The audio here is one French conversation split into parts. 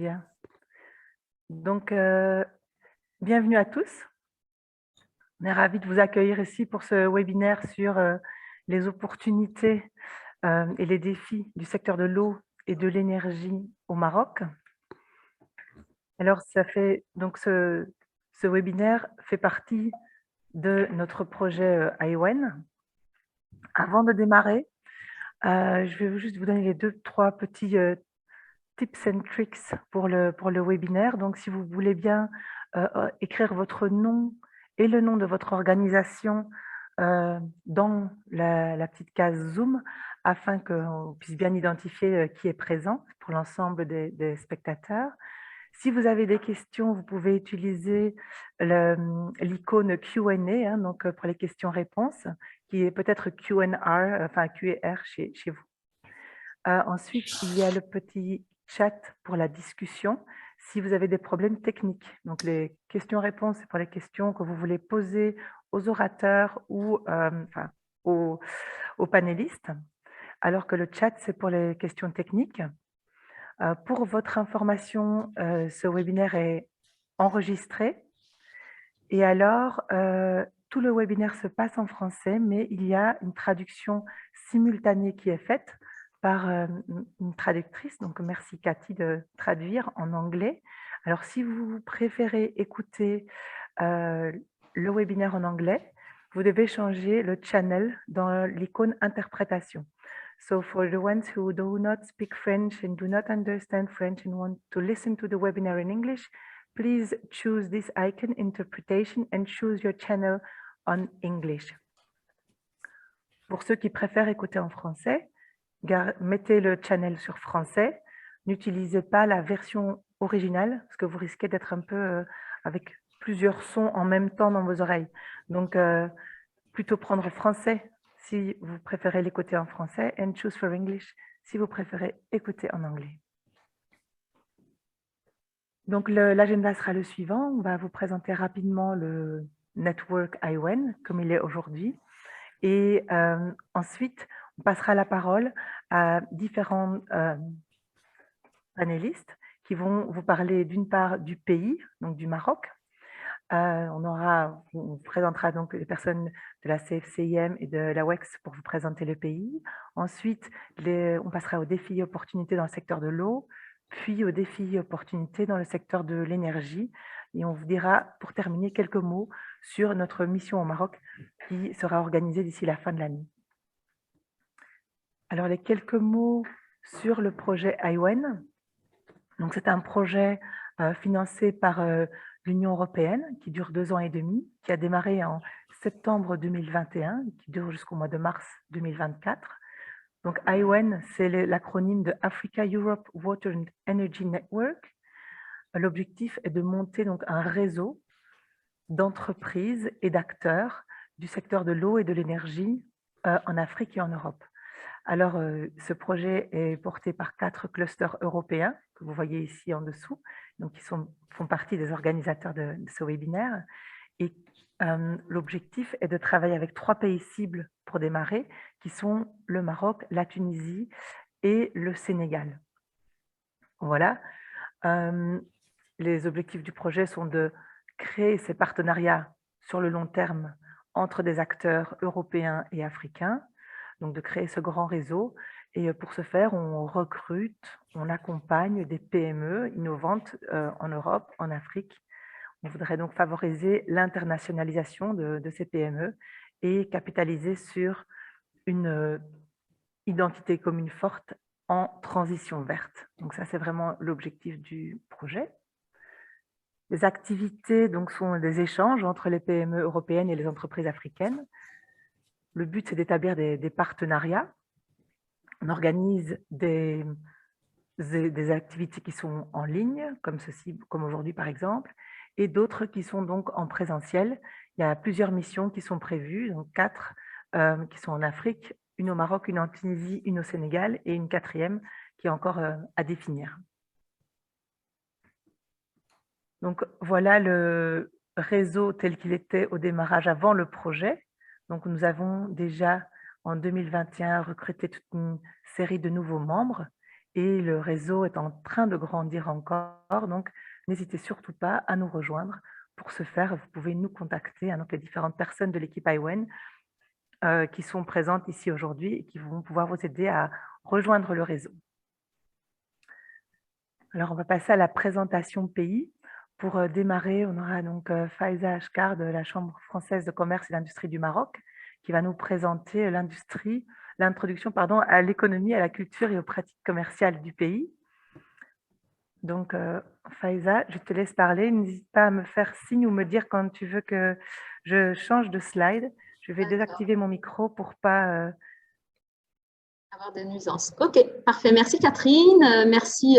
Bien. Donc, bienvenue à tous. On est ravis de vous accueillir ici pour ce webinaire sur les opportunités et les défis du secteur de l'eau et de l'énergie au Maroc. Alors, ce webinaire fait partie de notre projet IWEN. Avant de démarrer, je vais juste vous donner les trois petits tips and tricks pour le webinaire. Donc, si vous voulez bien écrire votre nom et le nom de votre organisation dans la petite case Zoom afin qu'on puisse bien identifier qui est présent pour l'ensemble des spectateurs. Si vous avez des questions, vous pouvez utiliser l'icône Q&A, hein, donc pour les questions-réponses, qui est peut-être Q&R, enfin Q&R chez vous. Ensuite, il y a le petit chat pour la discussion, si vous avez des problèmes techniques. Donc les questions-réponses, c'est pour les questions que vous voulez poser aux orateurs ou enfin, aux panélistes, alors que le chat, c'est pour les questions techniques. Pour votre information, ce webinaire est enregistré et alors tout le webinaire se passe en français, mais il y a une traduction simultanée qui est faite par une traductrice. Donc, merci Cathy de traduire en anglais. Alors, si vous préférez écouter le webinaire en anglais, vous devez changer le channel dans l'icône interprétation. So for the ones who do not speak French and do not understand French and want to listen to the webinar in English, please choose this icon interpretation and choose your channel on English. Pour ceux qui préfèrent écouter en français, mettez le channel sur français. N'utilisez pas la version originale parce que vous risquez d'être un peu avec plusieurs sons en même temps dans vos oreilles. Donc, plutôt prendre français si vous préférez l'écouter en français and choose for English si vous préférez écouter en anglais. Donc, l'agenda sera le suivant. On va vous présenter rapidement le Network IWEN comme il est aujourd'hui. Et ensuite, on passera la parole à différents panélistes qui vont vous parler d'une part du pays, donc du Maroc. On présentera donc les personnes de la CFCIM et de la WEX pour vous présenter le pays. Ensuite, on passera aux défis et opportunités dans le secteur de l'eau, puis aux défis et opportunités dans le secteur de l'énergie. Et on vous dira, pour terminer, quelques mots sur notre mission au Maroc qui sera organisée d'ici la fin de l'année. Alors, les quelques mots sur le projet IWEN. Donc, c'est un projet financé par l'Union européenne qui dure 2 ans et demi, qui a démarré en septembre 2021, qui dure jusqu'au mois de mars 2024. Donc, IWEN, c'est l'acronyme de Africa Europe Water and Energy Network. L'objectif est de monter donc un réseau d'entreprises et d'acteurs du secteur de l'eau et de l'énergie en Afrique et en Europe. Alors, ce projet est porté par 4 clusters européens que vous voyez ici en dessous, donc qui font partie des organisateurs de ce webinaire. Et l'objectif est de travailler avec 3 pays cibles pour démarrer, qui sont le Maroc, la Tunisie et le Sénégal. Voilà. Les objectifs du projet sont de créer ces partenariats sur le long terme entre des acteurs européens et africains, donc de créer ce grand réseau. Et pour ce faire, on recrute, on accompagne des PME innovantes en Europe, en Afrique. On voudrait donc favoriser l'internationalisation de ces PME et capitaliser sur une identité commune forte en transition verte. Donc ça, c'est vraiment l'objectif du projet. Les activités donc, sont des échanges entre les PME européennes et les entreprises africaines. Le but, c'est d'établir des partenariats. On organise des activités qui sont en ligne, comme ceci, comme aujourd'hui par exemple, et d'autres qui sont donc en présentiel. Il y a plusieurs missions qui sont prévues, donc 4 qui sont en Afrique, une au Maroc, une en Tunisie, une au Sénégal et une 4e qui est encore à définir. Donc voilà le réseau tel qu'il était au démarrage avant le projet. Donc nous avons déjà en 2021 recruté toute une série de nouveaux membres et le réseau est en train de grandir encore. Donc, n'hésitez surtout pas à nous rejoindre. Pour ce faire, vous pouvez nous contacter, hein, donc les différentes personnes de l'équipe IWEN qui sont présentes ici aujourd'hui et qui vont pouvoir vous aider à rejoindre le réseau. Alors, on va passer à la présentation pays. Pour démarrer, on aura donc Faiza Ashkar de la Chambre française de commerce et d'industrie du Maroc qui va nous présenter l'introduction à l'économie, à la culture et aux pratiques commerciales du pays. Donc, Faiza, je te laisse parler. N'hésite pas à me faire signe ou me dire quand tu veux que je change de slide. Je vais désactiver mon micro pour pas... avoir des nuisances. Ok, parfait. Merci Catherine. Merci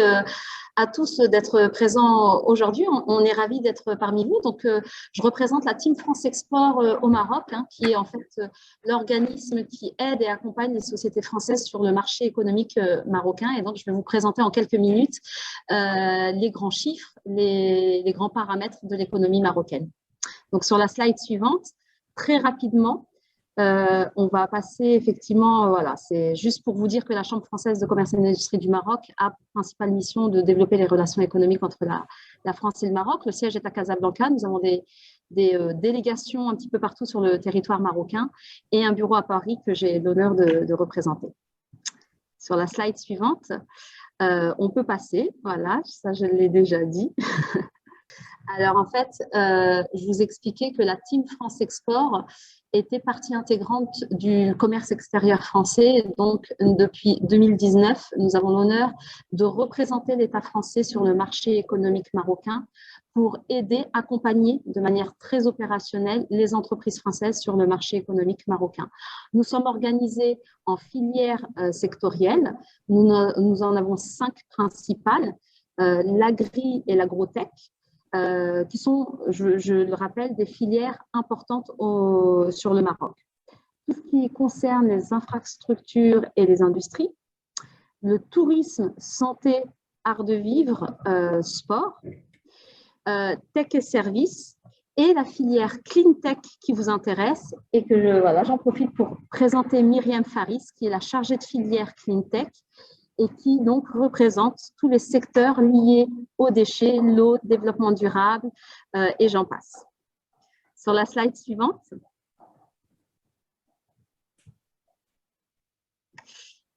à tous d'être présents aujourd'hui. On est ravis d'être parmi vous. Donc, je représente la Team France Export au Maroc, hein, qui est en fait l'organisme qui aide et accompagne les sociétés françaises sur le marché économique marocain. Et donc, je vais vous présenter en quelques minutes les grands chiffres, les grands paramètres de l'économie marocaine. Donc, sur la slide suivante, très rapidement, on va passer effectivement, voilà, c'est juste pour vous dire que la Chambre française de commerce et d'industrie du Maroc a pour principale mission de développer les relations économiques entre la France et le Maroc. Le siège est à Casablanca. Nous avons des délégations un petit peu partout sur le territoire marocain et un bureau à Paris que j'ai l'honneur de représenter. Sur la slide suivante, on peut passer, voilà, ça je l'ai déjà dit. Alors en fait, je vous expliquais que la Team France Export était partie intégrante du commerce extérieur français. Donc depuis 2019, nous avons l'honneur de représenter l'État français sur le marché économique marocain pour aider, accompagner de manière très opérationnelle les entreprises françaises sur le marché économique marocain. Nous sommes organisés en filières sectorielles. Nous en avons 5 principales, l'agri et l'agrotech, qui sont, je le rappelle, des filières importantes sur le Maroc. Tout ce qui concerne les infrastructures et les industries, le tourisme, santé, art de vivre, sport, tech et services, et la filière clean tech qui vous intéresse et que voilà, j'en profite pour présenter Myriam Faris, qui est la chargée de filière clean tech et qui donc représente tous les secteurs liés aux déchets, l'eau, développement durable et j'en passe. Sur la slide suivante.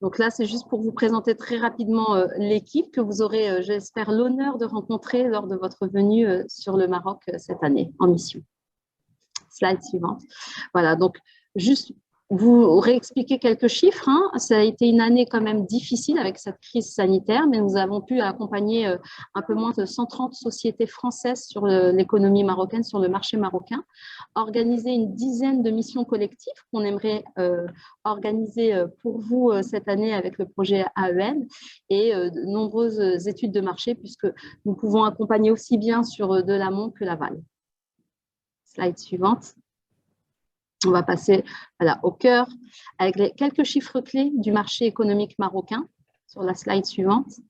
Donc là, c'est juste pour vous présenter très rapidement l'équipe que vous aurez, j'espère, l'honneur de rencontrer lors de votre venue sur le Maroc cette année en mission. Slide suivante. Voilà, donc juste vous réexpliquer quelques chiffres. Hein. Ça a été une année quand même difficile avec cette crise sanitaire, mais nous avons pu accompagner un peu moins de 130 sociétés françaises sur l'économie marocaine, sur le marché marocain, organiser une dizaine de missions collectives qu'on aimerait organiser pour vous cette année avec le projet AEN et de nombreuses études de marché puisque nous pouvons accompagner aussi bien sur de l'amont que l'aval. Slide suivante. On va passer au cœur avec quelques chiffres clés du marché économique marocain sur la slide suivante.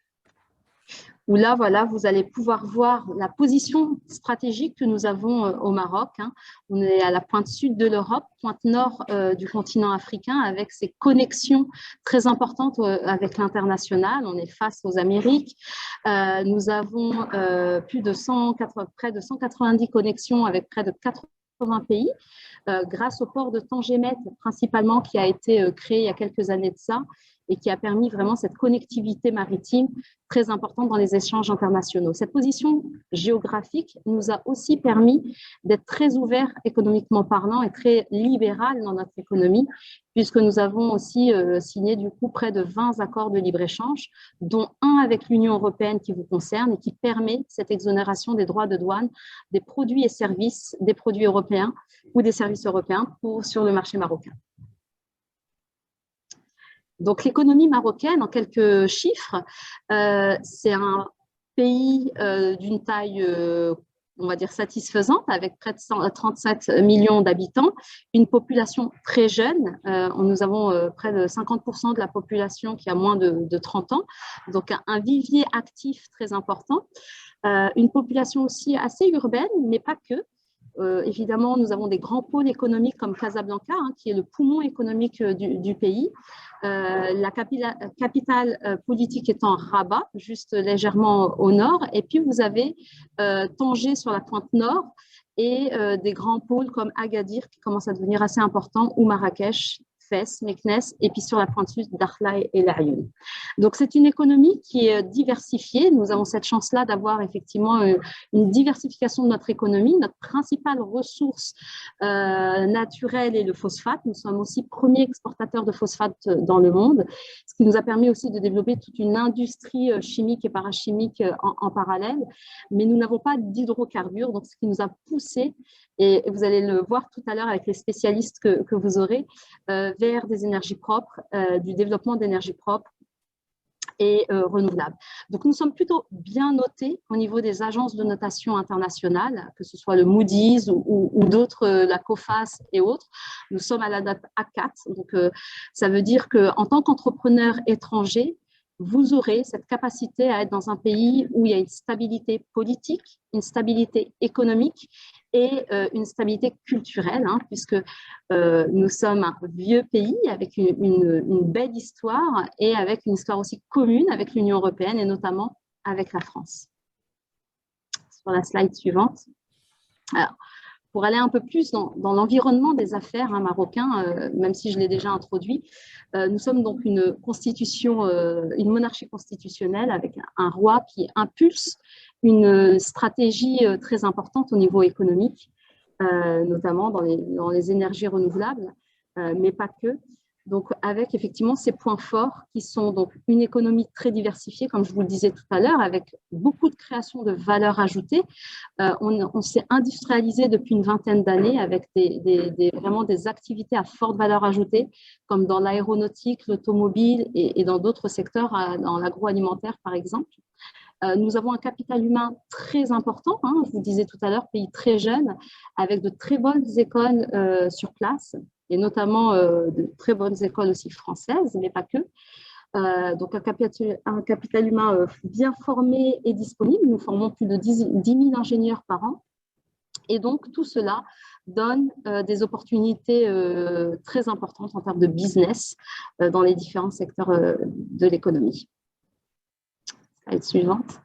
Où là, voilà, vous allez pouvoir voir la position stratégique que nous avons au Maroc. Hein. On est à la pointe sud de l'Europe, pointe nord du continent africain, avec ses connexions très importantes avec l'international. On est face aux Amériques. Nous avons près de 190 connexions avec près de 80 pays. Grâce au port de Tangemet, principalement, qui a été créé il y a quelques années de ça et qui a permis vraiment cette connectivité maritime très importante dans les échanges internationaux. Cette position géographique nous a aussi permis d'être très ouverts économiquement parlant et très libéral dans notre économie, puisque nous avons aussi signé du coup près de 20 accords de libre-échange, dont un avec l'Union européenne qui vous concerne et qui permet cette exonération des droits de douane des produits et services, des produits européens ou des services européens sur le marché marocain. Donc, l'économie marocaine, en quelques chiffres, c'est un pays d'une taille, on va dire, satisfaisante, avec près de 37 millions d'habitants, une population très jeune. Nous avons près de 50% de la population qui a moins de 30 ans, donc un vivier actif très important. Une population aussi assez urbaine, mais pas que. évidemment, nous avons des grands pôles économiques comme Casablanca, hein, qui est le poumon économique du pays. La capitale politique étant Rabat, juste légèrement au nord. Et puis, vous avez Tanger sur la pointe nord et des grands pôles comme Agadir qui commencent à devenir assez importants, ou Marrakech, Fès, Meknès, et puis sur la pointe sud, Dakhla et l'Ayoun. Donc, c'est une économie qui est diversifiée. Nous avons cette chance-là d'avoir effectivement une diversification de notre économie. Notre principale ressource naturelle est le phosphate. Nous sommes aussi premiers exportateurs de phosphate dans le monde, ce qui nous a permis aussi de développer toute une industrie chimique et parachimique en parallèle. Mais nous n'avons pas d'hydrocarbures, donc ce qui nous a poussé, et vous allez le voir tout à l'heure avec les spécialistes que vous aurez, vers des énergies propres, du développement d'énergies propres et renouvelables. Donc, nous sommes plutôt bien notés au niveau des agences de notation internationales, que ce soit le Moody's ou d'autres, la COFAS et autres. Nous sommes à la date A4, donc ça veut dire qu'en tant qu'entrepreneur étranger, vous aurez cette capacité à être dans un pays où il y a une stabilité politique, une stabilité économique et une stabilité culturelle, hein, puisque nous sommes un vieux pays avec une belle histoire et avec une histoire aussi commune avec l'Union européenne et notamment avec la France. Sur la slide suivante. Alors, pour aller un peu plus dans l'environnement des affaires marocains, même si je l'ai déjà introduit, nous sommes donc une constitution, une monarchie constitutionnelle avec un roi qui impulse une stratégie très importante au niveau économique, notamment dans les énergies renouvelables, mais pas que. Donc, avec effectivement ces points forts qui sont donc une économie très diversifiée, comme je vous le disais tout à l'heure, avec beaucoup de création de valeur ajoutée. On s'est industrialisé depuis une vingtaine d'années avec vraiment des activités à forte valeur ajoutée, comme dans l'aéronautique, l'automobile et dans d'autres secteurs, dans l'agroalimentaire par exemple. Nous avons un capital humain très important, hein, je vous disais tout à l'heure, pays très jeune, avec de très bonnes écoles sur place, et notamment de très bonnes écoles aussi françaises, mais pas que. Donc un capital humain bien formé et disponible. Nous formons plus de 10 000 ingénieurs par an. Et donc tout cela donne des opportunités très importantes en termes de business dans les différents secteurs de l'économie. Slide suivante.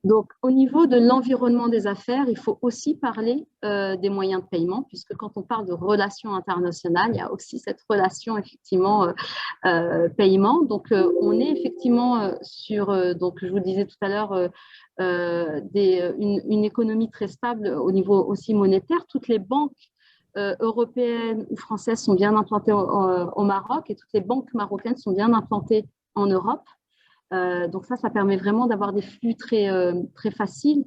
Donc, au niveau de l'environnement des affaires, il faut aussi parler des moyens de paiement, puisque quand on parle de relations internationales, il y a aussi cette relation, effectivement, paiement. Donc, on est effectivement sur, donc, je vous disais tout à l'heure, une économie très stable au niveau aussi monétaire. Toutes les banques européennes ou françaises sont bien implantées au Maroc et toutes les banques marocaines sont bien implantées en Europe. Donc ça permet vraiment d'avoir des flux très, très faciles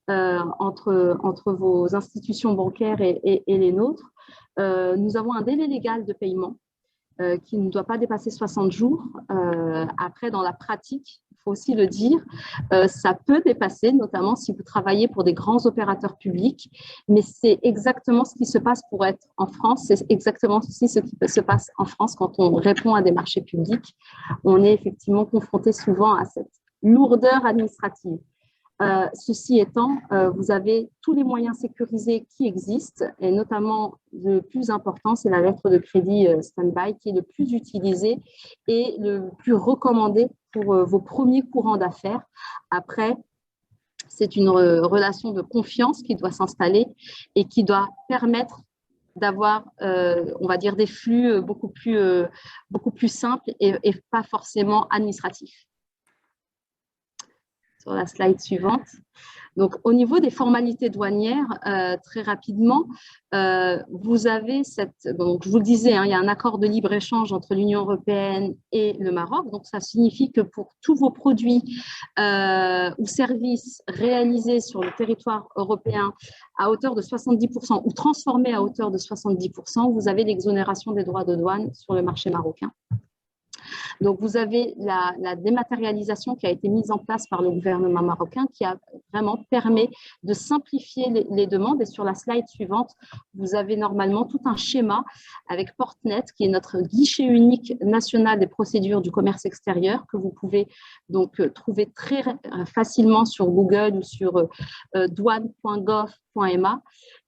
entre vos institutions bancaires et les nôtres. Nous avons un délai légal de paiement qui ne doit pas dépasser 60 jours. Après, dans la pratique, il faut aussi le dire, ça peut dépasser, notamment si vous travaillez pour des grands opérateurs publics, mais c'est exactement ce qui se passe pour être en France, c'est exactement aussi ce qui se passe en France quand on répond à des marchés publics. On est effectivement confronté souvent à cette lourdeur administrative. Ceci étant, vous avez tous les moyens sécurisés qui existent et notamment le plus important, c'est la lettre de crédit stand-by qui est le plus utilisé et le plus recommandé pour vos premiers courants d'affaires. Après, c'est une relation de confiance qui doit s'installer et qui doit permettre d'avoir, on va dire, des flux beaucoup plus simples et pas forcément administratifs. Sur la slide suivante. Donc, au niveau des formalités douanières, très rapidement, vous avez donc je vous le disais, hein, il y a un accord de libre-échange entre l'Union européenne et le Maroc. Donc, ça signifie que pour tous vos produits ou services réalisés sur le territoire européen à hauteur de 70% ou transformés à hauteur de 70%, vous avez l'exonération des droits de douane sur le marché marocain. Donc, vous avez la dématérialisation qui a été mise en place par le gouvernement marocain qui a vraiment permet de simplifier les demandes. Et sur la slide suivante, vous avez normalement tout un schéma avec Portnet, qui est notre guichet unique national des procédures du commerce extérieur, que vous pouvez donc trouver très facilement sur Google ou sur douane.gov.ma.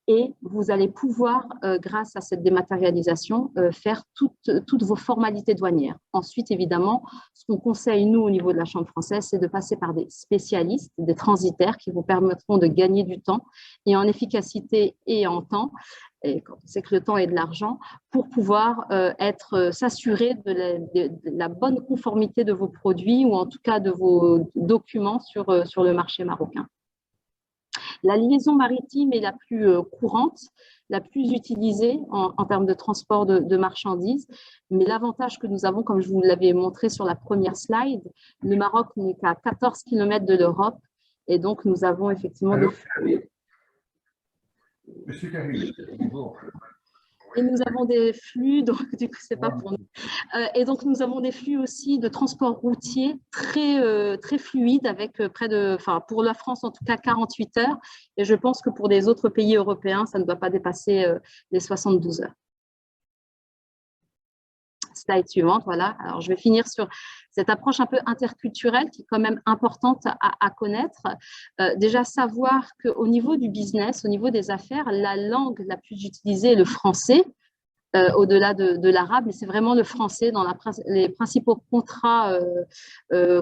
Et vous allez pouvoir, grâce à cette dématérialisation, faire toutes vos formalités douanières. Ensuite, évidemment, ce qu'on conseille, nous, au niveau de la Chambre française, c'est de passer par des spécialistes, des transitaires qui vous permettront de gagner du temps et en efficacité et en temps, et quand on sait que le temps est de l'argent, pour pouvoir s'assurer de la bonne conformité de vos produits ou en tout cas de vos documents sur le marché marocain. La liaison maritime est la plus courante, la plus utilisée en termes de transport de marchandises. Mais l'avantage que nous avons, comme je vous l'avais montré sur la première slide, le Maroc n'est qu'à 14 km de l'Europe. Et donc, nous avons effectivement des flux. Monsieur Karim, bonjour. Et nous avons des flux, donc du coup, c'est pas pour nous. Et donc, nous avons des flux aussi de transport routier très fluides avec pour la France en tout cas, 48 heures. Et je pense que pour les autres pays européens, ça ne doit pas dépasser les 72 heures. Slide suivante, voilà. Alors, je vais finir sur cette approche un peu interculturelle qui est quand même importante à connaître. Déjà, savoir qu'au niveau du business, au niveau des affaires, la langue la plus utilisée est le français. Au-delà de l'arabe, mais c'est vraiment le français dans les principaux contrats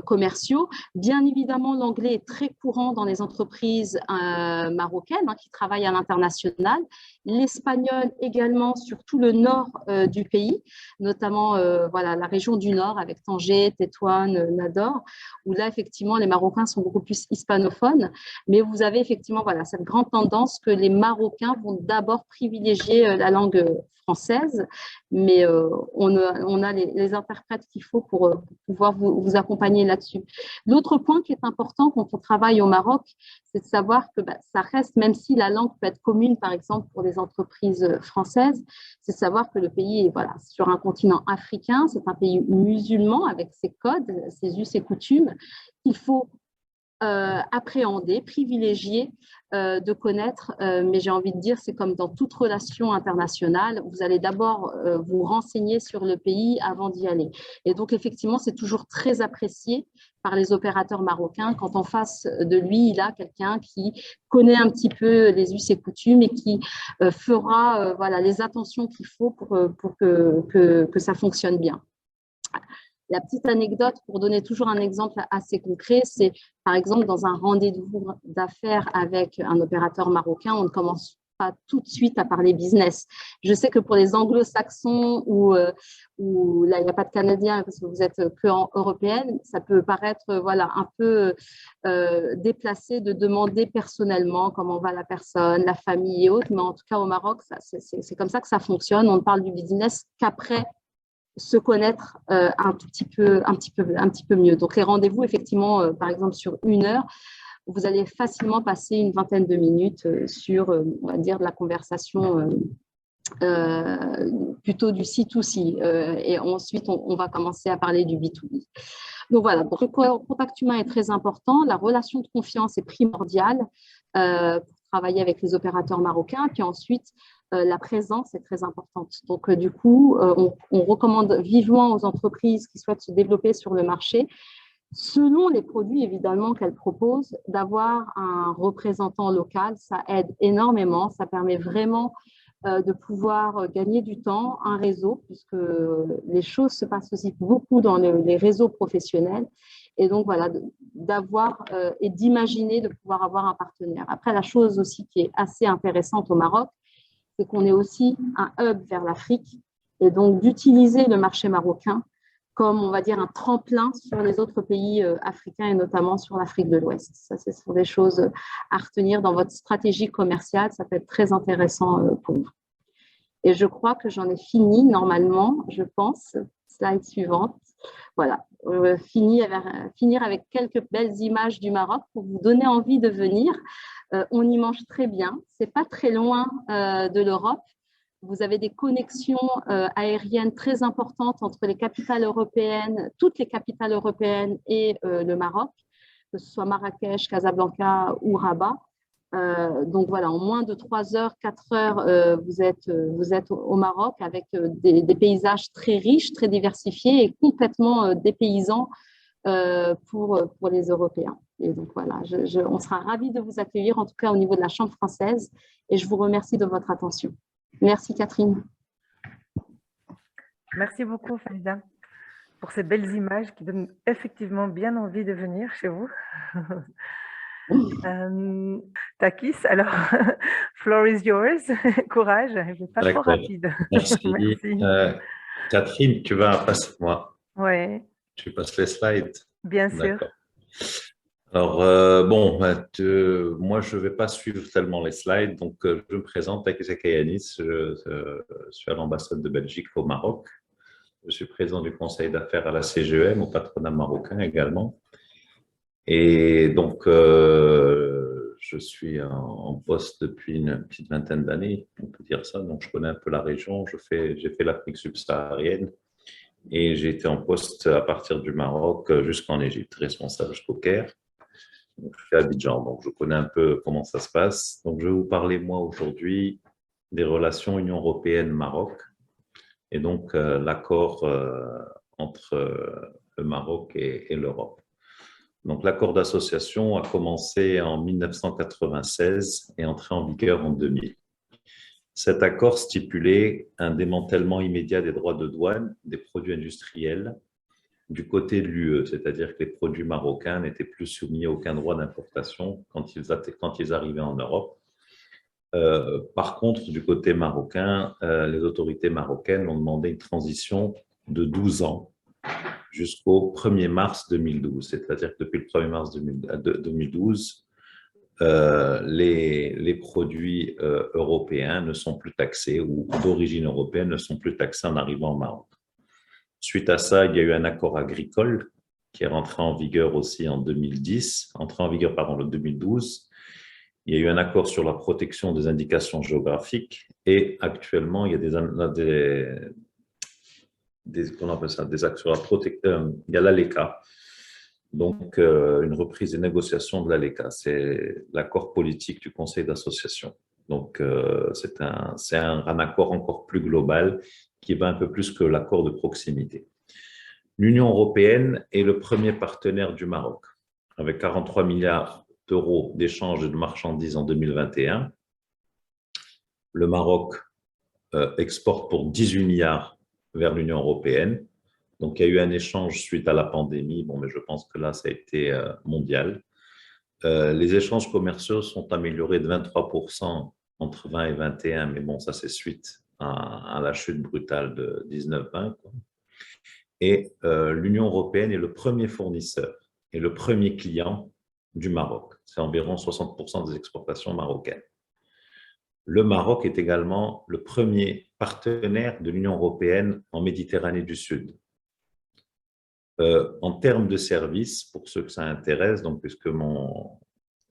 commerciaux. Bien évidemment, l'anglais est très courant dans les entreprises marocaines qui travaillent à l'international. L'espagnol également sur tout le nord du pays, notamment la région du nord avec Tanger, Tétouan, Nador, où là, effectivement, les Marocains sont beaucoup plus hispanophones. Mais vous avez effectivement cette grande tendance que les Marocains vont d'abord privilégier la langue française, mais on a les interprètes qu'il faut pour pouvoir vous accompagner là-dessus. L'autre point qui est important quand on travaille au Maroc, c'est de savoir que ça reste, même si la langue peut être commune, par exemple, pour les entreprises françaises, c'est de savoir que le pays est sur un continent africain, c'est un pays musulman avec ses codes, ses us et coutumes, qu'il faut appréhender, privilégier, de connaître, mais j'ai envie de dire, c'est comme dans toute relation internationale, vous allez d'abord vous renseigner sur le pays avant d'y aller. Et donc, effectivement, c'est toujours très apprécié par les opérateurs marocains quand en face de lui, il a quelqu'un qui connaît un petit peu les us et coutumes et qui fera les attentions qu'il faut pour que ça fonctionne bien. La petite anecdote, pour donner toujours un exemple assez concret, c'est par exemple dans un rendez-vous d'affaires avec un opérateur marocain, on ne commence pas tout de suite à parler business. Je sais que pour les anglo-saxons où là, il n'y a pas de Canadiens parce que vous êtes que européenne, ça peut paraître un peu déplacé de demander personnellement comment va la personne, la famille et autres, mais en tout cas au Maroc, c'est comme ça que ça fonctionne. On ne parle du business qu'après se connaître un petit peu mieux. Donc, les rendez-vous, effectivement, par exemple, sur 1 heure, vous allez facilement passer une vingtaine de minutes sur, on va dire, de la conversation plutôt du C2C. Et ensuite, on va commencer à parler du B2B. Donc, voilà. Donc, le contact humain est très important. La relation de confiance est primordiale pour travailler avec les opérateurs marocains. Puis ensuite, la présence est très importante. Donc, du coup, on recommande vivement aux entreprises qui souhaitent se développer sur le marché, selon les produits évidemment qu'elles proposent, d'avoir un représentant local. Ça aide énormément. Ça permet vraiment de pouvoir gagner du temps, un réseau, puisque les choses se passent aussi beaucoup dans les réseaux professionnels. Et donc, d'avoir et d'imaginer de pouvoir avoir un partenaire. Après, la chose aussi qui est assez intéressante au Maroc, c'est qu'on est aussi un hub vers l'Afrique et donc d'utiliser le marché marocain comme, on va dire, un tremplin sur les autres pays africains et notamment sur l'Afrique de l'Ouest. Ça, ce sont des choses à retenir dans votre stratégie commerciale. Ça peut être très intéressant pour vous. Et je crois que j'en ai fini normalement, je pense. Slide suivante. Voilà, finir avec quelques belles images du Maroc pour vous donner envie de venir. On y mange très bien, c'est pas très loin de l'Europe. Vous avez des connexions aériennes très importantes entre les capitales européennes, toutes les capitales européennes et le Maroc. que ce soit Marrakech, Casablanca ou Rabat. Donc voilà, en moins de 3 heures, 4 heures, vous êtes au Maroc avec des paysages très riches, très diversifiés et complètement dépaysants pour les Européens. Et donc voilà, on sera ravis de vous accueillir, en tout cas au niveau de la Chambre française, et je vous remercie de votre attention. Merci Catherine. Merci beaucoup, Farida, pour ces belles images qui donnent effectivement bien envie de venir chez vous. Takis, alors, floor is yours. Courage, je vais pas trop rapide. Merci. Merci. Catherine, tu vas passer moi. Ouais. Tu passes les slides. Bien sûr. Alors, moi, je ne vais pas suivre tellement les slides. Donc, je me présente, Takis Akayanis. Je suis à l'ambassade de Belgique au Maroc. Je suis président du conseil d'affaires à la CGEM, au patronat marocain également. Et donc, je suis en poste depuis une petite vingtaine d'années, on peut dire ça. Donc, je connais un peu la région. J'ai fait l'Afrique subsaharienne et j'ai été en poste à partir du Maroc jusqu'en Égypte, responsable jusqu'au Caire. Donc, je suis à Abidjan, donc je connais un peu comment ça se passe. Donc, je vais vous parler, moi, aujourd'hui, des relations Union européenne-Maroc et donc l'accord entre le Maroc et l'Europe. Donc, l'accord d'association a commencé en 1996 et entré en vigueur en 2000. Cet accord stipulait un démantèlement immédiat des droits de douane des produits industriels du côté de l'UE, c'est-à-dire que les produits marocains n'étaient plus soumis à aucun droit d'importation quand ils arrivaient en Europe. Par contre, du côté marocain, les autorités marocaines ont demandé une transition de 12 ans jusqu'au 1er mars 2012. C'est-à-dire que depuis le 1er mars 2012, les produits européens ne sont plus taxés ou d'origine européenne ne sont plus taxés en arrivant au Maroc. Suite à ça, il y a eu un accord agricole qui est rentré en vigueur aussi en 2010, entré en vigueur, pardon, le 2012. Il y a eu un accord sur la protection des indications géographiques et actuellement, il y a qu'on appelle ça, des actes sur la protection. Il y a l'ALECA, donc une reprise des négociations de l'ALECA. C'est l'accord politique du Conseil d'association. Donc, c'est un accord encore plus global qui va un peu plus que l'accord de proximité. L'Union européenne est le premier partenaire du Maroc, avec 43 milliards d'euros d'échanges de marchandises en 2021. Le Maroc exporte pour 18 milliards vers l'Union européenne. Donc, il y a eu un échange suite à la pandémie, mais je pense que là, ça a été mondial. Les échanges commerciaux sont améliorés de 23% entre 20 et 21, mais bon, ça c'est suite à la chute brutale de 19-20. Et l'Union européenne est le premier fournisseur et le premier client du Maroc. C'est environ 60% des exportations marocaines. Le Maroc est également le premier partenaire de l'Union européenne en Méditerranée du Sud. En termes de services, pour ceux que ça intéresse, donc puisque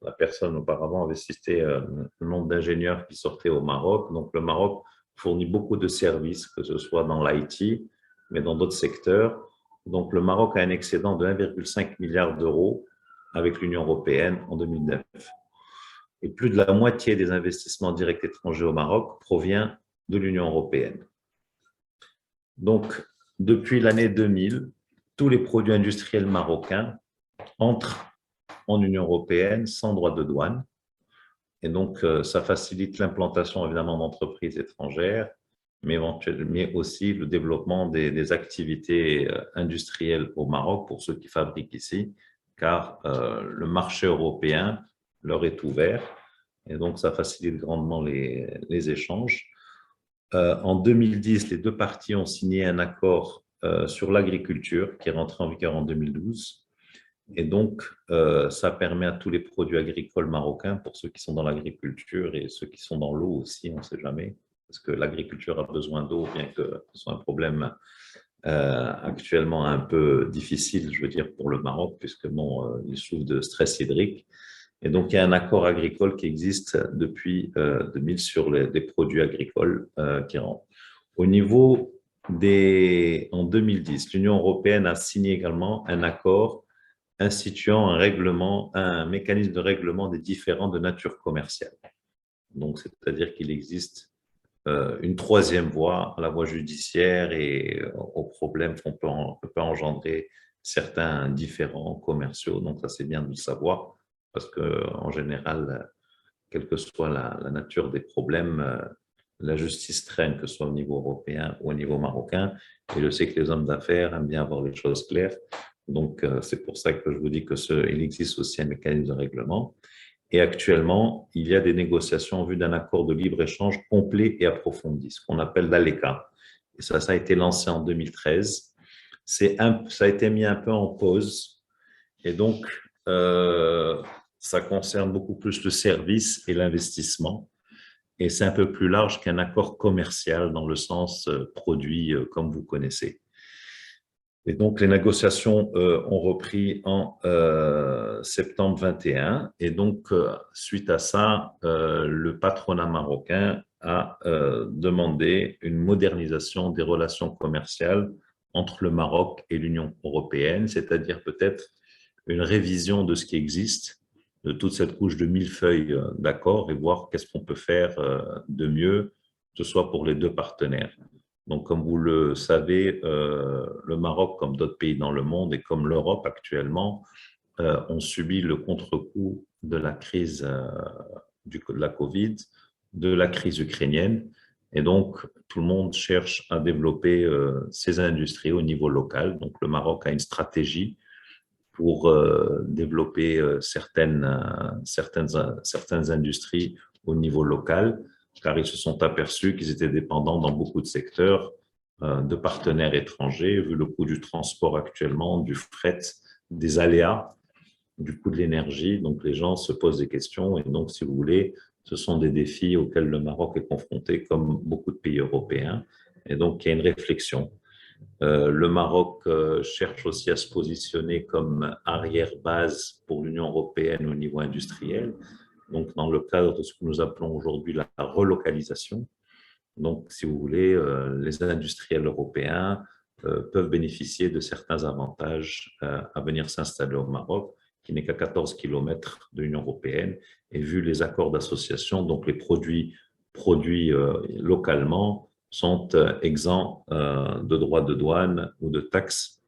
la personne auparavant avait cité le nombre d'ingénieurs qui sortaient au Maroc, donc le Maroc fournit beaucoup de services, que ce soit dans l'IT, mais dans d'autres secteurs. Donc le Maroc a un excédent de 1,5 milliard d'euros avec l'Union européenne en 2009. Et plus de la moitié des investissements directs étrangers au Maroc provient de l'Union européenne. Donc, depuis l'année 2000, tous les produits industriels marocains entrent en Union européenne sans droit de douane. Et donc, ça facilite l'implantation, évidemment, d'entreprises étrangères, mais aussi le développement des activités industrielles au Maroc pour ceux qui fabriquent ici, car le marché européen leur est ouvert. Et donc, ça facilite grandement les échanges. En 2010, les deux parties ont signé un accord sur l'agriculture qui est rentré en vigueur en 2012. Et donc, ça permet à tous les produits agricoles marocains, pour ceux qui sont dans l'agriculture et ceux qui sont dans l'eau aussi, on ne sait jamais, parce que l'agriculture a besoin d'eau, bien que ce soit un problème actuellement un peu difficile, je veux dire, pour le Maroc, puisque bon, il souffre de stress hydrique. Et donc, il y a un accord agricole qui existe depuis 2000 sur des produits agricoles qui rentrent. Au niveau en 2010, l'Union européenne a signé également un accord instituant un mécanisme de règlement des différends de nature commerciale. Donc, c'est-à-dire qu'il existe une troisième voie, la voie judiciaire, et aux problèmes qu'on peut engendrer certains différends commerciaux. Donc, ça, c'est bien de le savoir, parce qu'en général, quelle que soit la nature des problèmes, la justice traîne, que ce soit au niveau européen ou au niveau marocain. Et je sais que les hommes d'affaires aiment bien avoir les choses claires. Donc, c'est pour ça que je vous dis qu'il existe aussi un mécanisme de règlement. Et actuellement, il y a des négociations en vue d'un accord de libre-échange complet et approfondi, ce qu'on appelle l'ALECA. Et ça a été lancé en 2013. Ça a été mis un peu en pause. Et donc, ça concerne beaucoup plus le service et l'investissement. Et c'est un peu plus large qu'un accord commercial dans le sens produit comme vous connaissez. Et donc, les négociations ont repris en septembre 21. Et donc, suite à ça, le patronat marocain a demandé une modernisation des relations commerciales entre le Maroc et l'Union européenne, c'est-à-dire peut-être une révision de ce qui existe, de toute cette couche de millefeuilles d'accords, et voir qu'est-ce qu'on peut faire de mieux, que ce soit pour les deux partenaires. Donc, comme vous le savez, le Maroc, comme d'autres pays dans le monde et comme l'Europe actuellement, ont subi le contre-coup de la crise de la Covid, de la crise ukrainienne. Et donc, tout le monde cherche à développer ses industries au niveau local. Donc, le Maroc a une stratégie pour développer certaines industries au niveau local, car ils se sont aperçus qu'ils étaient dépendants dans beaucoup de secteurs de partenaires étrangers, vu le coût du transport actuellement, du fret, des aléas, du coût de l'énergie. Donc, les gens se posent des questions. Et donc, si vous voulez, ce sont des défis auxquels le Maroc est confronté, comme beaucoup de pays européens. Et donc, il y a une réflexion. Le Maroc cherche aussi à se positionner comme arrière-base pour l'Union européenne au niveau industriel, donc dans le cadre de ce que nous appelons aujourd'hui la relocalisation. Donc, si vous voulez, les industriels européens peuvent bénéficier de certains avantages à venir s'installer au Maroc, qui n'est qu'à 14 km de l'Union européenne. Et vu les accords d'association, donc les produits localement sont exempts de droits de douane ou de taxes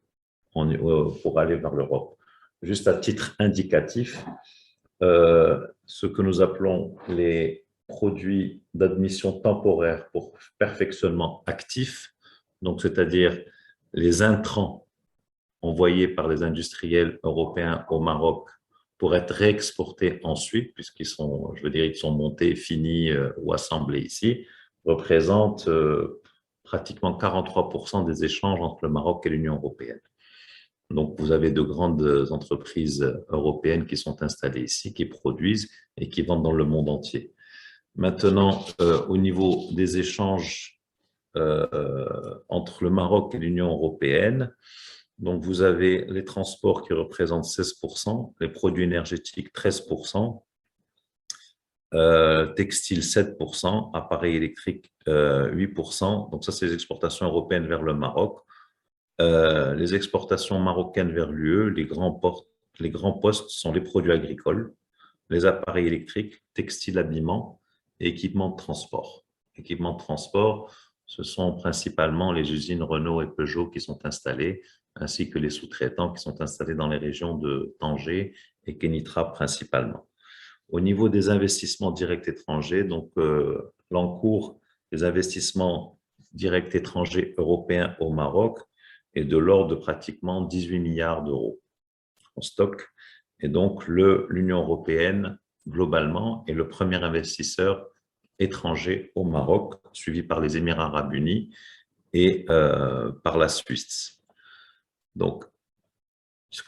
pour aller vers l'Europe. Juste à titre indicatif, ce que nous appelons les produits d'admission temporaire pour perfectionnement actif, donc c'est-à-dire les intrants envoyés par les industriels européens au Maroc pour être réexportés ensuite, puisqu'ils sont, je veux dire, ils sont montés, finis ou assemblés ici, représentent pratiquement 43% des échanges entre le Maroc et l'Union européenne. Donc, vous avez de grandes entreprises européennes qui sont installées ici, qui produisent et qui vendent dans le monde entier. Maintenant, au niveau des échanges entre le Maroc et l'Union européenne, donc vous avez les transports qui représentent 16%, les produits énergétiques 13%, textiles 7%, appareils électriques 8%. Donc ça, c'est les exportations européennes vers le Maroc. Les exportations marocaines vers l'UE, les grands postes sont les produits agricoles, les appareils électriques, textiles, habillement et équipements de transport. Équipements de transport, ce sont principalement les usines Renault et Peugeot qui sont installées, ainsi que les sous-traitants qui sont installés dans les régions de Tanger et Kenitra principalement. Au niveau des investissements directs étrangers, donc l'encours des investissements directs étrangers européens au Maroc est de l'ordre de pratiquement 18 milliards d'euros en stock. Et donc, l'Union européenne, globalement, est le premier investisseur étranger au Maroc, suivi par les Émirats arabes unis et par la Suisse. Donc,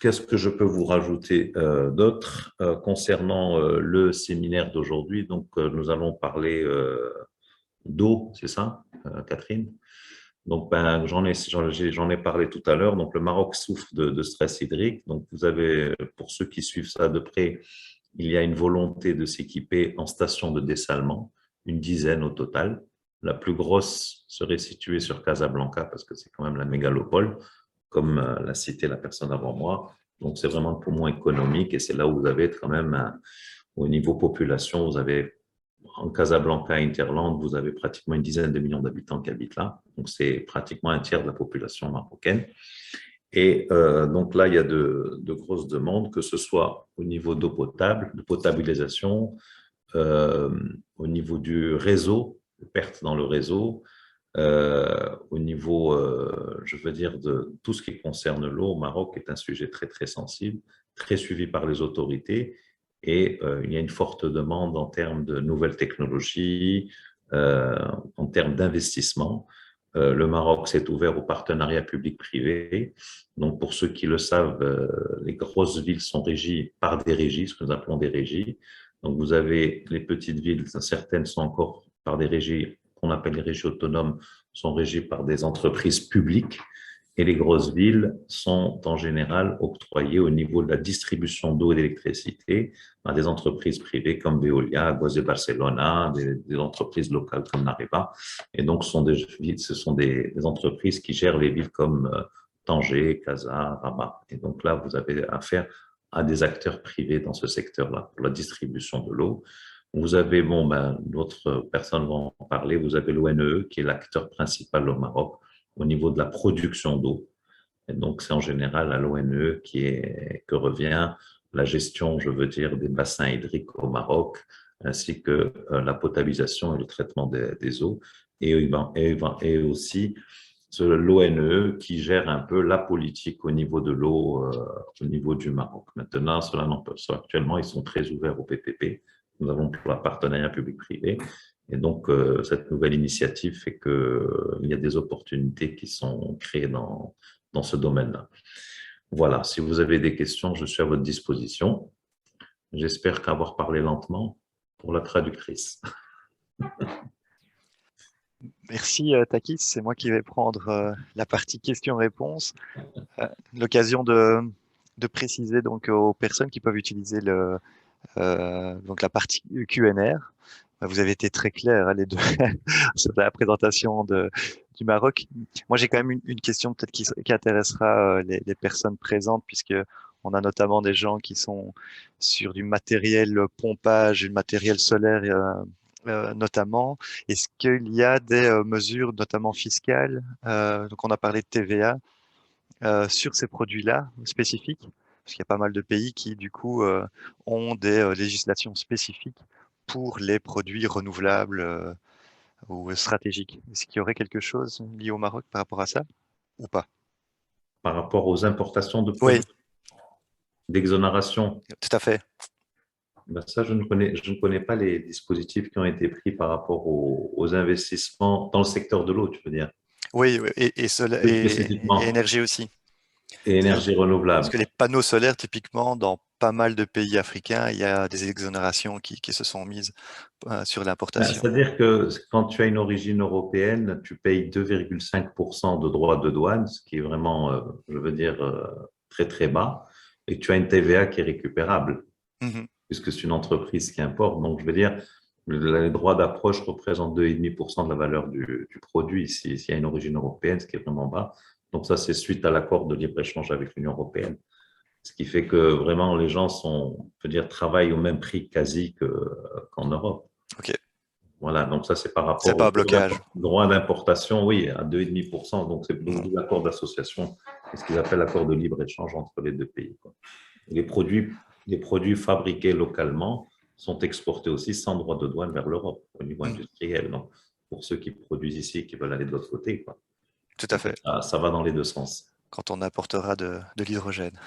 qu'est-ce que je peux vous rajouter d'autre concernant le séminaire d'aujourd'hui? Donc, nous allons parler d'eau, c'est ça, Catherine? Donc, j'en ai parlé tout à l'heure. Donc, le Maroc souffre de stress hydrique. Donc, vous avez, pour ceux qui suivent ça de près, il y a une volonté de s'équiper en station de dessalement, une dizaine au total. La plus grosse serait située sur Casablanca parce que c'est quand même la mégalopole, comme l'a cité la personne avant moi. Donc, c'est vraiment le poumon économique et c'est là où vous avez quand même, au niveau population, vous avez en Casablanca, Interland, vous avez pratiquement une dizaine de millions d'habitants qui habitent là. Donc, c'est pratiquement un tiers de la population marocaine. Et donc là, il y a de grosses demandes, que ce soit au niveau d'eau potable, de potabilisation, au niveau du réseau, pertes dans le réseau, au niveau, je veux dire, de tout ce qui concerne l'eau au Maroc est un sujet très, très sensible, très suivi par les autorités. Et il y a une forte demande en termes de nouvelles technologies, en termes d'investissement. Le Maroc s'est ouvert au partenariat public-privé. Donc, pour ceux qui le savent, les grosses villes sont régies par des régies, ce que nous appelons des régies. Donc, vous avez les petites villes, certaines sont encore par des régies qu'on appelle les régies autonomes, sont régies par des entreprises publiques. Et les grosses villes sont en général octroyées au niveau de la distribution d'eau et d'électricité à des entreprises privées comme Veolia, Aguas de Barcelona, des entreprises locales comme Nareva. Et donc, ce sont des entreprises qui gèrent les villes comme Tanger, Casa, Rabat. Et donc là, vous avez affaire à des acteurs privés dans ce secteur-là pour la distribution de l'eau. Vous avez, d'autres personnes vont en parler, vous avez l'ONE qui est l'acteur principal au Maroc au niveau de la production d'eau. Et donc, c'est en général à l'ONE que revient la gestion, je veux dire, des bassins hydriques au Maroc, ainsi que la potabilisation et le traitement des eaux. Et aussi l'ONE qui gère un peu la politique au niveau de l'eau, au niveau du Maroc. Maintenant, actuellement, ils sont très ouverts au PPP. Nous avons pour la partenariat public-privé. Et donc, cette nouvelle initiative fait qu'il y a des opportunités qui sont créées dans ce domaine-là. Voilà, si vous avez des questions, je suis à votre disposition. J'espère qu'avoir parlé lentement pour la traductrice. Merci Takis, c'est moi qui vais prendre la partie questions-réponses. L'occasion de préciser donc aux personnes qui peuvent utiliser donc la partie Q&R. Vous avez été très clairs, hein, les deux, sur la présentation du Maroc. Moi, j'ai quand même une question peut-être qui intéressera les personnes présentes, puisque on a notamment des gens qui sont sur du matériel pompage, du matériel solaire notamment. Est-ce qu'il y a des mesures, notamment fiscales, donc on a parlé de TVA, sur ces produits-là spécifiques? Parce qu'il y a pas mal de pays qui, du coup, ont des législations spécifiques pour les produits renouvelables ou stratégiques. Est-ce qu'il y aurait quelque chose lié au Maroc par rapport à ça ou pas? Par rapport aux importations de Oui, produits d'exonération, tout à fait. ça, je ne connais pas les dispositifs qui ont été pris par rapport aux investissements dans le secteur de l'eau, tu veux dire, Oui, oui, et plus spécifiquement, énergie aussi. et énergie renouvelable. Parce que les panneaux solaires, typiquement, dans pas mal de pays africains, il y a des exonérations qui se sont mises sur l'importation. C'est-à-dire que quand tu as une origine européenne, tu payes 2,5% de droits de douane, ce qui est vraiment, je veux dire, très, très bas, et tu as une TVA qui est récupérable, puisque c'est une entreprise qui importe. Donc, je veux dire, les droits d'approche représentent 2,5% de la valeur du produit s'il y a une origine européenne, ce qui est vraiment bas. Donc, ça, c'est suite à l'accord de libre-échange avec l'Union européenne. Ce qui fait que vraiment, les gens travaillent au même prix quasi qu'en Europe. OK. Voilà, donc ça, c'est par rapport C'est pas un blocage. au droit d'importation, oui, à 2,5%. Donc, c'est l'accord d'association, c'est ce qu'ils appellent l'accord de libre-échange entre les deux pays, quoi. Les produits fabriqués localement sont exportés aussi sans droit de douane vers l'Europe au niveau industriel. Donc, pour ceux qui produisent ici et qui veulent aller de l'autre côté, quoi. Tout à fait. Ça va dans les deux sens. Quand on apportera de l'hydrogène.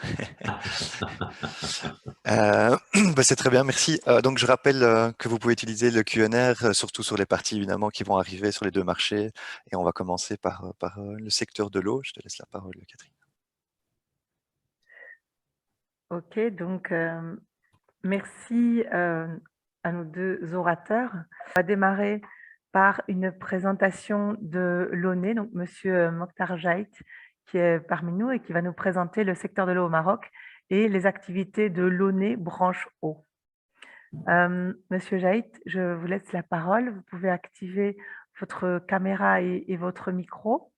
C'est très bien, merci. Donc, je rappelle que vous pouvez utiliser le Q&R, surtout sur les parties évidemment qui vont arriver sur les deux marchés. Et on va commencer par le secteur de l'eau. Je te laisse la parole, Catherine. Ok, donc merci à nos deux orateurs. On va démarrer par une présentation de l'ONE, donc Monsieur Mokhtar Jaït, qui est parmi nous et qui va nous présenter le secteur de l'eau au Maroc et les activités de l'ONE branche eau. Monsieur Jaït, je vous laisse la parole. Vous pouvez activer votre caméra et votre micro.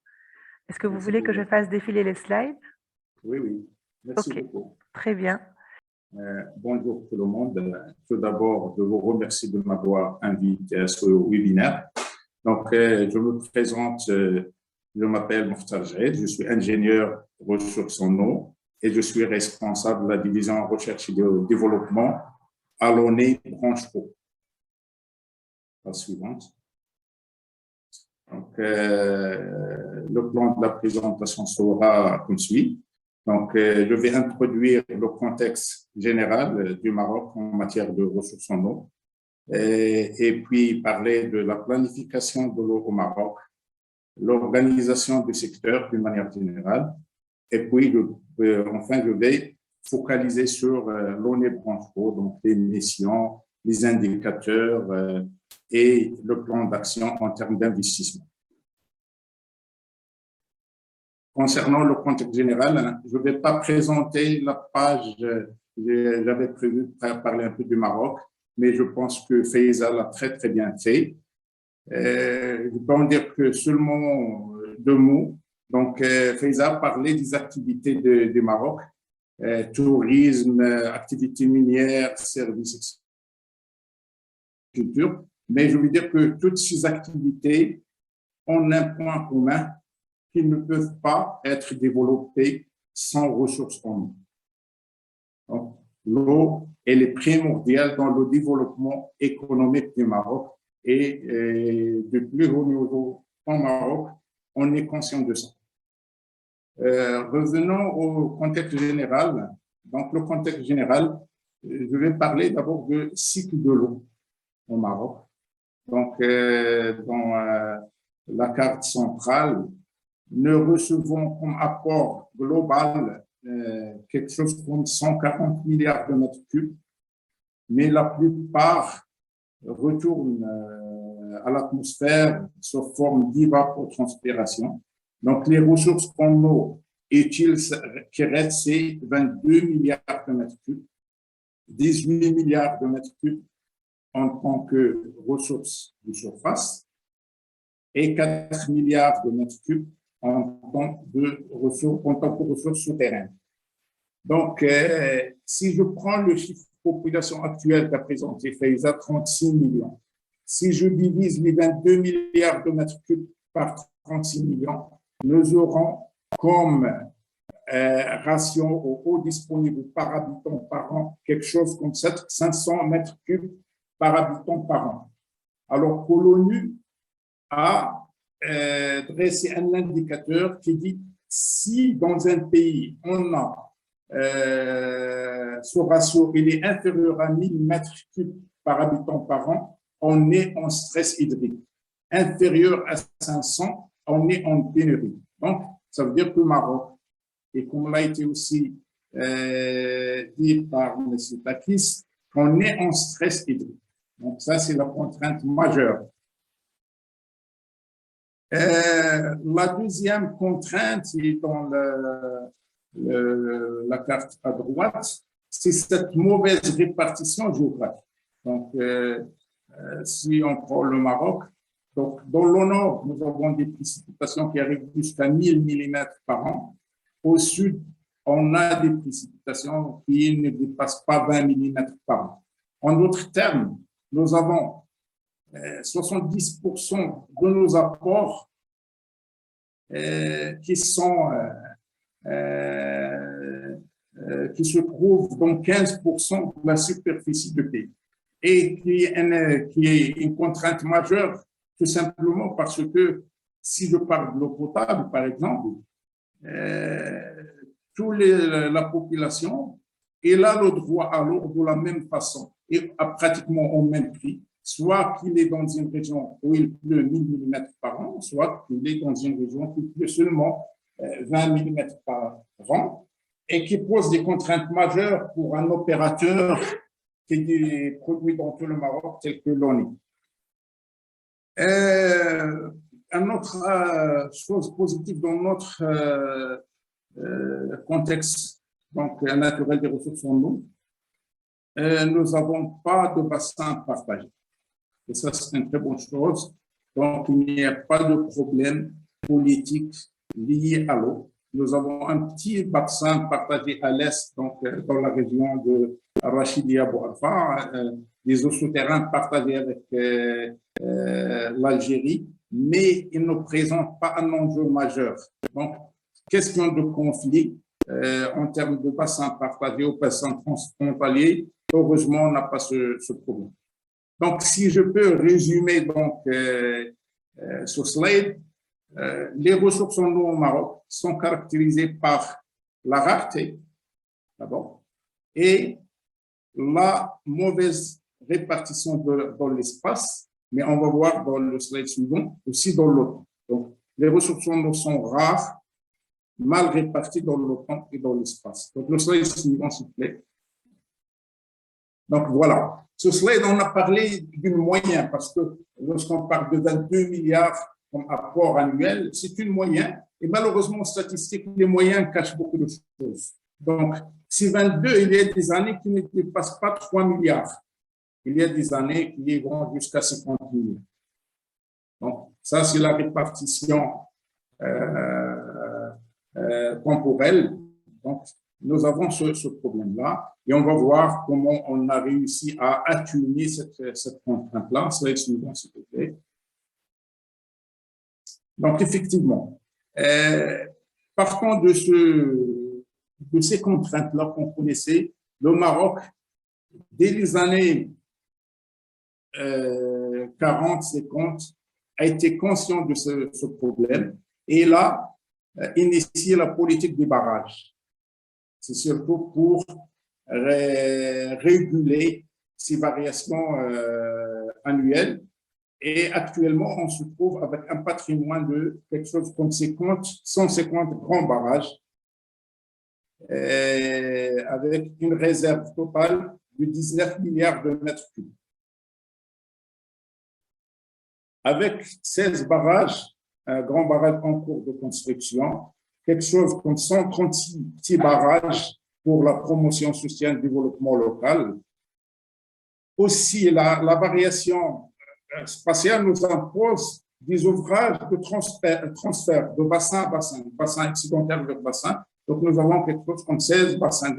Est-ce que vous voulez que je fasse défiler les slides? Oui, oui. Merci Ok. beaucoup. Très bien. Bonjour tout le monde. Tout d'abord, je vous remercie de m'avoir invité à ce webinaire. Donc, je me présente, je m'appelle Mokhtar Jahed, je suis ingénieur ressources en eau et je suis responsable de la division recherche et développement à l'ONE branche eau. La suivante. Donc, le plan de la présentation sera comme suit. Donc, je vais introduire le contexte général du Maroc en matière de ressources en eau et puis parler de la planification de l'eau au Maroc, l'organisation du secteur d'une manière générale et puis enfin, je vais focaliser sur l'ONE branche eau, donc les missions, les indicateurs et le plan d'action en termes d'investissement. Concernant le contexte général, je ne vais pas présenter la page, j'avais prévu de parler un peu du Maroc, mais je pense que Faiza l'a très très bien fait. Je peux en dire que seulement 2 mots. Donc, Faiza parlait des activités du Maroc, tourisme, activités minières, services, culture. Mais je veux dire que toutes ces activités ont un point commun, qui ne peuvent pas être développées sans ressources en eau. L'eau, elle est primordiale dans le développement économique du Maroc et de plus haut niveau au Maroc, on est conscient de ça. Revenons au contexte général. Donc, le contexte général, je vais parler d'abord du cycle de l'eau au Maroc. Donc, dans la carte centrale, nous recevons comme apport global quelque chose comme 140 milliards de mètres cubes, mais la plupart retournent à l'atmosphère sous forme d'évapotranspiration. Donc, les ressources en eau utiles qui restent, c'est 22 milliards de mètres cubes, 18 milliards de mètres cubes en tant que ressources de surface et 4 milliards de mètres cubes en tant que ressources souterraines. Donc, si je prends le chiffre de population actuel qu'a présenté Faiza, 36 millions, si je divise les 22 milliards de mètres cubes par 36 millions, nous aurons comme ratio au eau disponible par habitant par an quelque chose comme 500 mètres cubes par habitant par an. Alors que l'ONU a dressé un indicateur qui dit si dans un pays on a ce ratio il est inférieur à 1000 mètres cubes par habitant par an, on est en stress hydrique. Inférieur à 500, on est en pénurie. Donc, ça veut dire que le Maroc, et comme l'a été aussi dit par M. Takis, on est en stress hydrique. Donc, ça, c'est la contrainte majeure. La deuxième contrainte, est dans la carte à droite, c'est cette mauvaise répartition géographique. Donc, si on prend le Maroc, donc dans le nord, nous avons des précipitations qui arrivent jusqu'à 1000 mm par an. Au sud, on a des précipitations qui ne dépassent pas 20 mm par an. En d'autres termes, nous avons 70% de nos apports qui se trouvent dans 15% de la superficie du pays et qui est une contrainte majeure tout simplement parce que si je parle de l'eau potable, par exemple, la population elle a le droit à l'eau de la même façon et à pratiquement au même prix, soit qu'il est dans une région où il pleut 1000 mm par an, soit qu'il est dans une région où il pleut seulement 20 mm par an, et qui pose des contraintes majeures pour un opérateur qui est produit dans tout le Maroc, tel que l'ONE. Une autre chose positive dans notre contexte donc, naturel des ressources en eau, nous n'avons pas de bassin partagé. Et ça, c'est une très bonne chose. Donc, il n'y a pas de problème politique lié à l'eau. nous avons un petit bassin partagé à l'est, donc dans la région de Rachidia Boualfa, des eaux souterraines partagées avec l'Algérie, mais ils ne présentent pas un enjeu majeur. Donc, question de conflit en termes de bassin partagé ou bassin transfrontalier, heureusement, on n'a pas ce problème. Donc, si je peux résumer donc, ce slide, les ressources en eau au Maroc sont caractérisées par la rareté, d'abord, et la mauvaise répartition dans l'espace, mais on va voir dans le slide suivant, aussi dans l'eau. Donc, les ressources en eau sont rares, mal réparties dans le temps et dans l'espace. Donc, le slide suivant, s'il vous plaît. Donc, voilà. Ce slide, on a parlé d'une moyenne, parce que lorsqu'on parle de 22 milliards comme apport annuel, c'est une moyenne. Et malheureusement, en statistique, les moyens cachent beaucoup de choses. Donc, si 22, il y a des années qui ne dépassent pas 3 milliards. Il y a des années qui vont jusqu'à 50 milliards. Donc, ça, c'est la répartition temporelle. Donc, nous avons ce problème-là et on va voir comment on a réussi à atténuer cette contrainte-là. Slide suivant, s'il vous plaît. Donc, effectivement, partant de ces contraintes-là qu'on connaissait, le Maroc, dès les années 40, 50, a été conscient de ce problème et il a initié la politique des barrages. C'est surtout pour réguler ces variations annuelles. Et actuellement, on se trouve avec un patrimoine de quelque chose comme 150 grands barrages, avec une réserve totale de 19 milliards de mètres cubes. Avec 16 barrages, un grand barrage en cours de construction, quelque chose comme 136 petits barrages pour la promotion sociale et le développement local. Aussi, la variation spatiale nous impose des ouvrages de transfert de bassin à bassin, bassin accidentel vers bassin. Donc, nous avons quelque chose comme 16 bassins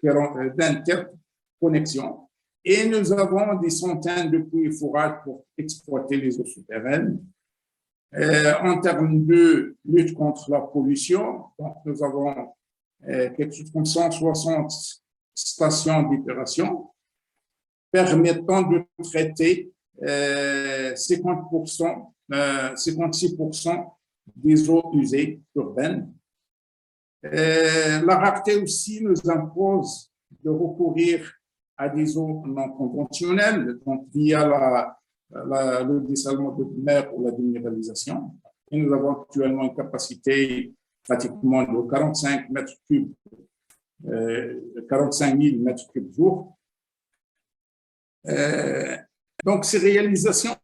d'interconnexion. Et nous avons des centaines de puits et forages pour exploiter les eaux souterraines. En termes de lutte contre la pollution, donc nous avons quelque chose comme 160 stations d'épuration permettant de traiter 56% des eaux usées urbaines. La rareté aussi nous impose de recourir à des eaux non conventionnelles, donc via le dessalement de mer ou la déminéralisation. Et nous avons actuellement une capacité pratiquement de 45 mètres cubes, 45 000 mètres cubes jour. Donc, ces réalisations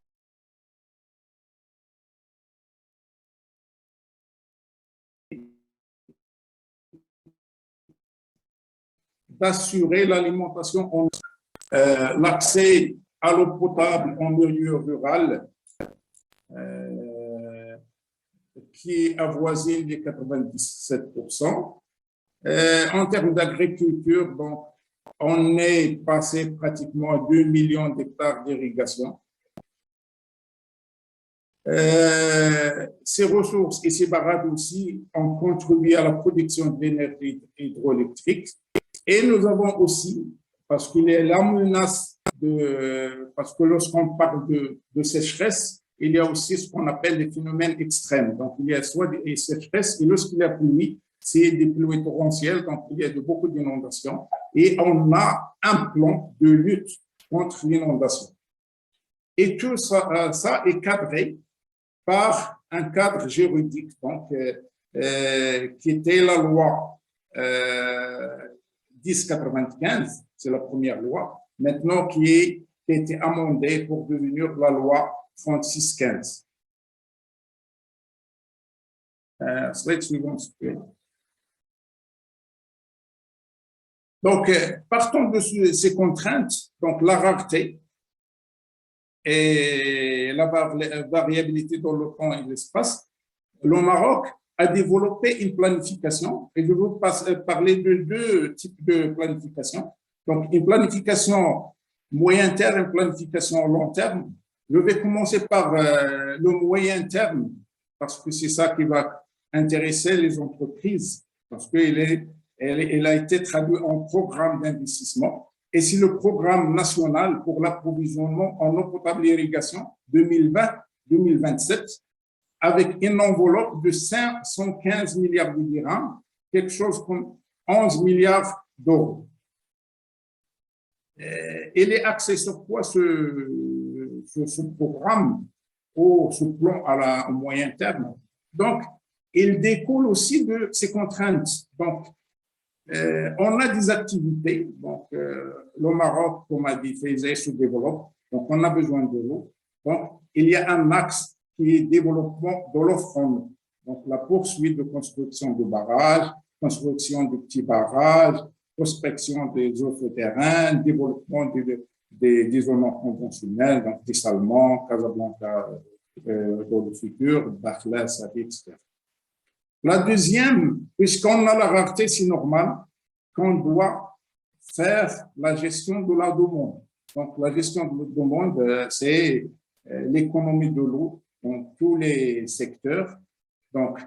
d'assurer l'alimentation, l'accès à l'eau potable en milieu rural, qui avoisine les 97%. En termes d'agriculture, donc, on est passé pratiquement à 2 millions d'hectares d'irrigation. Ces ressources et ces barrages aussi ont contribué à la production d'énergie hydroélectrique. Et nous avons aussi, parce qu'il y a la menace parce que lorsqu'on parle de sécheresse, il y a aussi ce qu'on appelle des phénomènes extrêmes. Donc, il y a soit des sécheresses, et lorsqu'il y a pluie, c'est des pluies torrentielles, donc il y a beaucoup d'inondations. Et on a un plan de lutte contre l'inondation. Et tout ça, ça est cadré par un cadre juridique, donc, qui était la loi 1095, c'est la première loi, maintenant qui a été amendée pour devenir la loi 3615. Slide suivant, s'il vous plaît. Donc, partons de ces contraintes, donc la rareté et la variabilité dans le temps et l'espace, le Maroc a développé une planification et je veux parler de deux types de planification. Donc, une planification moyen terme, une planification long terme. Je vais commencer par le moyen terme parce que c'est ça qui va intéresser les entreprises parce qu'elle a été traduite en programme d'investissement et c'est le programme national pour l'approvisionnement en eau potable et irrigation 2020-2027 avec une enveloppe de 515 milliards de dirhams, quelque chose comme 11 milliards d'euros. Il est axé sur quoi ce programme ou ce plan au moyen terme? Donc, il découle aussi de ces contraintes. Donc, on a des activités. Donc, le Maroc, comme a dit Faiza, se développe. Donc, on a besoin de l'eau. Donc, il y a un axe qui est développement de l'offre en eau. Donc, la poursuite de construction de barrages, construction de petits barrages, prospection des eaux souterraines, développement des zones non conventionnelles, donc Tissalman, Casablanca, dans le futur, Dakhla, Safi, etc. La deuxième, puisqu'on a la rareté, c'est normal qu'on doit faire la gestion de la demande. Donc, la gestion de la demande, c'est l'économie de l'eau dans tous les secteurs. Donc,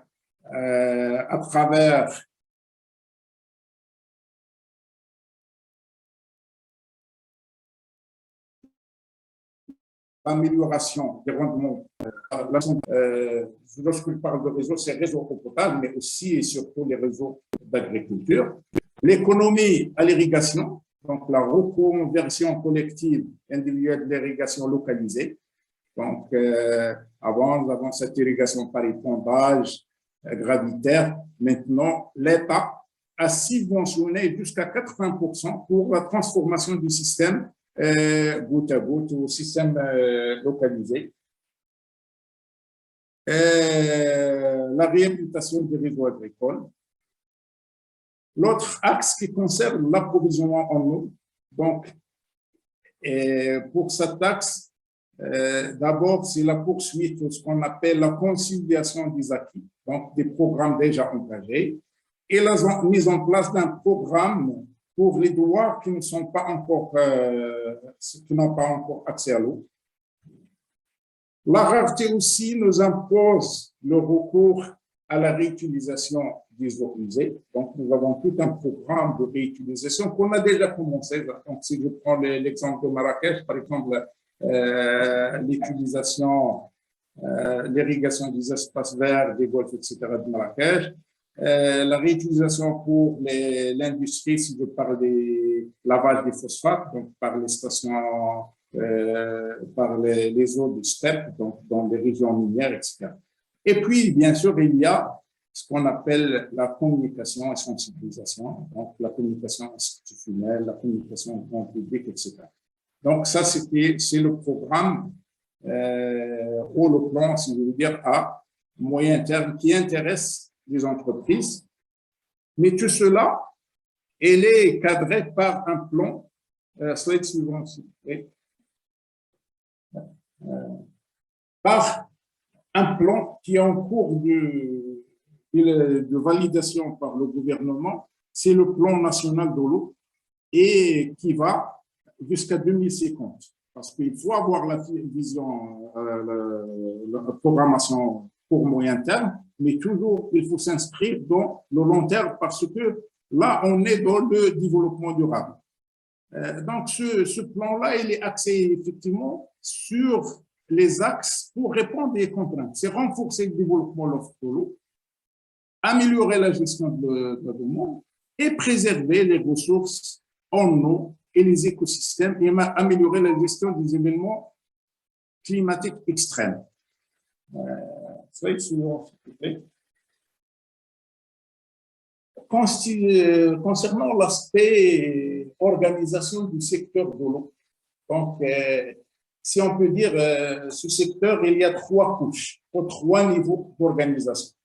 à travers l'amélioration des rendements. Lorsque je parle de réseau, c'est réseau eau potable, mais aussi et surtout les réseaux d'agriculture. L'économie à l'irrigation, donc la reconversion collective individuelle d'irrigation localisée. Donc, avant, nous avons cette irrigation par épandage gravitaire. Maintenant, l'État a subventionné jusqu'à 80% pour la transformation du système goutte à goutte au système localisé. La réhabilitation des réseaux agricoles. L'autre axe qui concerne l'approvisionnement en eau. Donc, pour cet axe, d'abord, c'est la poursuite de ce qu'on appelle la conciliation des acquis, donc des programmes déjà engagés, et la mise en place d'un programme pour les douars qui ne sont pas encore, qui n'ont pas encore accès à l'eau. La rareté aussi nous impose le recours à la réutilisation des eaux usées. Donc, nous avons tout un programme de réutilisation qu'on a déjà commencé. Donc, si je prends l'exemple de Marrakech, par exemple, l'utilisation, l'irrigation des espaces verts, des golfs, etc. de Marrakech, la réutilisation pour l'industrie, si je parle des lavages des phosphates, donc par les stations, par les eaux de steppe, donc dans les régions minières, etc. Et puis, bien sûr, il y a ce qu'on appelle la communication et sensibilisation, donc la communication institutionnelle, la communication au grand public, etc. Donc, ça, c'est le programme ou le plan, si je veux dire, à moyen terme qui intéresse les entreprises. Mais tout cela, il est cadré par un plan, slide suivant, par un plan qui est en cours de validation par le gouvernement. C'est le plan national de l'eau et qui va jusqu'à 2050. Parce qu'il faut avoir la vision, la programmation pour moyen terme, mais toujours, il faut s'inscrire dans le long terme parce que là, on est dans le développement durable. Donc, ce plan-là, il est axé effectivement sur les axes pour répondre aux contraintes. C'est renforcer le développement de l'offre de l'eau, améliorer la gestion de la demande et préserver les ressources en eau et les écosystèmes et améliorer la gestion des événements climatiques extrêmes. Concernant l'aspect organisation du secteur de l'eau, donc, si on peut dire, ce secteur, il y a 3 couches, ou 3 niveaux d'organisation.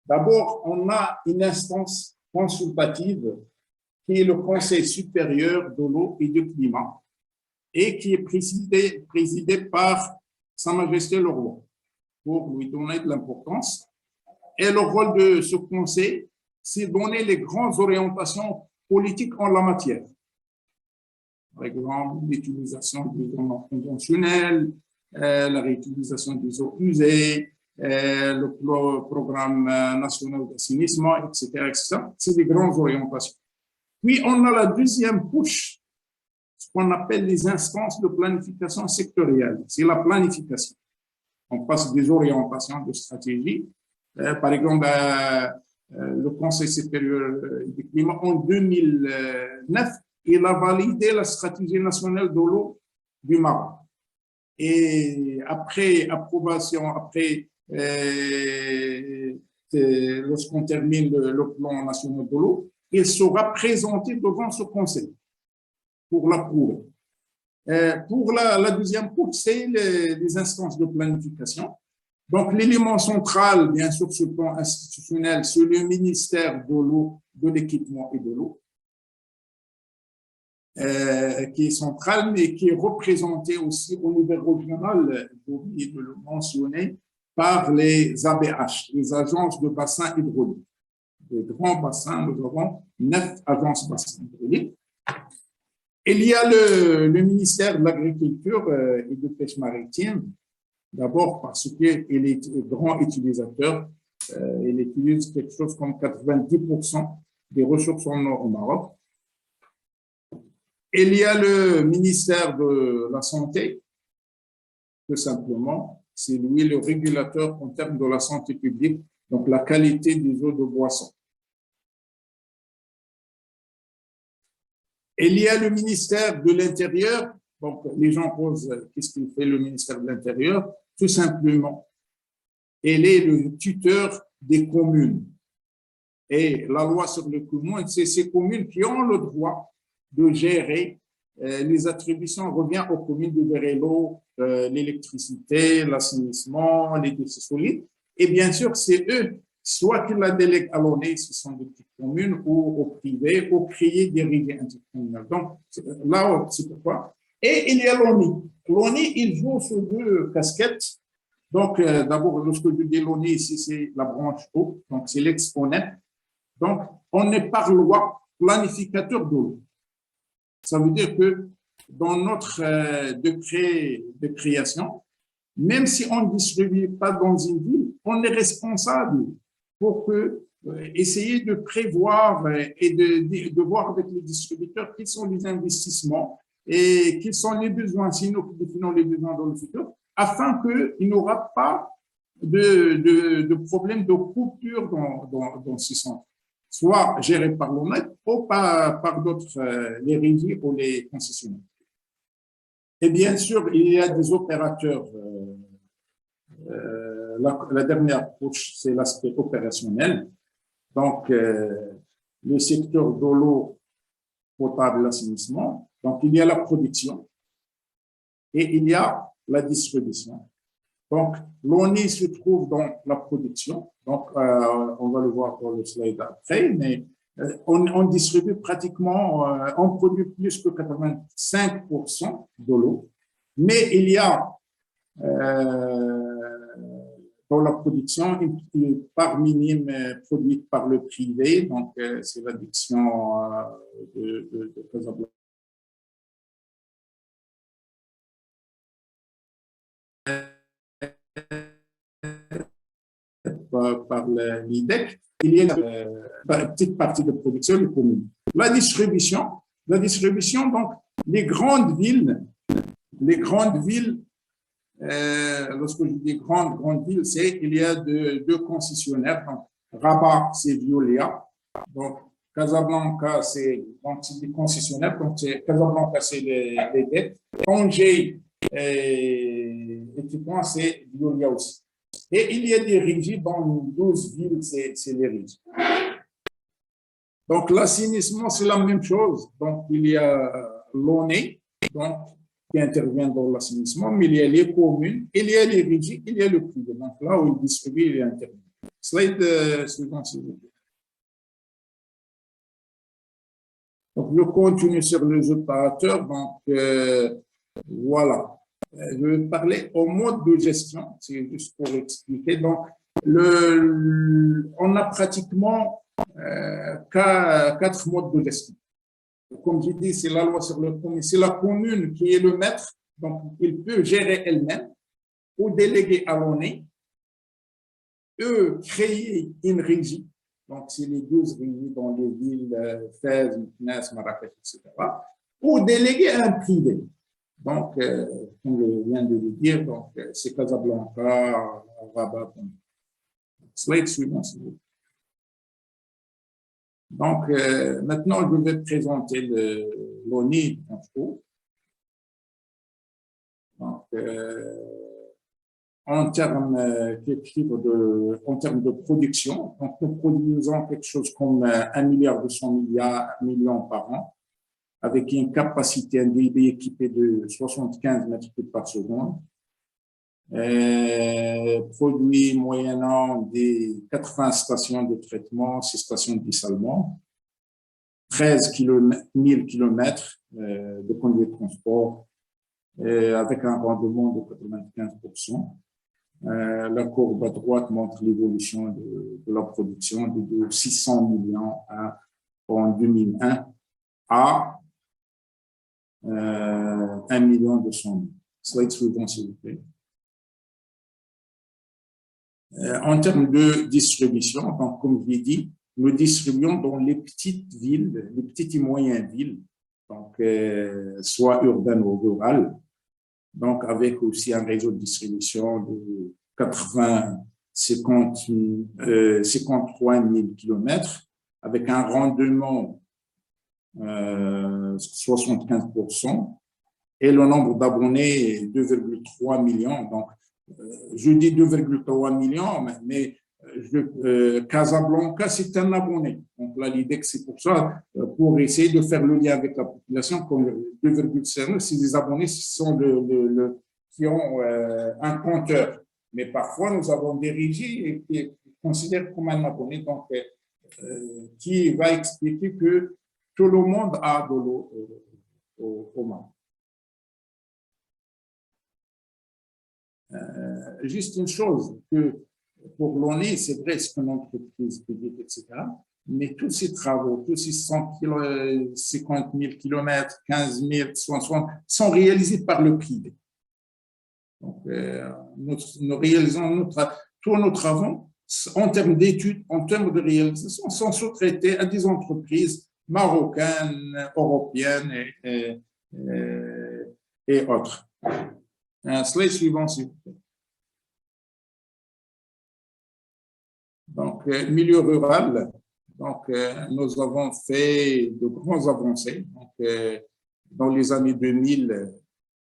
D'abord, on a une instance consultative qui est le Conseil supérieur de l'eau et du climat et qui est présidé par Sa Majesté le Roi pour lui donner de l'importance. Et le rôle de ce conseil, c'est donner les grandes orientations politiques en la matière. Par exemple, l'utilisation des eaux non conventionnelles, la réutilisation des eaux usées, le programme national d'assainissement, etc., etc. C'est des grandes orientations. Puis, on a la deuxième couche, ce qu'on appelle les instances de planification sectorielle. C'est la planification. On passe des orientations de stratégie. Par exemple, le Conseil supérieur du climat, en 2009, il a validé la stratégie nationale de l'eau du Maroc. Et après approbation, lorsqu'on termine le plan national de l'eau, il sera présenté devant ce conseil pour l'approuver. Pour la deuxième couche, c'est les instances de planification. Donc, l'élément central, bien sûr, sur le plan institutionnel, c'est le ministère de l'eau, de l'équipement et de l'eau, qui est central, mais qui est représenté aussi au niveau régional, j'ai oublié de le mentionner, par les ABH, les agences de bassin hydraulique. Les grands bassins, nous avons 9 agences de bassin hydraulique. Il y a le ministère de l'Agriculture et de Pêche maritime, d'abord parce qu'il est grand utilisateur. Il utilise quelque chose comme 90% des ressources en eau au Maroc. Il y a le ministère de la Santé, tout simplement. C'est lui le régulateur en termes de la santé publique, donc la qualité des eaux de boisson. Il y a le ministère de l'Intérieur. Donc, les gens posent qu'est-ce qu'il fait le ministère de l'Intérieur? Tout simplement, il est le tuteur des communes. Et la loi sur les communes, c'est ces communes qui ont le droit de gérer les attributions, revient aux communes de gérer l'eau, l'électricité, l'assainissement, les déchets solides. Et bien sûr, c'est eux, soit qu'ils la délèguent à l'ONE, ce sont des petites communes, ou au privé, ou créer des régies intercommunales. Donc, là, c'est pourquoi. Et il y a l'ONI. L'ONI, il joue sur 2 casquettes. Donc, d'abord, lorsque je dis l'ONI, ici, c'est la branche eau, donc c'est l'exponent. Donc, on est par loi planificateur de l'eau. Ça veut dire que dans notre décret de création, même si on ne distribue pas dans une ville, on est responsable pour essayer de prévoir et de voir avec les distributeurs quels sont les investissements et quels sont les besoins, si nous définissons les besoins dans le futur, afin qu'il n'y aura pas de problème de coupure dans ces centres, soit gérés par l'ONET ou par d'autres, les régies ou les concessionnaires. Et bien sûr, il y a des opérateurs. La dernière approche, c'est l'aspect opérationnel. Donc, le secteur de l'eau potable et l'assainissement. Donc, il y a la production et il y a la distribution. Donc, l'ONI se trouve dans la production. Donc, on va le voir dans le slide après, mais on distribue pratiquement, on produit plus que 85% de l'eau. Mais il y a dans la production, une part minime produite par le privé, donc c'est l'addiction de Casablanca. Par l'IDEC, il y a une petite partie de production des communes. La distribution, donc les grandes villes, lorsque je dis grandes villes, c'est qu'il y a deux concessionnaires. Donc, Rabat, c'est Veolia. Donc, Casablanca, c'est des concessionnaires. Donc, Casablanca, c'est les dettes. Tanger, c'est Veolia aussi. Et il y a des régies dans 12 villes, c'est les régies. Donc, l'assainissement, c'est la même chose. Donc, il y a l'ONE, donc, qui intervient dans l'assainissement, mais il y a les communes, il y a les régies, il y a le privé. Donc, là où il distribue, il intervient. Slide suivant, s'il vous plaît. Donc, le contenu sur les opérateurs, donc, voilà. Je vais parler au mode de gestion, c'est juste pour expliquer. Donc, On a pratiquement 4 modes de gestion. Comme j'ai dit, c'est la loi sur le commune, c'est la commune qui est le maître, donc il peut gérer elle-même ou déléguer à l'ONE, créer une régie, donc c'est les 12 régies dans les villes Fès, Meknès, Marrakech, etc., ou déléguer à un privé. Donc, comme je viens de le dire, c'est Casablanca, Rabat. Slide suivant, s'il vous plaît. Donc, maintenant, je vais présenter l'ONI en cours. Donc, en termes de production, donc nous produisons quelque chose comme 1,2 milliard par an, avec une capacité, un débit équipé de 75 mètres cubes par seconde, produit moyennant des 80 stations de traitement, 6 stations de dessalement, 13 000 km de conduite de transport, avec un rendement de 95%. La courbe à droite montre l'évolution de la production de 600 millions en 2001 à 1 200 000. Slide suivant, s'il vous plaît. En termes de distribution, donc, comme je l'ai dit, nous distribuons dans les petites villes, les petites et moyennes villes, donc, soit urbaines ou rurales, donc avec aussi un réseau de distribution de 53 000 km, avec un rendement 75%, et le nombre d'abonnés est 2,3 millions. Donc, je dis 2,3 millions, mais Casablanca, c'est un abonné. Donc là, l'idée que c'est pour ça, pour essayer de faire le lien avec la population, comme 2,5, c'est des abonnés qui qui ont un compteur. Mais parfois, nous avons des régies qui considèrent comme un abonné, donc qui va expliquer que tout le monde a de l'eau au Maroc. Juste une chose, que pour l'ONU, c'est vrai, c'est une entreprise publique, etc. Mais tous ces travaux, tous ces 50 000 km, 15 000, 60, sont réalisés par le privé. Donc, nous réalisons tous nos travaux en termes d'études, en termes de réalisation, sont sous-traités à des entreprises marocaines, européennes et autres. Slide suivant, s'il vous plaît. Donc, milieu rural, donc, nous avons fait de grandes avancées. Donc, dans les années 2000,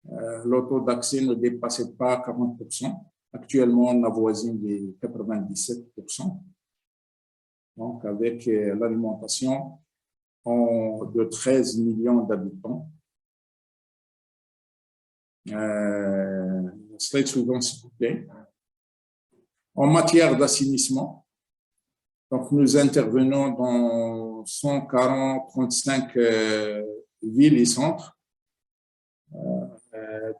le taux d'accès ne dépassait pas 40%. Actuellement, on avoisine les 97%. Donc, avec l'alimentation de 13 millions d'habitants. Slide suivant, s'il vous plaît. En matière d'assainissement, donc nous intervenons dans 135 villes et centres.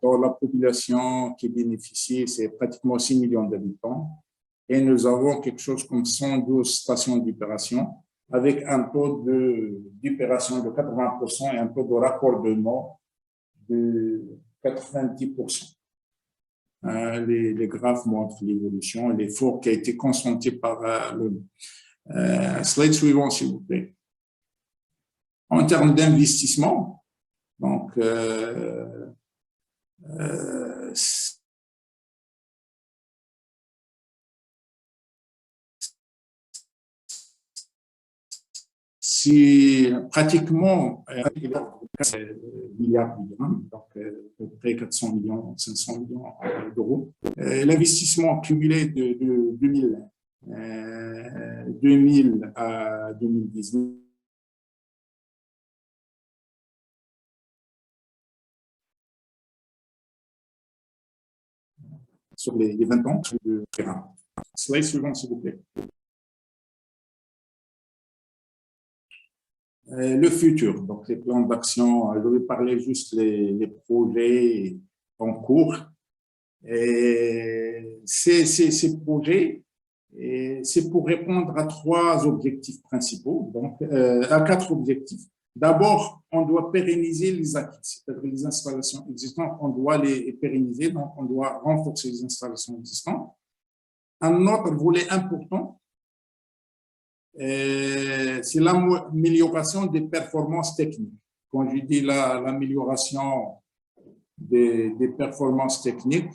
Dans la population qui bénéficie, c'est pratiquement 6 millions d'habitants. Et nous avons quelque chose comme 112 stations d'opération avec un taux d'opération de 80% et un taux de raccordement de 90%. Les graphes montrent l'évolution, l'effort qui a été consenti par l'ONU. Slide suivant, s'il vous plaît. En termes d'investissement, donc, si pratiquement milliards de dirhams, donc à peu près 400 millions, 500 millions d'euros. L'investissement cumulé de 2000 à 2019 sur les 20 ans de terrain. Slide suivant, s'il vous plaît. Le futur, donc les plans d'action, je vais parler juste les projets en cours. Et ces projets Et c'est pour répondre à 3 objectifs principaux, donc à 4 objectifs. D'abord, on doit pérenniser les acquis, c'est-à-dire les installations existantes, on doit les pérenniser, donc on doit renforcer les installations existantes. Un autre volet important, c'est l'amélioration des performances techniques. Quand je dis l'amélioration des performances techniques,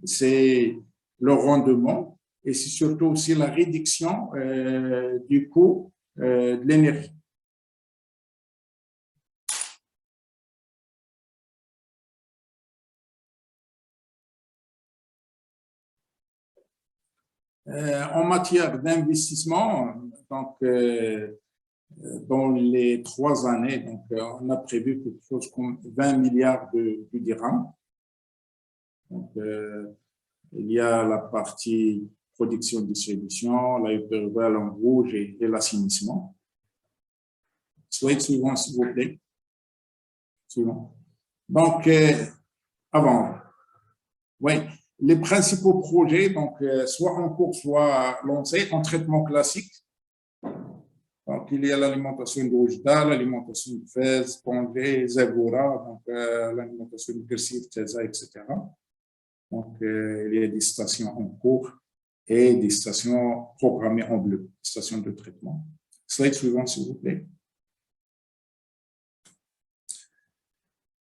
c'est le rendement et c'est surtout aussi la réduction du coût de l'énergie. En matière d'investissement, donc dans les 3 années, donc on a prévu quelque chose comme 20 milliards de dirhams. Donc, il y a la partie production-distribution, la hyperurbaine en rouge et l'assainissement. Slide suivant, s'il vous plaît. Suivant. Donc, avant, oui, les principaux projets, donc, soit en cours, soit lancés en traitement classique. Donc, il y a l'alimentation de Oujda, l'alimentation de Fez, Pongé, Zagora, donc l'alimentation de Gersir, Teza, etc. Donc, il y a des stations en cours et des stations programmées en bleu, stations de traitement. Slide suivant, s'il vous plaît.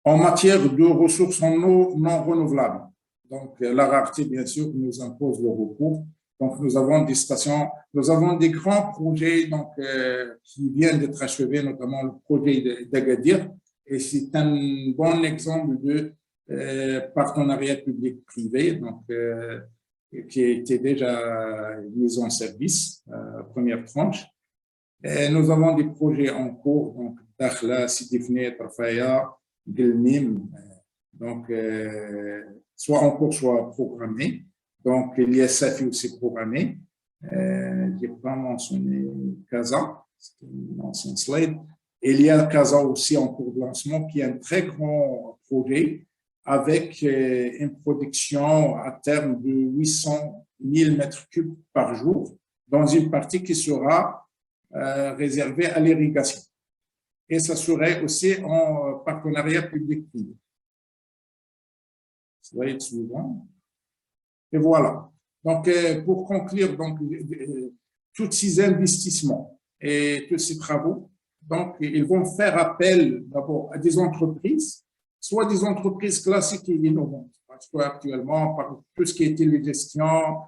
En matière de ressources en eau non renouvelables, donc la rareté, bien sûr, nous impose le recours. Donc, nous avons des stations, nous avons des grands projets donc, qui viennent d'être achevés, notamment le projet d'Agadir. Et c'est un bon exemple de partenariat public-privé, donc qui a été déjà mis en service, première tranche. Et nous avons des projets en cours, donc Dakhla, Sidi Fnait, Rafaya, Gelmim, donc soit en cours, soit programmés. Donc, il y a Safi aussi programmé. Je n'ai pas mentionné Casa, c'est une ancienne slide. Il y a Casa aussi en cours de lancement, qui est un très grand projet avec une production à terme de 800 000 mètres cubes par jour, dans une partie qui sera réservée à l'irrigation. Et ça serait aussi en partenariat public-privé. Slide suivant. Et voilà. Donc, pour conclure, donc, tous ces investissements et tous ces travaux, donc, ils vont faire appel d'abord à des entreprises, soit des entreprises classiques et innovantes, parce qu'actuellement, par tout ce qui est télégestion,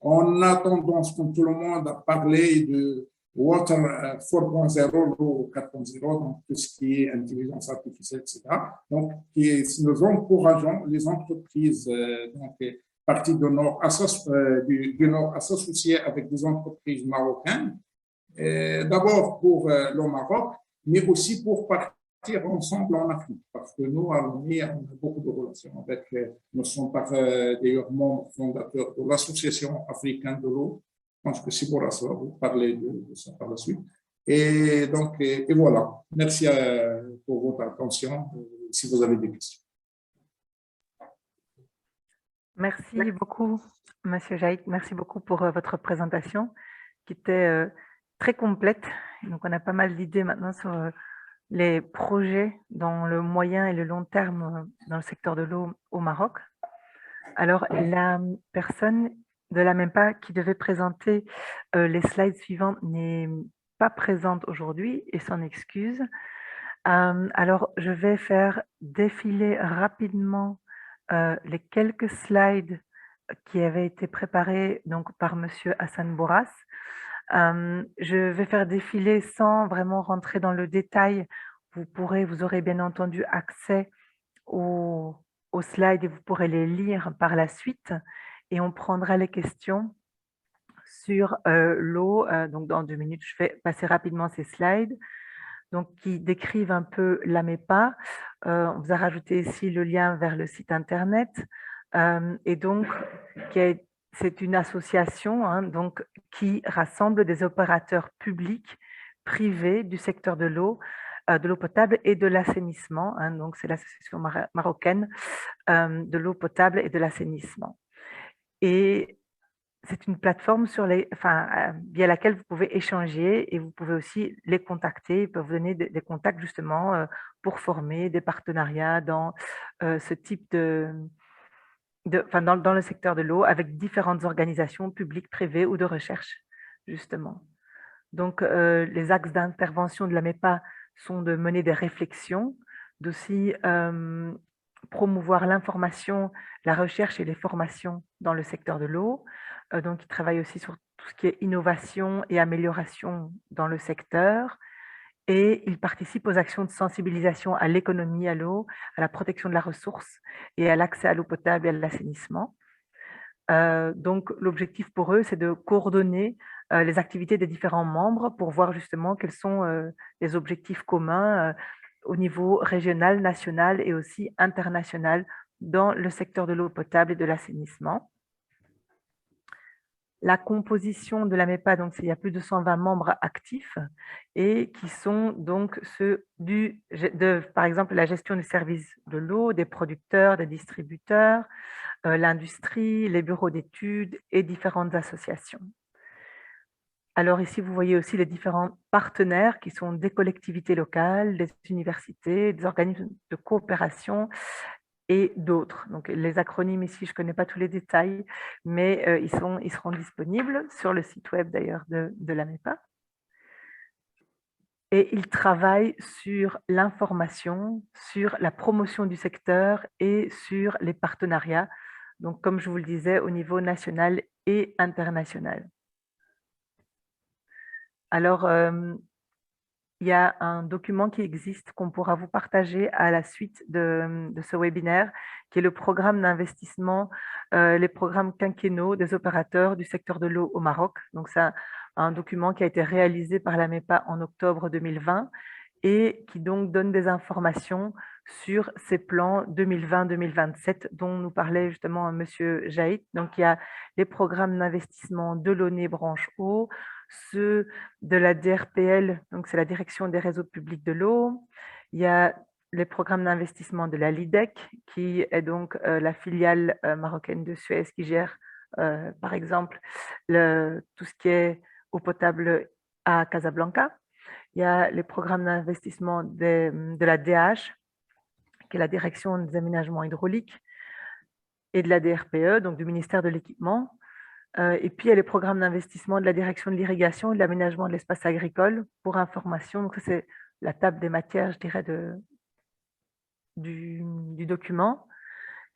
on a tendance, comme tout le monde, à parler de Water 4.0 ou 4.0, donc tout ce qui est intelligence artificielle, etc. Donc, nous encourageons les entreprises donc, parties du Nord à s'associer avec des entreprises marocaines, d'abord pour le Maroc, mais aussi pour partir ensemble en Afrique, parce que nous, à l'ONU, on a beaucoup de relations avec, nous sommes d'ailleurs membres fondateurs de l'Association africaine de l'eau. Je pense que c'est pour ça, vous parlez de ça par la suite. Et donc, et voilà. Merci pour votre attention, si vous avez des questions. Merci beaucoup, Monsieur Jaïd. Merci beaucoup pour votre présentation qui était très complète. Donc, on a pas mal d'idées maintenant sur les projets dans le moyen et le long terme dans le secteur de l'eau au Maroc. Alors, la personne de la MEMPA qui devait présenter les slides suivants n'est pas présente aujourd'hui et s'en excuse. Alors, je vais faire défiler rapidement les quelques slides qui avaient été préparés donc, par Monsieur Hassan Bourras. Je vais faire défiler sans vraiment rentrer dans le détail. Vous aurez bien entendu accès aux slides et vous pourrez les lire par la suite. Et on prendra les questions sur l'eau. Donc, dans 2 minutes, je vais passer rapidement ces slides donc, qui décrivent un peu la MEPA. On vous a rajouté ici le lien vers le site internet. Et donc, c'est une association donc, qui rassemble des opérateurs publics, privés du secteur de l'eau potable et de l'assainissement. Donc, c'est l'association marocaine de l'eau potable et de l'assainissement. Et c'est une plateforme via laquelle vous pouvez échanger et vous pouvez aussi les contacter. Ils peuvent vous donner des contacts justement pour former des partenariats dans ce type dans le secteur de l'eau avec différentes organisations publiques, privées ou de recherche, justement. Donc, les axes d'intervention de la MEPA sont de mener des réflexions, d'aussi promouvoir l'information, la recherche et les formations dans le secteur de l'eau. Donc, ils travaillent aussi sur tout ce qui est innovation et amélioration dans le secteur. Et ils participent aux actions de sensibilisation à l'économie à l'eau, à la protection de la ressource et à l'accès à l'eau potable et à l'assainissement. Donc, l'objectif pour eux, c'est de coordonner les activités des différents membres pour voir justement quels sont les objectifs communs au niveau régional, national et aussi international dans le secteur de l'eau potable et de l'assainissement. La composition de la MEPA, donc il y a plus de 120 membres actifs et qui sont donc ceux par exemple, la gestion des services de l'eau, des producteurs, des distributeurs, l'industrie, les bureaux d'études et différentes associations. Alors ici, vous voyez aussi les différents partenaires qui sont des collectivités locales, des universités, des organismes de coopération et d'autres. Donc les acronymes ici, je ne connais pas tous les détails, mais ils seront disponibles sur le site web d'ailleurs de la MEPA. Et ils travaillent sur l'information, sur la promotion du secteur et sur les partenariats. Donc, comme je vous le disais, au niveau national et international. Alors, il y a un document qui existe qu'on pourra vous partager à la suite de ce webinaire, qui est le programme d'investissement, les programmes quinquennaux des opérateurs du secteur de l'eau au Maroc. Donc, c'est un document qui a été réalisé par la MEPA en octobre 2020 et qui donc donne des informations sur ces plans 2020-2027 dont nous parlait justement M. Jaïd. Donc, il y a les programmes d'investissement de l'ONE branche eau, ceux de la DRPL, donc c'est la Direction des réseaux publics de l'eau. Il y a les programmes d'investissement de la LIDEC, qui est donc la filiale marocaine de Suez qui gère, par exemple, tout ce qui est eau potable à Casablanca. Il y a les programmes d'investissement de la DH, qui est la Direction des aménagements hydrauliques, et de la DRPE, donc du ministère de l'Équipement. Et puis, il y a les programmes d'investissement de la Direction de l'irrigation et de l'aménagement de l'espace agricole pour information. Donc, c'est la table des matières, je dirais, du document.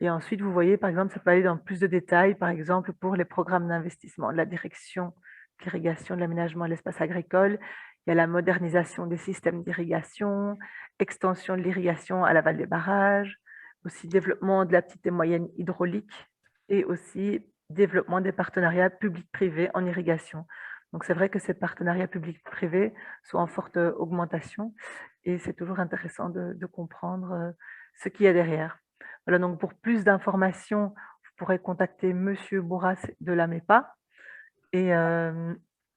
Et ensuite, vous voyez, par exemple, ça peut aller dans plus de détails, par exemple, pour les programmes d'investissement de la Direction de l'irrigation, de l'aménagement de l'espace agricole. Il y a la modernisation des systèmes d'irrigation, extension de l'irrigation à l'aval des barrages, aussi développement de la petite et moyenne hydraulique et aussi développement des partenariats publics-privés en irrigation. Donc, c'est vrai que ces partenariats publics-privés sont en forte augmentation et c'est toujours intéressant de comprendre ce qu'il y a derrière. Voilà, donc pour plus d'informations, vous pourrez contacter Monsieur Bourras de la MEPA. Et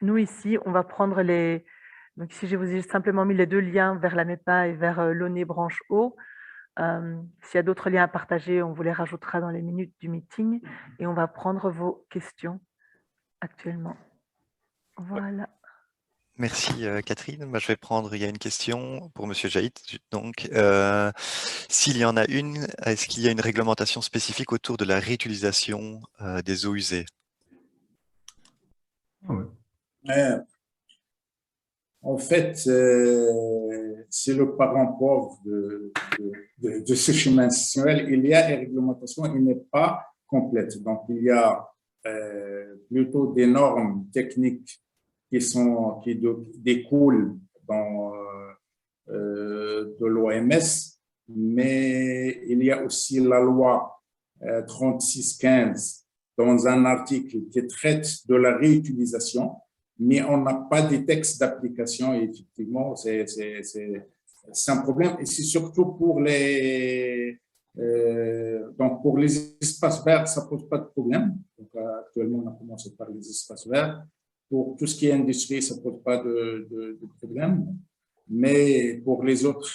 nous, ici, on va prendre les... Donc ici, je vous ai simplement mis les deux liens vers la MEPA et vers l'ONE branche eau. S'il y a d'autres liens à partager, on vous les rajoutera dans les minutes du meeting et on va prendre vos questions actuellement. Voilà. Merci Catherine. Moi, je vais prendre, il y a une question pour Monsieur Jaïd. Donc, s'il y en a une, est-ce qu'il y a une réglementation spécifique autour de la réutilisation des eaux usées? En fait, c'est le parent pauvre de ce chemin institutionnel. Il y a une réglementation, il n'est pas complète. Donc, il y a plutôt des normes techniques qui découlent de l'OMS, mais il y a aussi la loi 3615 dans un article qui traite de la réutilisation, mais on n'a pas de texte d'application. Effectivement, c'est un problème, et c'est surtout pour donc pour les espaces verts, ça ne pose pas de problème. Donc, actuellement, on a commencé par les espaces verts. Pour tout ce qui est industrie, ça ne pose pas de problème. Mais pour les autres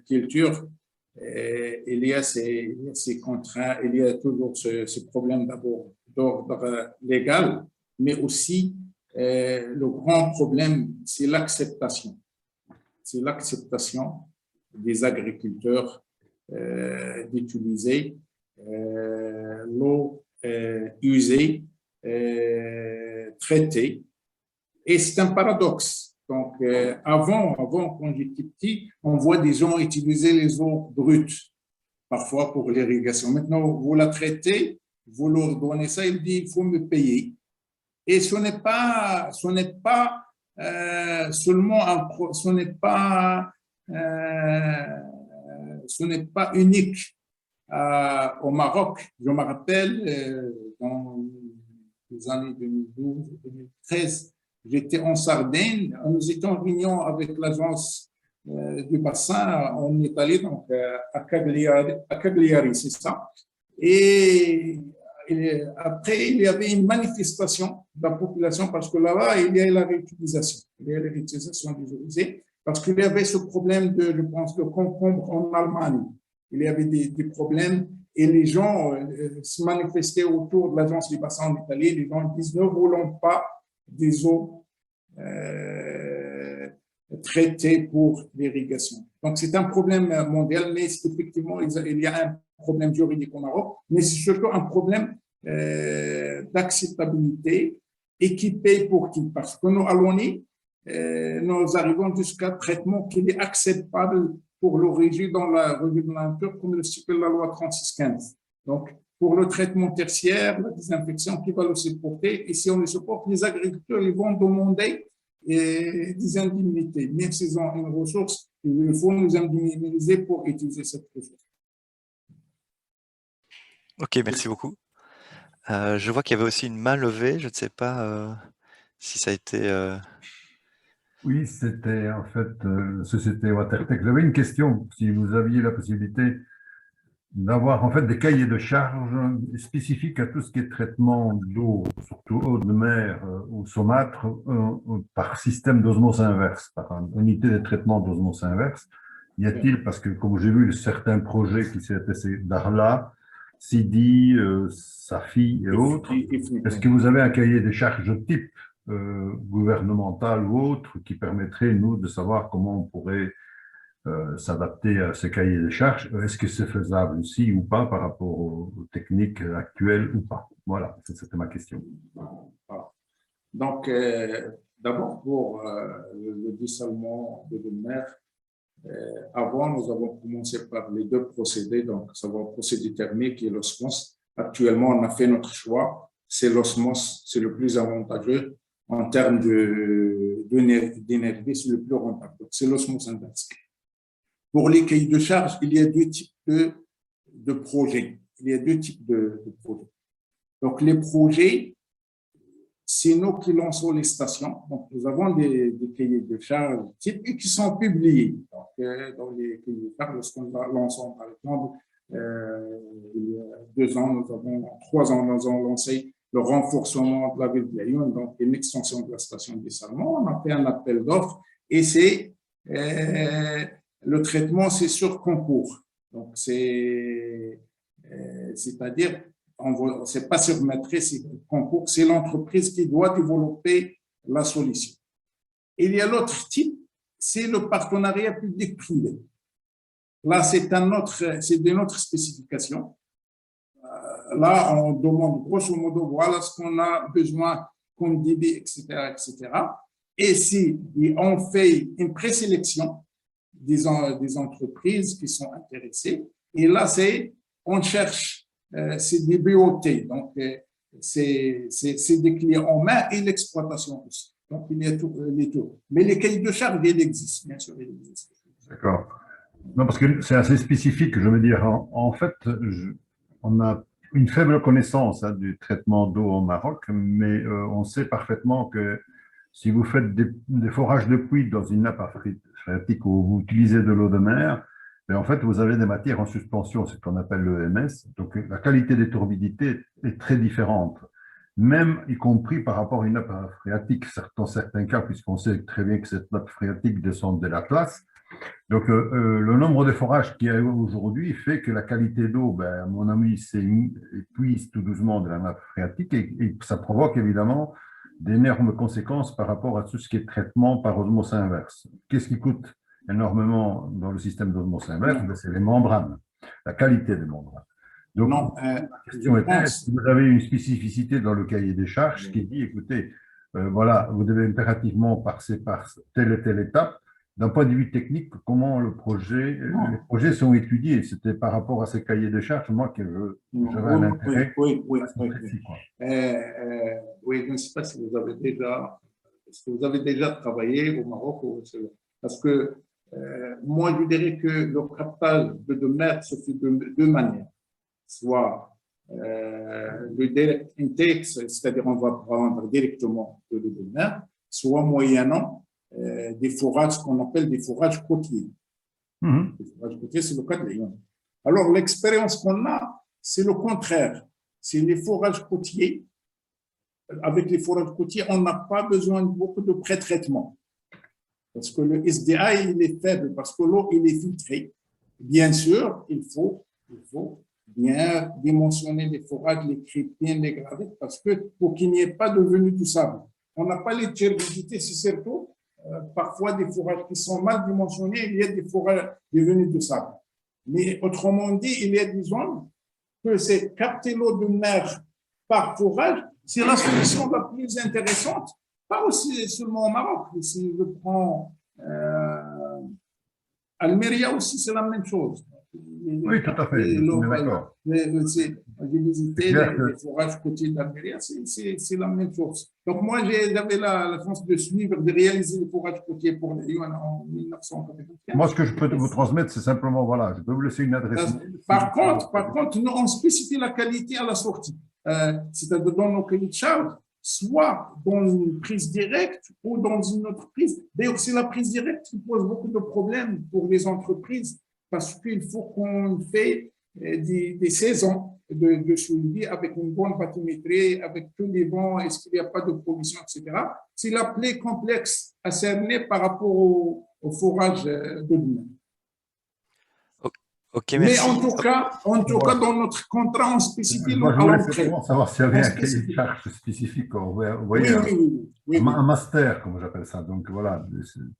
cultures, il y a ces contraintes, il y a toujours ce problème d'abord d'ordre légal, mais aussi le grand problème, c'est l'acceptation. C'est l'acceptation des agriculteurs d'utiliser l'eau usée, traitée. Et c'est un paradoxe. Donc, avant, quand j'étais petit, on voit des gens utiliser les eaux brutes, parfois pour l'irrigation. Maintenant, vous la traitez, vous leur donnez ça, il dit, il faut me payer. Et ce n'est pas seulement ce n'est pas unique au Maroc. Je me rappelle, dans les années 2012-2013, j'étais en Sardaigne, nous étions en réunion avec l'agence du bassin en Italie, donc à Cagliari, c'est ça. Et après, il y avait une manifestation de la population parce que là-bas, il y a la réutilisation. Il y a la réutilisation des eaux usées parce qu'il y avait ce problème de, je pense, de concombre en Allemagne. Il y avait des problèmes et les gens se manifestaient autour de l'agence du bassin en Italie. Les gens disent, ne voulons pas des eaux traitées pour l'irrigation. Donc, c'est un problème mondial, mais effectivement, il y a un problème juridique au Maroc, mais c'est surtout un problème d'acceptabilité et qui paye pour qui. Parce que nous, à l'ONU, nous arrivons jusqu'à un traitement qui est acceptable pour l'origine dans la revue de la nature, comme le stipule la loi 3615. Donc, pour le traitement tertiaire, la désinfection qui va le supporter, et si on le supporte, les agriculteurs ils vont demander des indemnités. Même s'ils ont une ressource, il faut nous indemniser pour utiliser cette ressource. Ok, merci beaucoup. Je vois qu'il y avait aussi une main levée. Je ne sais pas si ça a été... Oui, c'était en fait Société WaterTech. J'avais une question, si vous aviez la possibilité d'avoir en fait des cahiers de charges spécifiques à tout ce qui est traitement d'eau, surtout eau de mer ou saumâtre, par système d'osmose inverse, par unité de traitement d'osmose inverse. Y a-t-il, parce que comme j'ai vu certains projets qui s'étaient Darla, Sidi, Safi et autres, est-ce que vous avez un cahier des charges type gouvernemental ou autre qui permettrait, nous, de savoir comment on pourrait s'adapter à ce cahier des charges? Est-ce que c'est faisable aussi ou pas par rapport aux techniques actuelles ou pas? Voilà, c'était ma question. Donc, d'abord, pour le dessalement de l'eau de mer, avant, nous avons commencé par les deux procédés, donc savoir le procédé thermique et l'osmose. Actuellement, on a fait notre choix, c'est l'osmose, c'est le plus avantageux en termes d'énergie, c'est le plus rentable. C'est l'osmose inverse. Pour les cahiers de charges, il y a deux types de projets. Il y a deux types de projets. Donc, les projets, c'est nous qui lançons les stations. Donc, nous avons des cahiers de charges types qui sont publiés. Donc, dans les cahiers de charges, lorsqu'on lançons, par exemple, il y a 2 ans, 3 ans, nous avons lancé le renforcement de la ville de Lyon, donc une extension de la station de dessalement. On a fait un appel d'offres et c'est le traitement, c'est sur concours. Donc, c'est-à-dire, c'est pas sur maîtrise, c'est concours, c'est l'entreprise qui doit développer la solution. Il y a l'autre type, c'est le partenariat public-privé. Là, c'est de notre spécification. Là, on demande grosso modo, voilà ce qu'on a besoin comme débit, etc., etc. Et si on fait une présélection des entreprises qui sont intéressées, et là, on cherche, c'est des BOT, donc c'est des clients en main et l'exploitation aussi. Donc, il y a les tout. Mais les cahiers de charges, il existe, bien sûr, il existe. D'accord. Non, parce que c'est assez spécifique, je veux dire. En fait, on a une faible connaissance du traitement d'eau au Maroc, mais on sait parfaitement que si vous faites des forages de puits dans une nappe phréatique où vous utilisez de l'eau de mer, ben en fait, vous avez des matières en suspension, c'est ce qu'on appelle l'EMS. Donc, la qualité des turbidité est très différente, même y compris par rapport à une nappe phréatique, dans certains cas, puisqu'on sait très bien que cette nappe phréatique descend de l'Atlas. Donc, le nombre de forages qu'il y a aujourd'hui fait que la qualité d'eau, ben, à mon avis, s'épuise tout doucement de la nappe phréatique et ça provoque évidemment d'énormes conséquences par rapport à tout ce qui est traitement par osmose inverse. Qu'est-ce qui coûte énormément dans le système d'osmose inverse? Ben, c'est les membranes, la qualité des membranes. Donc, Non, la question était, est-ce que vous avez une spécificité dans le cahier des charges qui dit, écoutez, voilà, vous devez impérativement passer par telle et telle étape. D'un point de vue technique, comment les projets sont étudiés? C'était par rapport à ces cahiers de charges, moi, que j'avais un intérêt. Oui, précis, quoi. oui, je ne sais pas si vous avez déjà travaillé au Maroc ou au Sénégal. Parce que moi, je dirais que le captage de mer se fait de deux manières. Soit le direct intake, c'est-à-dire on va prendre directement de l'eau de mer, soit moyennant des forages qu'on appelle des forages côtiers. Les forages côtiers, c'est le cas de Lyon. Alors, l'expérience qu'on a, c'est le contraire. C'est les forages côtiers. Avec les forages côtiers, on n'a pas besoin de beaucoup de pré-traitement. Parce que le SDA, il est faible, parce que l'eau, il est filtrée. Bien sûr, il faut bien dimensionner les forages, les cryptines, les gravites, parce que pour qu'il n'y ait pas de venue du sable. On n'a pas les turbidité, c'est surtout parfois des forages qui sont mal dimensionnés, il y a des forages devenus de sable. Mais autrement dit, il y a des zones que c'est capter l'eau de mer par forage, c'est la solution la plus intéressante, pas aussi seulement au Maroc. Si je prends Almeria aussi, c'est la même chose. Oui, tout à fait, d'accord. J'ai visité les forages côtiers d'Almeria, c'est la même chose. Donc moi, j'avais la chance de suivre, de réaliser les forages côtiers pour les Lyon en 1995. Moi, ce que je peux vous transmettre, c'est simplement, voilà, je peux vous laisser une adresse. Par contre, nous, on spécifie la qualité à la sortie. C'est-à-dire dans nos cahiers de charge, soit dans une prise directe ou dans une autre prise. D'ailleurs, c'est la prise directe qui pose beaucoup de problèmes pour les entreprises parce qu'il faut qu'on fait des saisons de suivi avec une bonne bathymétrie, avec tous les vents, est-ce qu'il n'y a pas de pollution, etc. C'est la plaie complexe à cerner par rapport au forage de l'humain. Ok, mais merci. en tout cas, dans notre contrat, on spécifie Moi, je voulais savoir s'il y avait un cahier de charge spécifique. Vous voyez, oui. Un master, comme j'appelle ça. Donc voilà,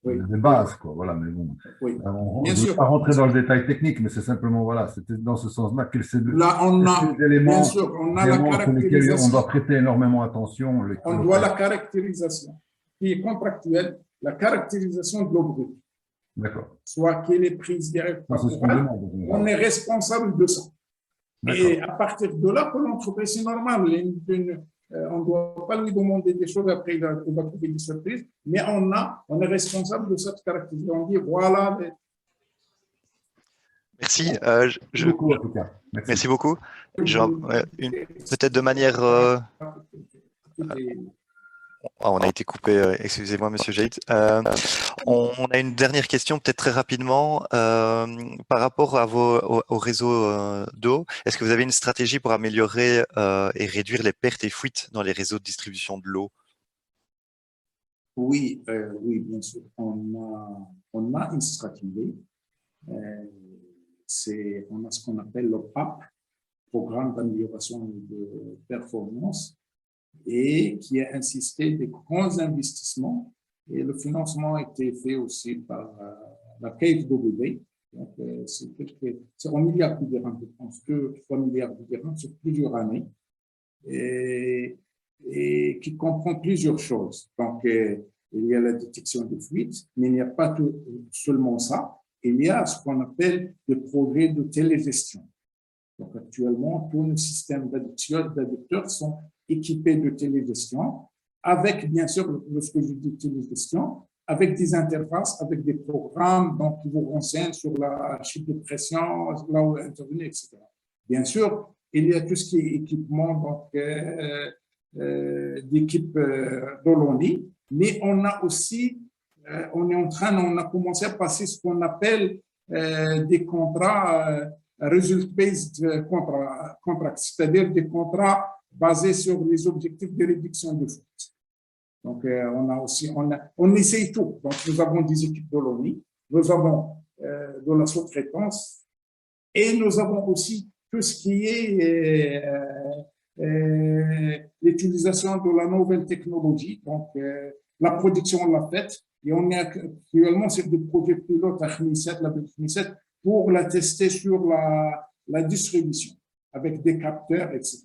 des bases, quoi. Voilà, mais bon, on ne veut pas rentrer dans le détail technique, mais c'est simplement, voilà, c'était dans ce sens-là que c'est là, on a, éléments, bien sûr, on a la caractérisation. On doit prêter énormément attention. On doit la caractérisation, qui est contractuelle, la caractérisation de l'eau brute. D'accord. Soit qu'elle est prise directe par forage, on est responsable de ça. Et à partir de là, pour l'entreprise, c'est normal. On ne doit pas lui demander des choses, après il va trouver des surprises, mais on est responsable de cette caractérisation. On dit voilà. Merci. Beaucoup, en tout cas. Merci beaucoup. Peut-être de manière. On a été coupé, excusez-moi, Monsieur Jaïd. On a une dernière question, peut-être très rapidement, par rapport à au réseau d'eau. Est-ce que vous avez une stratégie pour améliorer et réduire les pertes et fuites dans les réseaux de distribution de l'eau? Oui, bien sûr. On a une stratégie. On a ce qu'on appelle le PAP, Programme d'amélioration de performance, et qui a insisté des grands investissements. Et le financement a été fait aussi par la KfW. Donc, c'est 1 milliard de dirhams, je pense, 2-3 milliards de dirhams sur plusieurs années, et qui comprend plusieurs choses. Donc, il y a la détection de fuites, mais il n'y a pas seulement ça. Il y a ce qu'on appelle des projets de télégestion. Donc, actuellement, tous nos systèmes d'adducteurs sont équipés de télégestion, avec, bien sûr, lorsque je dis télégestion, avec des interfaces, avec des programmes donc, qui vous renseignent sur la chute de pression, là où intervenir, etc. Bien sûr, il y a tout ce qui est équipement d'équipe d'Hollandie, mais on a aussi, on a commencé à passer ce qu'on appelle des contrats result-based contracts, c'est-à-dire des contrats basés sur les objectifs de réduction de fuite. Donc, on essaye tout. Donc, nous avons des équipes de l'ONU, nous avons de la sous-traitance et nous avons aussi tout ce qui est l'utilisation de la nouvelle technologie. Donc, la production, on l'a faite et on est actuellement sur des projets pilotes à Khmisset, la Khmisset, pour la tester sur la distribution avec des capteurs, etc.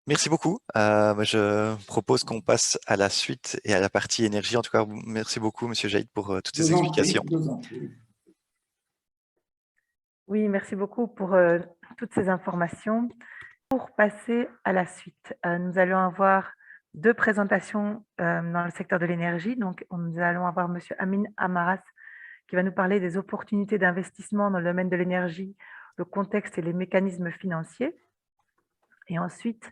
Merci beaucoup. Je propose qu'on passe à la suite et à la partie énergie. En tout cas, merci beaucoup, Monsieur Jaïd, pour toutes ces explications. Oui, merci beaucoup pour toutes ces informations. Pour passer à la suite, nous allons avoir deux présentations dans le secteur de l'énergie. Donc, nous allons avoir Monsieur Amin Amaras qui va nous parler des opportunités d'investissement dans le domaine de l'énergie, le contexte et les mécanismes financiers. Et ensuite,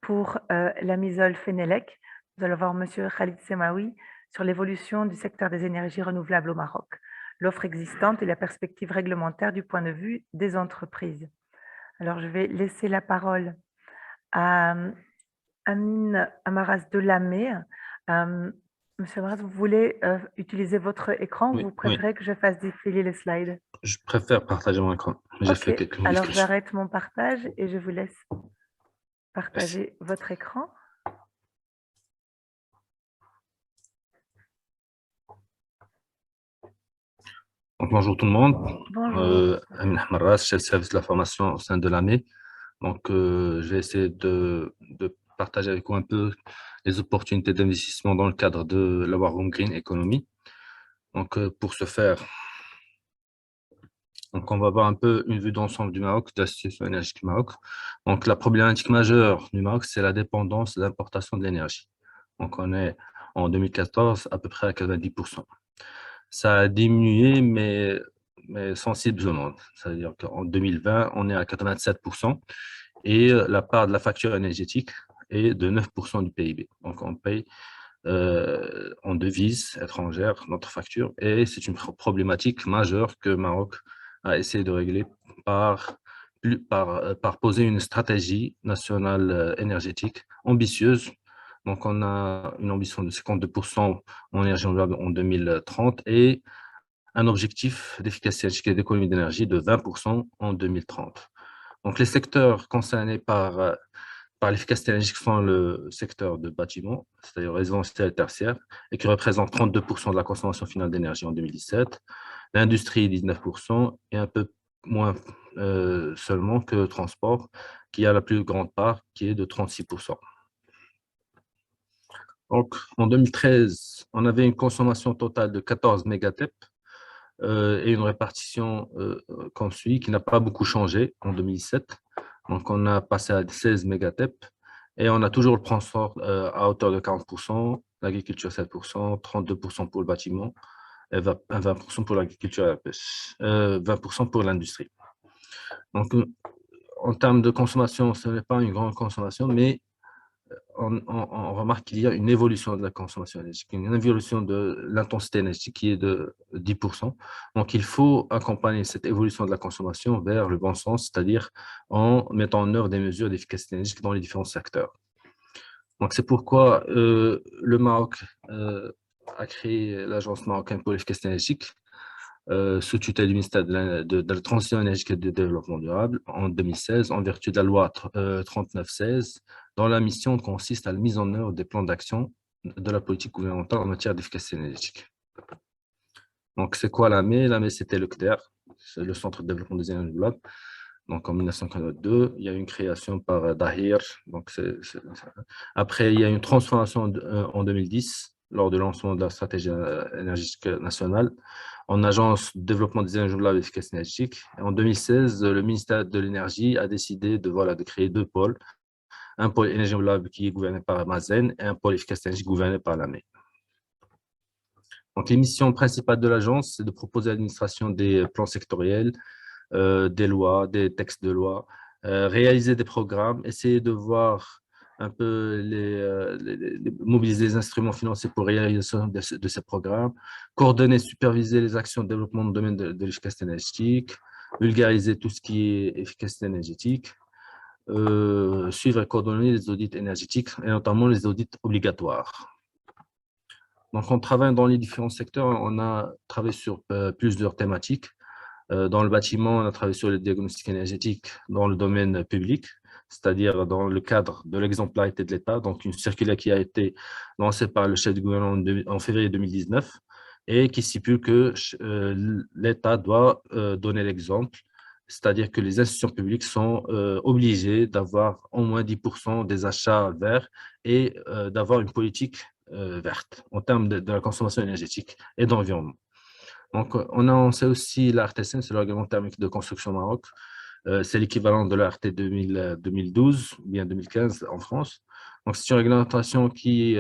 pour l'Amisol Fenelec, nous allons voir Monsieur Khalid Semaoui sur l'évolution du secteur des énergies renouvelables au Maroc, l'offre existante et la perspective réglementaire du point de vue des entreprises. Alors, je vais laisser la parole à Amin Amaras Delamé. Monsieur Amaras, vous voulez utiliser votre écran ou vous préférez que je fasse défiler les slides? Je préfère partager mon écran. J'ai fait quelques Alors, modifications. j'arrête mon partage et je vous laisse partager votre écran. Donc, bonjour tout le monde. Bonjour. Amin Ahmarras, chef de service de la formation au sein de l'AME. Donc, je vais essayer de partager avec vous un peu les opportunités d'investissement dans le cadre de la War Room Green Economy. Donc, pour ce faire, on va voir un peu une vue d'ensemble du Maroc, de la situation énergétique du Maroc. Donc, la problématique majeure du Maroc, c'est la dépendance de l'importation de l'énergie. Donc, on est en 2014 à peu près à 90%. Ça a diminué, mais sensiblement. C'est-à-dire qu'en 2020, on est à 87% et la part de la facture énergétique est de 9% du PIB. Donc, on paye en devises étrangères notre facture et c'est une problématique majeure que le Maroc a essayé de régler par poser une stratégie nationale énergétique ambitieuse. Donc, on a une ambition de 52% en énergie renouvelable en 2030 et un objectif d'efficacité énergétique et d'économie d'énergie de 20% en 2030. Donc, les secteurs concernés par l'efficacité énergétique sont le secteur de bâtiment, c'est-à-dire résidentiel et tertiaire, et qui représente 32% de la consommation finale d'énergie en 2017, l'industrie 19% et un peu moins seulement que le transport, qui a la plus grande part, qui est de 36%. Donc, en 2013, on avait une consommation totale de 14 mégatep et une répartition comme suit, qui n'a pas beaucoup changé en 2007. Donc, on a passé à 16 mégatep et on a toujours le transport à hauteur de 40%, l'agriculture 7%, 32% pour le bâtiment et 20% pour l'agriculture et la pêche, 20% pour l'industrie. Donc, en termes de consommation, ce n'est pas une grande consommation, mais on remarque qu'il y a une évolution de la consommation énergétique, une évolution de l'intensité énergétique qui est de 10%. Donc, il faut accompagner cette évolution de la consommation vers le bon sens, c'est-à-dire en mettant en œuvre des mesures d'efficacité énergétique dans les différents secteurs. Donc, c'est pourquoi le Maroc a créé l'Agence marocaine pour l'efficacité énergétique, sous tutelle du ministère de la Transition énergétique et du Développement durable en 2016, en vertu de la loi 3916, dont la mission consiste à la mise en œuvre des plans d'action de la politique gouvernementale en matière d'efficacité énergétique. Donc, c'est quoi l'AME? L'AME, c'était le CDER, c'est le Centre de développement des énergies renouvelables. Donc, en 1952, il y a eu une création par Dahir. Donc, après, il y a eu une transformation en 2010, lors du lancement de la stratégie énergétique nationale, en agence de développement des énergies renouvelables et d'efficacité énergétique. Et en 2016, le ministère de l'Énergie a décidé de créer deux pôles. Un pôle énergie renouvelable qui est gouverné par Mazen et un pôle efficacité énergétique gouverné par l'AME. Donc, les missions principales de l'agence, c'est de proposer à l'administration des plans sectoriels, des lois, des textes de loi, réaliser des programmes, essayer de voir un peu mobiliser les instruments financiers pour réalisation de ces programmes, coordonner, superviser les actions de développement dans le domaine de l'efficacité énergétique, vulgariser tout ce qui est efficacité énergétique, suivre et coordonner les audits énergétiques et notamment les audits obligatoires. Donc, en travaillant dans les différents secteurs, on a travaillé sur plusieurs thématiques. Dans le bâtiment, on a travaillé sur le diagnostic énergétique dans le domaine public, c'est-à-dire dans le cadre de l'exemplarité de l'État, donc une circulaire qui a été lancée par le chef du gouvernement en février 2019 et qui stipule que l'État doit donner l'exemple, c'est-à-dire que les institutions publiques sont obligées d'avoir au moins 10% des achats verts et d'avoir une politique verte en termes de la consommation énergétique et d'environnement. Donc, on sait aussi la RTCM, c'est le règlement thermique de construction au Maroc. C'est l'équivalent de la RT 2012 ou bien 2015 en France. Donc, c'est une réglementation qui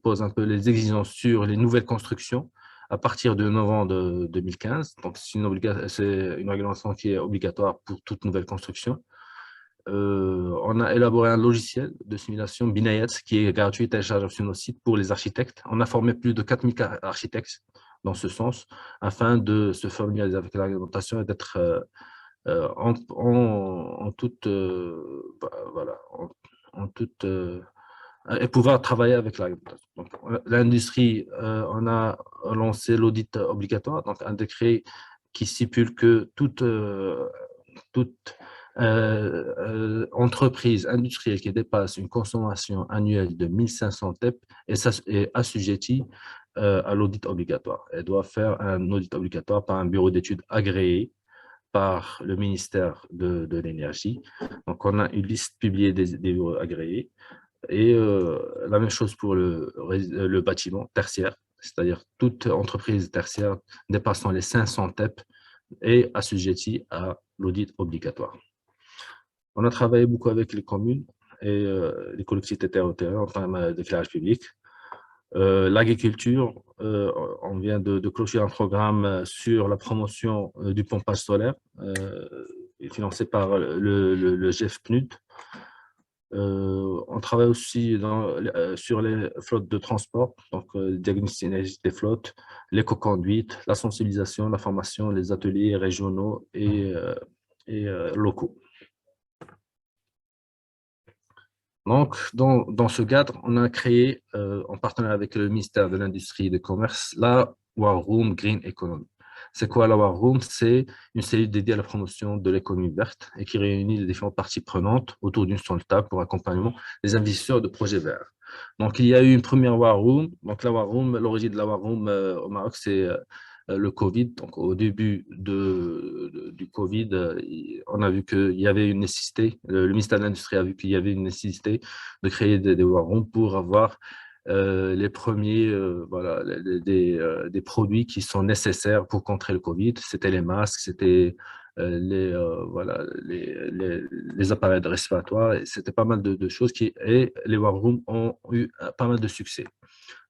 pose un peu les exigences sur les nouvelles constructions à partir de novembre 2015. Donc, c'est une réglementation qui est obligatoire pour toute nouvelle construction. On a élaboré un logiciel de simulation Binayet qui est gratuit et téléchargeable sur nos sites pour les architectes. On a formé plus de 4000 architectes dans ce sens afin de se familiariser avec la réglementation et d'être en toute, voilà, en toute et pouvoir travailler avec la réglementation. Donc, l'industrie, on a lancé l'audit obligatoire, donc un décret qui stipule que toute entreprise industrielle qui dépasse une consommation annuelle de 1500 TEP est assujettie à l'audit obligatoire. Elle doit faire un audit obligatoire par un bureau d'études agréé par le ministère de l'Énergie. Donc, on a une liste publiée des bureaux agréés et la même chose pour le bâtiment tertiaire, c'est-à-dire toute entreprise tertiaire dépassant les 500 TEP est assujettie à l'audit obligatoire. On a travaillé beaucoup avec les communes et les collectivités territoriales en termes d'éclairage public. L'agriculture, on vient de clôturer un programme sur la promotion du pompage solaire financé par le GEF-PNUD. On travaille aussi sur les flottes de transport, donc diagnostic énergétique des flottes, l'éco-conduite, la sensibilisation, la formation, les ateliers régionaux et locaux. Donc, dans ce cadre, on a créé, en partenariat avec le ministère de l'Industrie et du Commerce, la War Room Green Economy. C'est quoi la War Room? C'est une cellule dédiée à la promotion de l'économie verte et qui réunit les différentes parties prenantes autour d'une seule table pour accompagnement des investisseurs de projets verts. Donc, il y a eu une première War Room. Donc, la War Room, l'origine de la War Room au Maroc, c'est le Covid. Donc, au début du Covid, on a vu qu'il y avait une nécessité, le ministère de l'Industrie a vu qu'il y avait une nécessité de créer des War Rooms pour avoir les premiers voilà, des produits qui sont nécessaires pour contrer le Covid. C'était les masques, c'était voilà, les appareils respiratoires. C'était pas mal de choses et les War Rooms ont eu pas mal de succès.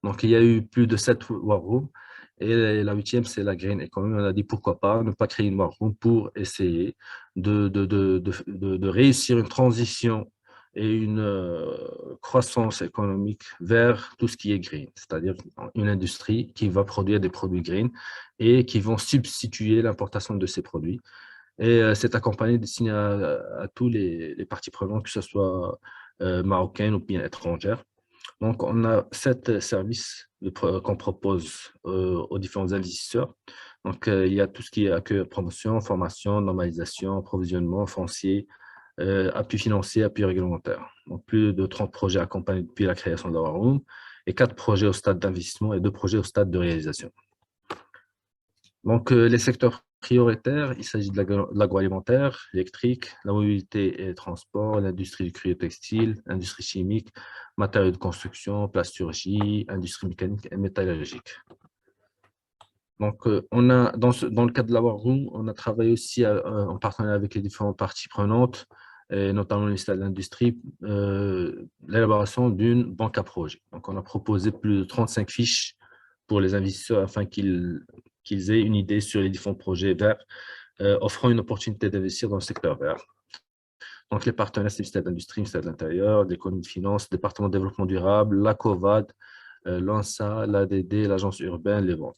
Donc, il y a eu plus de 7 War Rooms. Et la 8e, c'est la Green Economy. On a dit pourquoi pas ne pas créer une War Room pour essayer de réussir une transition et une croissance économique vers tout ce qui est green, c'est-à-dire une industrie qui va produire des produits green et qui vont substituer l'importation de ces produits. Et c'est accompagné destiné à tous les parties prenantes, que ce soit marocaines ou bien étrangères. Donc, on a 7 services qu'on propose aux différents investisseurs. Donc, il y a tout ce qui est accueil, promotion, formation, normalisation, approvisionnement, foncier, appui financier, appui réglementaire. Donc, plus de 30 projets accompagnés depuis la création de la War Room et 4 projets au stade d'investissement et 2 projets au stade de réalisation. Donc, les secteurs prioritaires, il s'agit de l'agroalimentaire, l'électrique, la mobilité et les transports, l'industrie du cryo-textile, l'industrie chimique, matériaux de construction, plasturgie, industrie mécanique et métallurgique. Donc, on a, dans le cadre de la War Room, on a travaillé aussi en partenariat avec les différentes parties prenantes, et notamment le ministère de l'Industrie, l'élaboration d'une banque à projets. Donc, on a proposé plus de 35 fiches pour les investisseurs afin qu'ils aient une idée sur les différents projets verts, offrant une opportunité d'investir dans le secteur vert. Donc, les partenaires, c'est le ministère de l'Industrie, le ministère de l'Intérieur, l'économie de finances, le département de développement durable, la COVAD, l'ANSA, l'ADD, l'agence urbaine, les banques.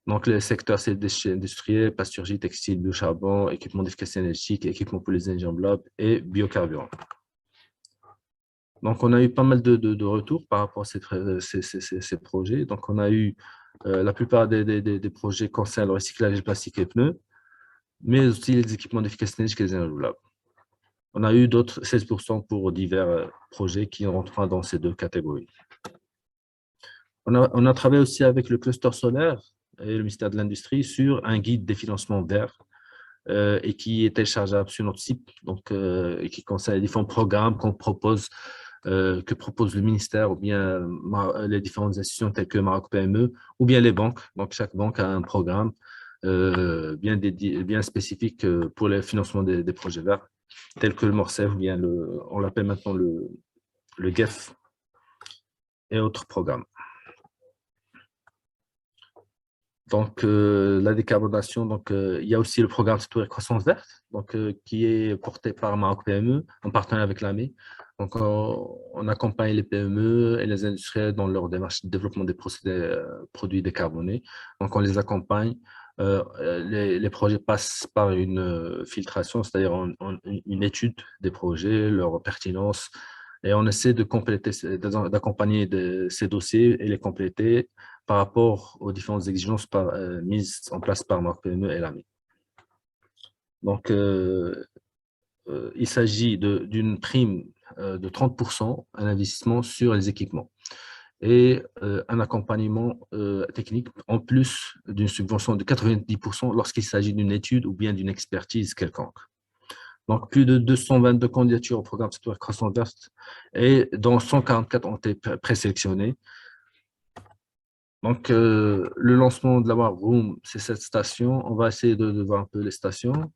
Donc, les secteurs, c'est déchets industriels, plasturgie, textile, biocharbon, équipement d'efficacité énergétique, équipement pour les énergies renouvelables et biocarburants. Donc, on a eu pas mal de retours par rapport à ces projets. Donc, on a eu la plupart des projets concernent le recyclage des plastiques et pneus, mais aussi les équipements d'efficacité énergétique et les énergies renouvelables. On a eu d'autres 16% pour divers projets qui rentrent dans ces deux catégories. On a travaillé aussi avec le cluster solaire et le ministère de l'Industrie sur un guide des financements verts et qui est téléchargeable sur notre site, donc, et qui concerne les différents programmes que propose le ministère ou bien les différentes institutions telles que Maroc PME ou bien les banques. Donc, chaque banque a un programme bien spécifique pour le financement des projets verts, tels que le Morcef ou bien on l'appelle maintenant le GEF et autres programmes. Donc, la décarbonation, donc, il y a aussi le programme Citoyen Croissance Verte, donc, qui est porté par Maroc PME en partenariat avec l'AME. Donc, on accompagne les PME et les industriels dans leur démarche de développement des produits décarbonés. Donc, on les accompagne. Les projets passent par une filtration, c'est-à-dire une étude des projets, leur pertinence, et on essaie de compléter, d'accompagner ces dossiers et les compléter par rapport aux différentes exigences mises en place par Maroc PME et l'AMI. Donc, il s'agit d'une prime de 30%, un investissement sur les équipements et un accompagnement technique en plus d'une subvention de 90% lorsqu'il s'agit d'une étude ou bien d'une expertise quelconque. Donc, plus de 222 candidatures au programme Citoyen Croissance Verte et dont 144 ont été présélectionnées. Donc, le lancement de la War Room, c'est cette station. On va essayer de voir un peu les stations.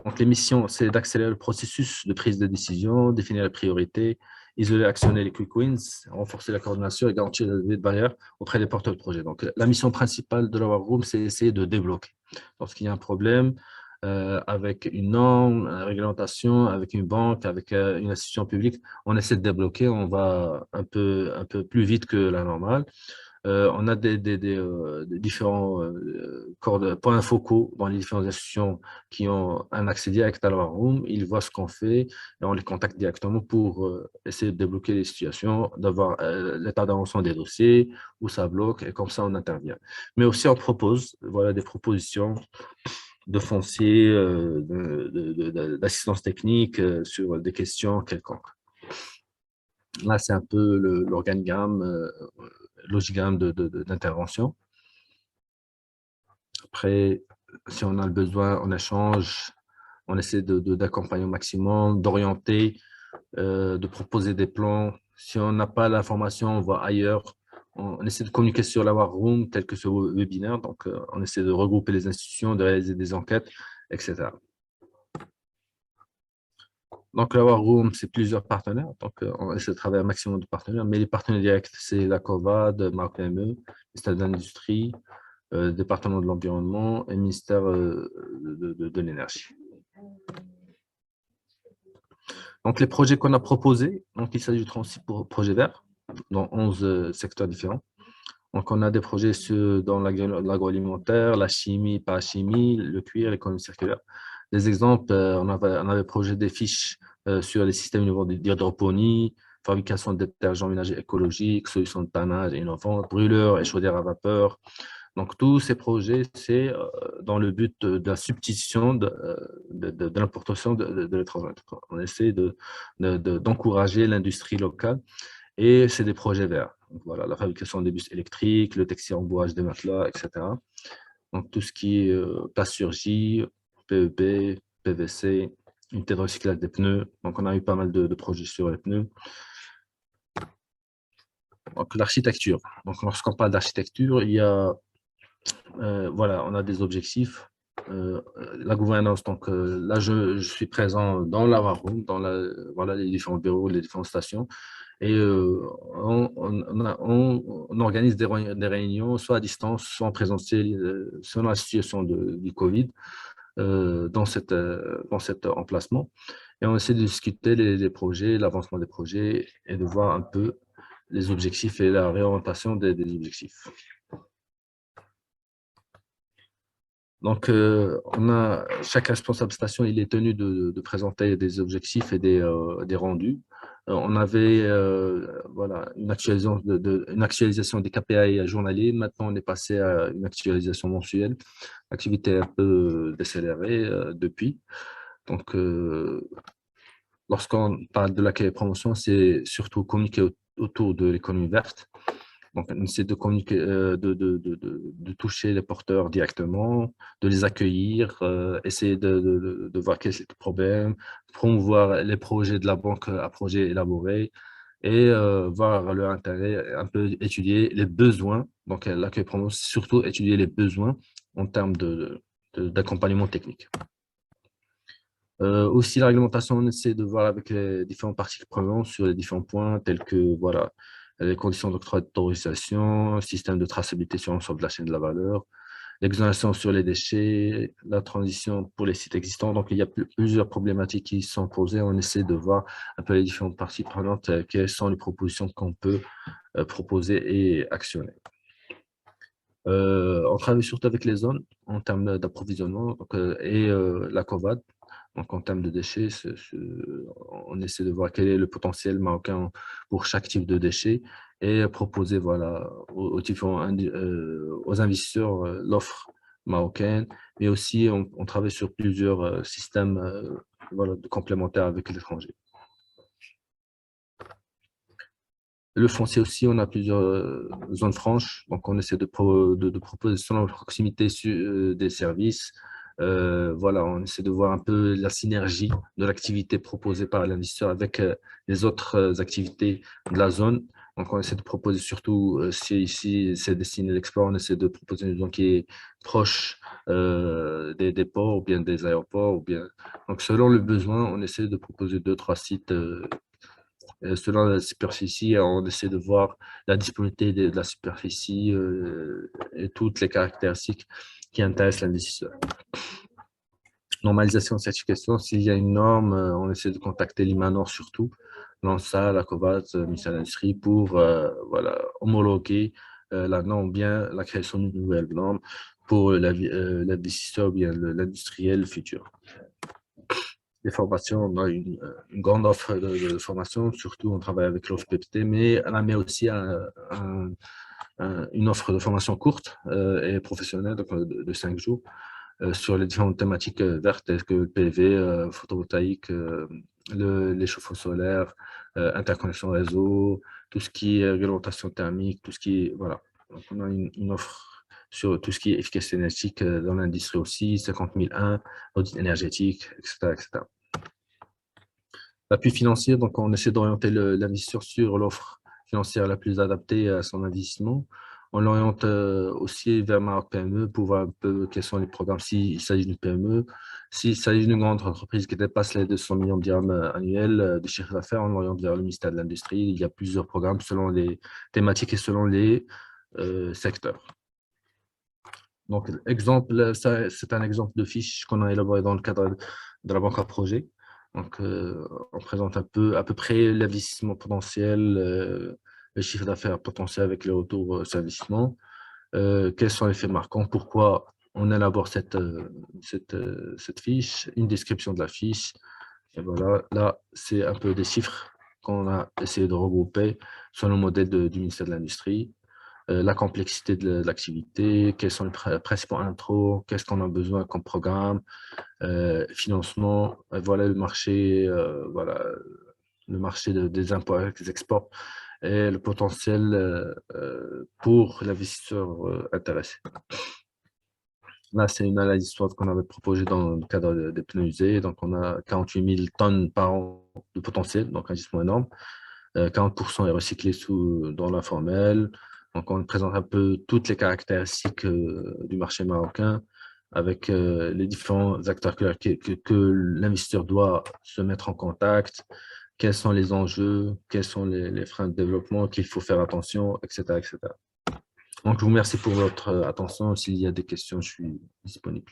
Donc, les missions, c'est d'accélérer le processus de prise de décision, définir les priorités, isoler et actionner les quick wins, renforcer la coordination et garantir la levée de barrières auprès des porteurs de projets. Donc, la mission principale de la War Room, c'est d'essayer de débloquer. Lorsqu'il y a un problème, avec une norme, une réglementation, avec une banque, avec une institution publique, on essaie de débloquer, on va un peu plus vite que la normale. On a des différents points focaux dans les différentes institutions qui ont un accès direct à la War Room. Ils voient ce qu'on fait et on les contacte directement pour essayer de débloquer les situations, d'avoir l'état d'avancement des dossiers, où ça bloque, et comme ça, on intervient. Mais aussi, on propose des propositions de foncier, d'assistance technique sur des questions quelconques. Là, c'est un peu l'organigramme, logigramme d'intervention. Après, si on a le besoin, on échange, on essaie d'accompagner au maximum, d'orienter, de proposer des plans. Si on n'a pas l'information, on va ailleurs. On essaie de communiquer sur la War Room, tel que ce webinaire. Donc, on essaie de regrouper les institutions, de réaliser des enquêtes, etc. Donc, la War Room, c'est plusieurs partenaires. Donc, on essaie de travailler un maximum de partenaires. Mais les partenaires directs, c'est la COVAD, Maroc PME, le ministère de l'Industrie, département de l'Environnement et le ministère de l'Énergie. Donc, les projets qu'on a proposés, donc il s'agit de 36 projets verts dans 11 secteurs différents. Donc, on a des projets dans l'agroalimentaire, la chimie, parachimie, le cuir, l'économie circulaire. Des exemples, on avait projet des fiches sur les systèmes d'hydroponie, fabrication de détergents ménagers écologiques, solutions de tannage innovantes, brûleurs et chaudières à vapeur. Donc, tous ces projets, c'est dans le but de la substitution de l'importation de l'étranger. On essaie d'encourager l'industrie locale et c'est des projets verts. Donc, voilà, la fabrication des bus électriques, le textile embourrage des matelas, etc. Donc, tout ce qui est plasturgie, PEP, PVC, unité de recyclage des pneus. Donc, on a eu pas mal de projets sur les pneus. Donc, l'architecture. Donc, lorsqu'on parle d'architecture, il y a voilà, on a des objectifs. La gouvernance, donc là, je suis présent dans la War Room, dans les différents bureaux, les différentes stations, et on organise des réunions, soit à distance, soit en présentiel, selon la situation du Covid, dans cet emplacement. Et on essaie de discuter les projets, l'avancement des projets, et de voir un peu les objectifs et la réorientation des objectifs. Donc, chaque responsable station, il est tenu de présenter des objectifs et des rendus On avait voilà, une actualisation des KPI journaliers. Maintenant, on est passé à une actualisation mensuelle. L'activité est un peu décélérée depuis. Donc, lorsqu'on parle de l'accueil et promotion, c'est surtout communiquer autour de l'économie verte. Donc, on essaie de communiquer, de toucher les porteurs directement, de les accueillir, essayer de voir quels sont les problèmes, promouvoir les projets de la banque à projets élaborés et voir leur intérêt, un peu étudier les besoins. Donc, l'accueil promo, c'est surtout étudier les besoins en termes d'accompagnement technique. Aussi, la réglementation, on essaie de voir avec les différentes parties prenantes sur les différents points tels que voilà, les conditions d'octroi d'autorisation, système de traçabilité sur l'ensemble de la chaîne de la valeur, l'exonération sur les déchets, la transition pour les sites existants. Donc, il y a plusieurs problématiques qui sont posées. On essaie de voir un peu les différentes parties prenantes, quelles sont les propositions qu'on peut proposer et actionner. On travaille surtout avec les zones en termes d'approvisionnement et la COVAD. Donc, en termes de déchets, on essaie de voir quel est le potentiel marocain pour chaque type de déchets et proposer voilà, aux investisseurs l'offre marocaine. Mais aussi, on travaille sur plusieurs systèmes voilà, complémentaires avec l'étranger. Le foncier aussi, on a plusieurs zones franches, donc on essaie de proposer selon la proximité des services. Voilà, on essaie de voir un peu la synergie de l'activité proposée par l'investisseur avec les autres activités de la zone. Donc, on essaie de proposer surtout, si ici c'est destiné à l'export, on essaie de proposer une zone qui est proche des ports ou bien des aéroports. Donc, selon le besoin, on essaie de proposer 2-3 sites selon la superficie, on essaie de voir la disponibilité de la superficie et toutes les caractéristiques qui intéressent l'investisseur. Normalisation, certification, s'il y a une norme, on essaie de contacter l'IMANOR surtout, l'ANSA, la COVAD, le ministère de l'Industrie pour voilà, homologuer la norme ou bien la création d'une nouvelle norme pour l'investisseur ou bien l'industriel futur. Les formations, on a une grande offre de formation, surtout on travaille avec l'offre PPT, mais on met aussi une offre de formation courte et professionnelle donc, de 5 jours sur les différentes thématiques vertes telles que le PV, photovoltaïque, les chauffe-eau solaires, interconnexion réseau, tout ce qui est réglementation thermique, tout ce qui est, voilà. Donc on a une offre sur tout ce qui est efficacité énergétique dans l'industrie aussi, 50001, audit énergétique, etc., etc. L'appui financier, donc on essaie d'orienter l'investisseur sur l'offre financière la plus adaptée à son investissement. On l'oriente aussi vers Maroc PME pour voir un peu quels sont les programmes s'il s'agit d'une PME. S'il s'agit d'une grande entreprise qui dépasse les 200 millions de dirhams annuels de chiffre d'affaires, on l'oriente vers le ministère de l'Industrie. Il y a plusieurs programmes selon les thématiques et selon les secteurs. Donc, exemple, c'est un exemple de fiche qu'on a élaboré dans le cadre de la banque à projet. Donc, on présente à peu près l'investissement potentiel, le chiffre d'affaires potentiel avec les retours sur investissement. Quels sont les faits marquants? Pourquoi on élabore cette fiche? Une description de la fiche. Et voilà, là, c'est un peu des chiffres qu'on a essayé de regrouper sur le modèle du ministère de l'Industrie. La complexité de l'activité, quels sont les principaux intros, qu'est-ce qu'on a besoin comme programme, financement, voilà le marché, voilà, le marché des imports et des exports et le potentiel pour l'investisseur intéressé. Là, c'est une analyse SWOT qu'on avait proposée dans le cadre des pneus usés. Donc, on a 48 000 tonnes par an de potentiel, donc un gisement énorme. 40% est recyclé dans l'informel. Donc, on présente un peu toutes les caractéristiques du marché marocain avec les différents acteurs que l'investisseur doit se mettre en contact, quels sont les enjeux, quels sont les freins de développement qu'il faut faire attention, etc., etc. Donc, je vous remercie pour votre attention. S'il y a des questions, je suis disponible.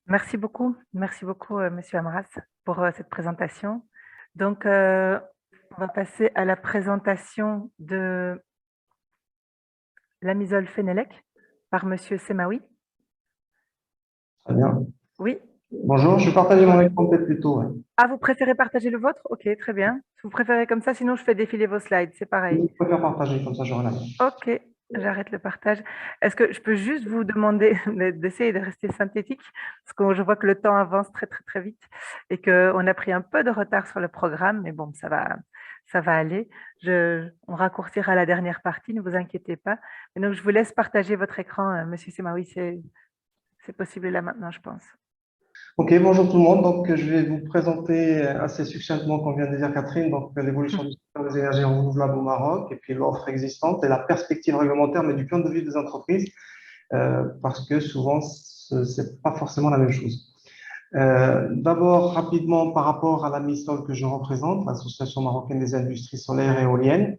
Merci beaucoup, Monsieur Amras, pour cette présentation. Donc, on va passer à la présentation de l'amizole Fenelec par Monsieur Semaoui. Très bien. Oui, Bonjour, je vais partager mon écran peut-être plus tôt. Ouais. Ah, vous préférez partager le vôtre? Ok, très bien. Vous préférez comme ça, sinon je fais défiler vos slides, c'est pareil. Je préfère partager, comme ça j'aurai la main. Ok, j'arrête le partage. Est-ce que je peux juste vous demander d'essayer de rester synthétique? Parce que je vois que le temps avance très, très, très vite et qu'on a pris un peu de retard sur le programme, mais bon, ça va aller. On raccourcira la dernière partie, ne vous inquiétez pas. Et donc, je vous laisse partager votre écran, Monsieur Semaoui, c'est possible là maintenant, je pense. Ok, bonjour tout le monde. Donc, je vais vous présenter assez succinctement, comme vient de dire Catherine, donc l'évolution du secteur des énergies renouvelables au Maroc et puis l'offre existante et la perspective réglementaire, mais du point de vue des entreprises, parce que souvent, c'est pas forcément la même chose. D'abord, rapidement, par rapport à la MISOL que je représente, l'Association marocaine des industries solaires et éoliennes,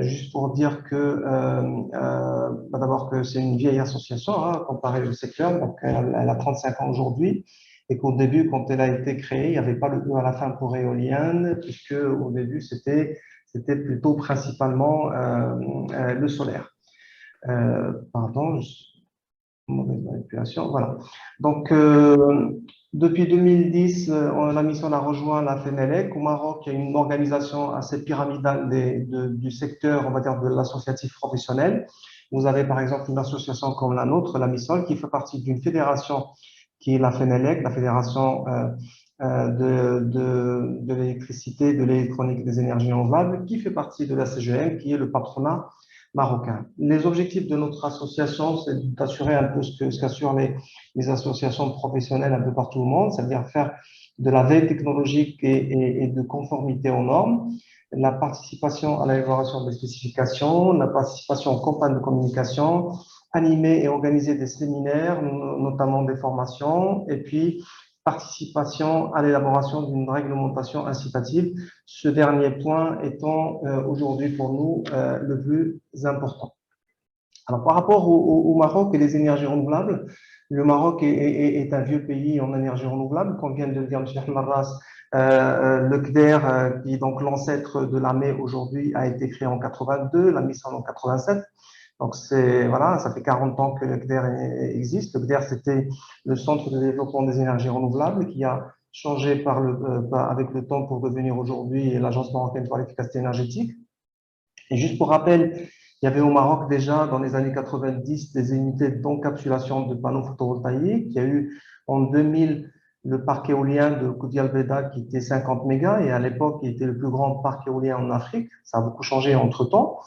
juste pour dire que, d'abord que c'est une vieille association, hein, comparée au secteur, donc elle a 35 ans aujourd'hui, et qu'au début, quand elle a été créée, il n'y avait pas le E à la fin pour éolienne, puisque au début, c'était plutôt principalement le solaire. Pardon, mauvaise manipulation, voilà. Donc, depuis 2010, la mission a rejoint la FENELEC. Au Maroc, il y a une organisation assez pyramidale du secteur, on va dire, de l'associatif professionnel. Vous avez par exemple une association comme la nôtre, la MISOL, qui fait partie d'une fédération qui est la FENELEC, la fédération de l'électricité, de l'électronique et des énergies renouvelables, qui fait partie de la CGM, qui est le patronat marocain. Les objectifs de notre association, c'est d'assurer un peu ce qu'assurent les associations professionnelles un peu partout au monde, c'est-à-dire faire de la veille technologique et de conformité aux normes, la participation à l'élaboration des spécifications, la participation aux campagnes de communication, animer et organiser des séminaires, notamment des formations, et puis participation à l'élaboration d'une réglementation incitative, ce dernier point étant aujourd'hui pour nous le plus important. Alors, par rapport au Maroc et les énergies renouvelables, le Maroc est un vieux pays en énergie renouvelable, comme vient de le dire M. Marras. Le CDER, qui est donc l'ancêtre de l'AME aujourd'hui, a été créé en 82, la MISOL en 87. Donc, voilà, ça fait 40 ans que le CDER existe. Le CDER, c'était le Centre de développement des énergies renouvelables qui a changé avec le temps pour devenir aujourd'hui l'Agence marocaine pour l'efficacité énergétique. Et juste pour rappel, il y avait au Maroc déjà dans les années 90 des unités d'encapsulation de panneaux photovoltaïques. Il y a eu en 2000 le parc éolien de Koudi Al-Beda qui était 50 mégas et à l'époque il était le plus grand parc éolien en Afrique. Ça a beaucoup changé entre-temps.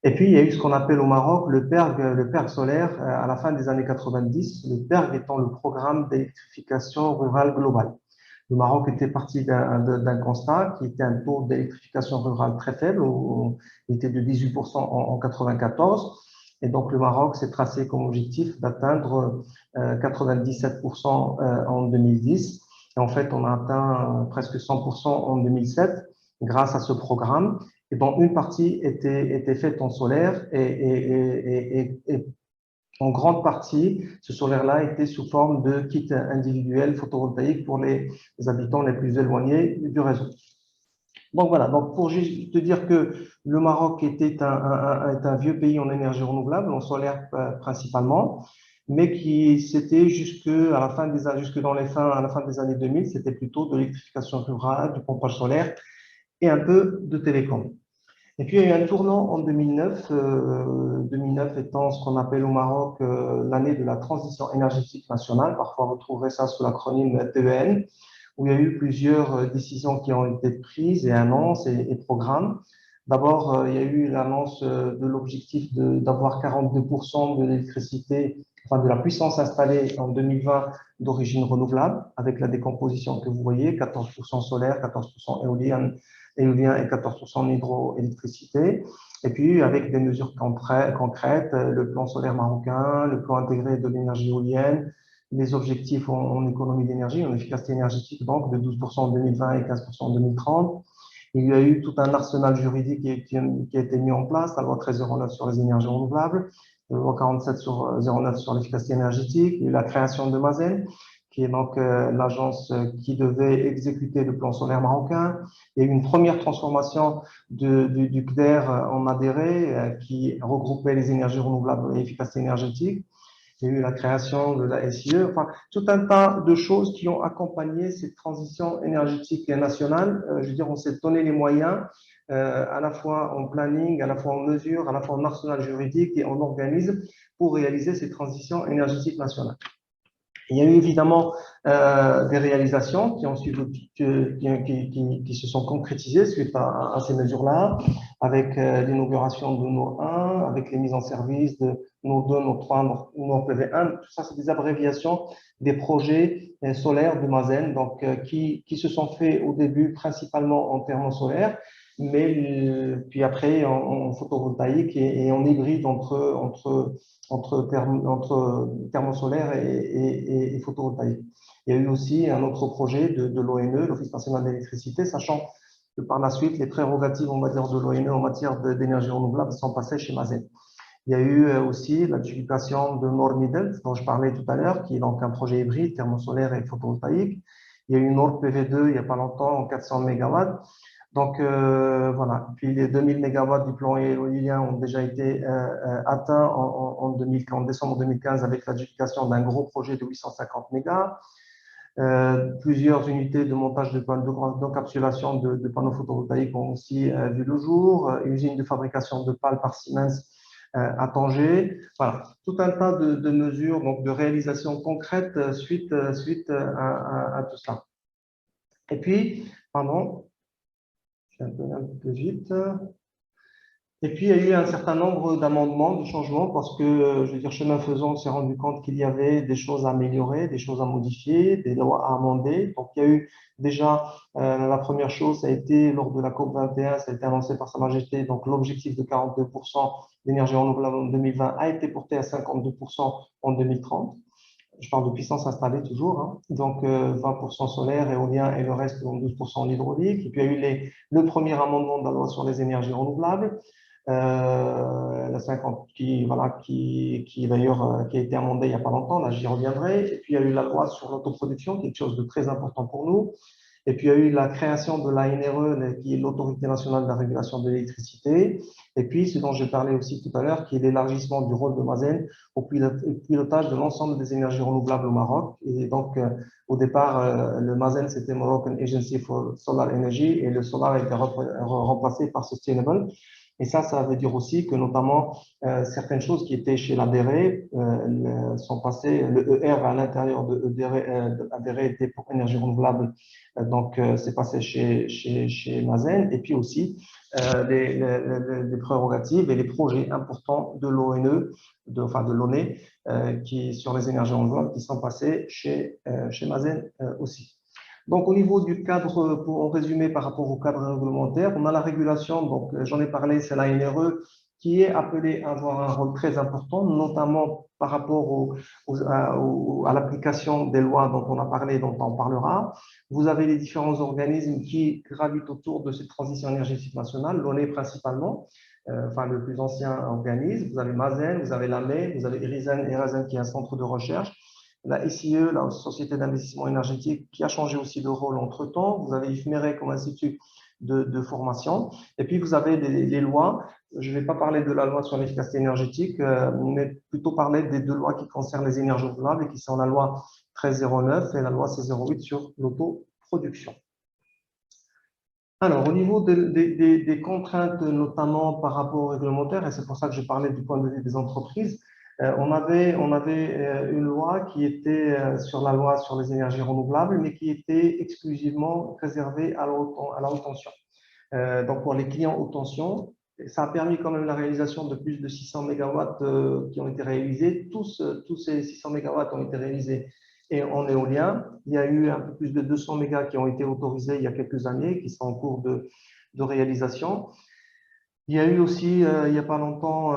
Et puis, il y a eu ce qu'on appelle au Maroc le PERG solaire à la fin des années 90, le PERG étant le programme d'électrification rurale globale. Le Maroc était parti d'un constat qui était un taux d'électrification rurale très faible, il était de 18% en 94. Et donc, le Maroc s'est tracé comme objectif d'atteindre 97% en 2010. Et en fait, on a atteint presque 100% en 2007 grâce à ce programme, et dont une partie était faite en solaire et en grande partie, ce solaire-là était sous forme de kit individuel photovoltaïque pour les habitants les plus éloignés du réseau. Donc voilà, donc pour juste te dire que le Maroc est un vieux pays en énergie renouvelable, en solaire principalement, mais qui c'était à la fin des années 2000, c'était plutôt de l'électrification rurale, du pompage solaire et un peu de télécom. Et puis, il y a eu un tournant en 2009, 2009 étant ce qu'on appelle au Maroc l'année de la transition énergétique nationale. Parfois, vous trouverez ça sous l'acronyme TEN, où il y a eu plusieurs décisions qui ont été prises et annonces et programmes. D'abord, il y a eu l'annonce de l'objectif d'avoir 42% de l'électricité, enfin de la puissance installée en 2020 d'origine renouvelable, avec la décomposition que vous voyez, 14% solaire, 14% éolien et 14% en hydroélectricité. Et puis, avec des mesures concrètes, le plan solaire marocain, le plan intégré de l'énergie éolienne, les objectifs en économie d'énergie, en efficacité énergétique, donc de 12% en 2020 et 15% en 2030. Il y a eu tout un arsenal juridique qui a été mis en place, la loi 1309 sur les énergies renouvelables, la loi 47/09 sur l'efficacité énergétique, il y a eu la création de Mazen, qui est donc l'agence qui devait exécuter le plan solaire marocain. Il y a eu une première transformation du CDER en ADERE qui regroupait les énergies renouvelables et l'efficacité énergétique. il y a eu la création de la SIE, enfin, tout un tas de choses qui ont accompagné cette transition énergétique nationale. Je veux dire, on s'est donné les moyens, à la fois en planning, à la fois en mesure, à la fois en arsenal juridique et en organisme pour réaliser cette transition énergétique nationale. Il y a eu évidemment des réalisations qui, ont suivi, qui se sont concrétisées suite à ces mesures-là, avec l'inauguration de nos 1, avec les mises en service de nos 2, nos 3, nos PV1. Tout ça, c'est des abréviations des projets solaires de Mazen, donc, qui se sont faits au début principalement en thermosolaire, mais puis après en photovoltaïque et en hybride entre thermosolaire et photovoltaïque. Il y a eu aussi un autre projet de l'ONE, l'Office national d'électricité, sachant que par la suite, les prérogatives, on va dire, de l'ONE en matière d'énergie renouvelable sont passées chez Mazen. Il y a eu aussi l'adjudication de Nord-Middle, dont je parlais tout à l'heure, qui est donc un projet hybride, thermosolaire et photovoltaïque. Il y a eu Nord PV2 il n'y a pas longtemps, en 400 MW. Donc, voilà. Puis les 2000 MW du plan éolien ont déjà été atteints en décembre 2015 avec l'adjudication d'un gros projet de 850 MW. Plusieurs unités de montage d'encapsulation de panneaux photovoltaïques ont aussi vu le jour. Usine de fabrication de pales par Siemens à Tanger. Voilà, tout un tas de mesures, donc de réalisations concrètes suite à tout ça. Et puis, pardon, je vais un peu vite. Et puis, il y a eu un certain nombre d'amendements, de changements, parce que, je veux dire, chemin faisant, on s'est rendu compte qu'il y avait des choses à améliorer, des choses à modifier, des lois à amender. Donc, il y a eu déjà, la première chose, ça a été, lors de la COP 21, ça a été annoncé par Sa Majesté, donc l'objectif de 42% d'énergie renouvelable en 2020 a été porté à 52% en 2030. Je parle de puissance installée toujours, hein. Donc 20% solaire, éolien et le reste, donc 12% en hydraulique. Et puis il y a eu le premier amendement de la loi sur les énergies renouvelables, la 50, qui d'ailleurs qui a été amendée il n'y a pas longtemps, là j'y reviendrai. Et puis il y a eu la loi sur l'autoproduction, quelque chose de très important pour nous. Et puis il y a eu la création de l'ANRE, qui est l'Autorité nationale de la régulation de l'électricité. Et puis, ce dont j'ai parlé aussi tout à l'heure, qui est l'élargissement du rôle de Mazen au pilotage de l'ensemble des énergies renouvelables au Maroc. Et donc, au départ, le Mazen, c'était Moroccan Agency for Solar Energy, et le solar a été remplacé par Sustainable. Et ça veut dire aussi que notamment certaines choses qui étaient chez l'ADRE sont passées, le ER à l'intérieur de l'ADRE était pour énergie renouvelable, donc c'est passé chez Mazen. Et puis aussi les prérogatives et les projets importants de l'ONE, de l'ONE, qui sur les énergies renouvelables qui sont passés chez Mazen aussi. Donc, au niveau du cadre, pour en résumer par rapport au cadre réglementaire, on a la régulation, donc j'en ai parlé, c'est la NRE, qui est appelée à avoir un rôle très important, notamment par rapport à l'application des lois dont on a parlé, dont on parlera. Vous avez les différents organismes qui gravitent autour de cette transition énergétique nationale, l'ONE principalement, enfin le plus ancien organisme. Vous avez Mazen, vous avez l'AME, vous avez Erazen qui est un centre de recherche. La SIE, la Société d'investissement énergétique, qui a changé aussi de rôle entre-temps. Vous avez IFMERE comme institut de formation. Et puis, vous avez les lois. Je ne vais pas parler de la loi sur l'efficacité énergétique, mais plutôt parler des deux lois qui concernent les énergies renouvelables, et qui sont la loi 1309 et la loi 1608 sur l'autoproduction. Alors, au niveau des contraintes, notamment par rapport au réglementaire, et c'est pour ça que je parlais du point de vue des entreprises, on avait une loi qui était sur la loi sur les énergies renouvelables, mais qui était exclusivement réservée à la haute tension. Donc, pour les clients haute tension, ça a permis quand même la réalisation de plus de 600 MW qui ont été réalisés. Tous ces 600 MW ont été réalisés et en éolien. Il y a eu un peu plus de 200 MW qui ont été autorisés il y a quelques années, qui sont en cours de réalisation. Il y a eu aussi, il n'y a pas longtemps,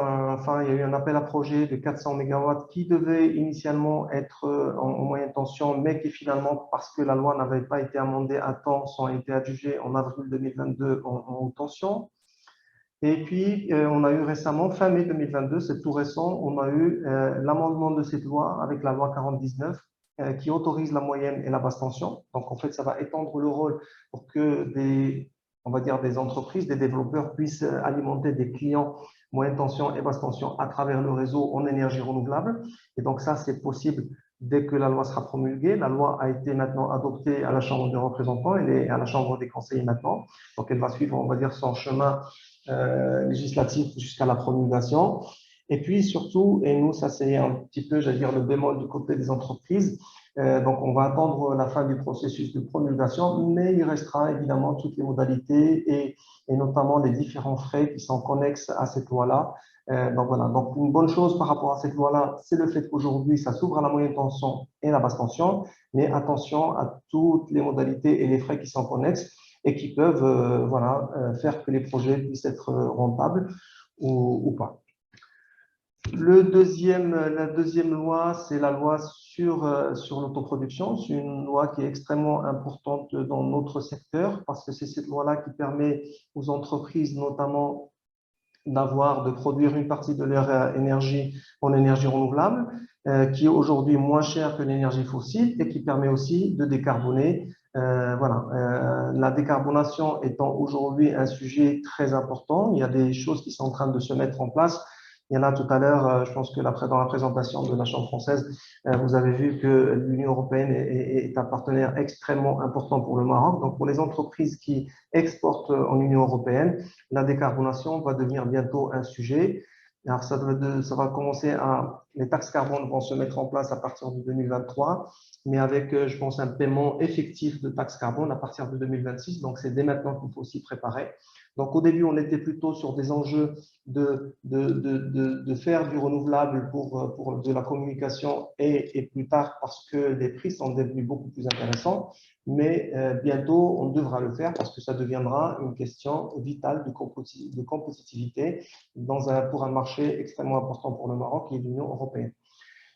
il y a eu un appel à projet de 400 MW qui devait initialement être en moyenne tension, mais qui finalement, parce que la loi n'avait pas été amendée à temps, ont été adjugés en avril 2022 en haute tension. Et puis, on a eu récemment, fin mai 2022, c'est tout récent, on a eu l'amendement de cette loi avec la loi 4019 qui autorise la moyenne et la basse tension. Donc, en fait, ça va étendre le rôle pour que des entreprises, des développeurs puissent alimenter des clients moyenne tension et basse tension à travers le réseau en énergie renouvelable. Et donc ça, c'est possible dès que la loi sera promulguée. La loi a été maintenant adoptée à la Chambre des représentants, elle est à la Chambre des conseillers maintenant. Donc elle va suivre, on va dire, son chemin législatif jusqu'à la promulgation. Et puis surtout, et nous, ça c'est un petit peu, j'allais dire, le bémol du côté des entreprises. Donc on va attendre la fin du processus de promulgation, mais il restera évidemment toutes les modalités et notamment les différents frais qui sont connexes à cette loi-là. Donc voilà, donc une bonne chose par rapport à cette loi-là, c'est le fait qu'aujourd'hui, ça s'ouvre à la moyenne tension et la basse tension, mais attention à toutes les modalités et les frais qui sont connexes et qui peuvent faire que les projets puissent être rentables ou pas. La deuxième loi, c'est la loi sur l'autoproduction. C'est une loi qui est extrêmement importante dans notre secteur parce que c'est cette loi-là qui permet aux entreprises notamment de produire une partie de leur énergie en énergie renouvelable, qui est aujourd'hui moins chère que l'énergie fossile et qui permet aussi de décarboner. La décarbonation étant aujourd'hui un sujet très important, il y a des choses qui sont en train de se mettre en place. Il y en a tout à l'heure, je pense que dans la présentation de la Chambre française, vous avez vu que l'Union européenne est un partenaire extrêmement important pour le Maroc. Donc, pour les entreprises qui exportent en Union européenne, la décarbonation va devenir bientôt un sujet. Alors, ça va commencer les taxes carbone vont se mettre en place à partir de 2023, mais avec, je pense, un paiement effectif de taxes carbone à partir de 2026. Donc, c'est dès maintenant qu'il faut s'y préparer. Donc, au début, on était plutôt sur des enjeux de faire du renouvelable pour de la communication et plus tard parce que les prix sont devenus beaucoup plus intéressants. Mais bientôt, on devra le faire parce que ça deviendra une question vitale de compétitivité pour un marché extrêmement important pour le Maroc et l'Union européenne.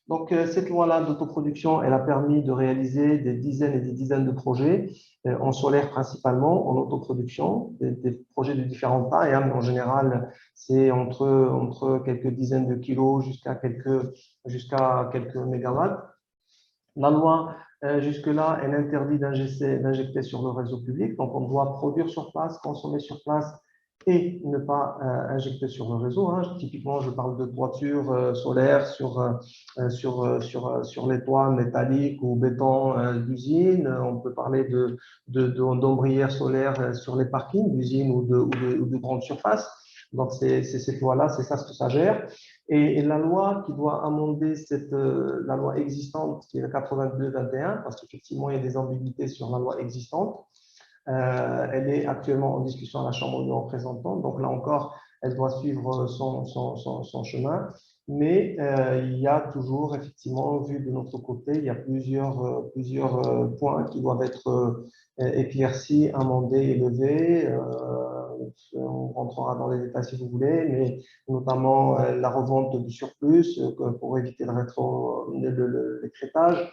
Donc, cette loi-là d'autoproduction, elle a permis de réaliser des dizaines et des dizaines de projets en solaire principalement, en autoproduction, des projets de différentes tailles. Mais en général, c'est entre quelques dizaines de kilos jusqu'à quelques mégawatts. La loi, jusque-là, elle interdit d'injecter sur le réseau public. Donc, on doit produire sur place, consommer sur place et ne pas injecter sur le réseau. Typiquement, je parle de toiture solaire sur les toits métalliques ou béton d'usine. On peut parler d'ombrières solaires sur les parkings d'usines ou de grandes surfaces. Donc, c'est cette loi-là, c'est ça ce que ça gère. Et la loi qui doit amender la loi existante, qui est la 82-21, parce qu'effectivement, il y a des ambiguïtés sur la loi existante. Elle est actuellement en discussion à la Chambre des représentants. Donc là encore, elle doit suivre son chemin. Mais il y a toujours, effectivement, vu de notre côté, il y a plusieurs points qui doivent être éclaircis, amendés, élevés. On rentrera dans les détails si vous voulez, mais notamment la revente du surplus pour éviter l'écrêtage.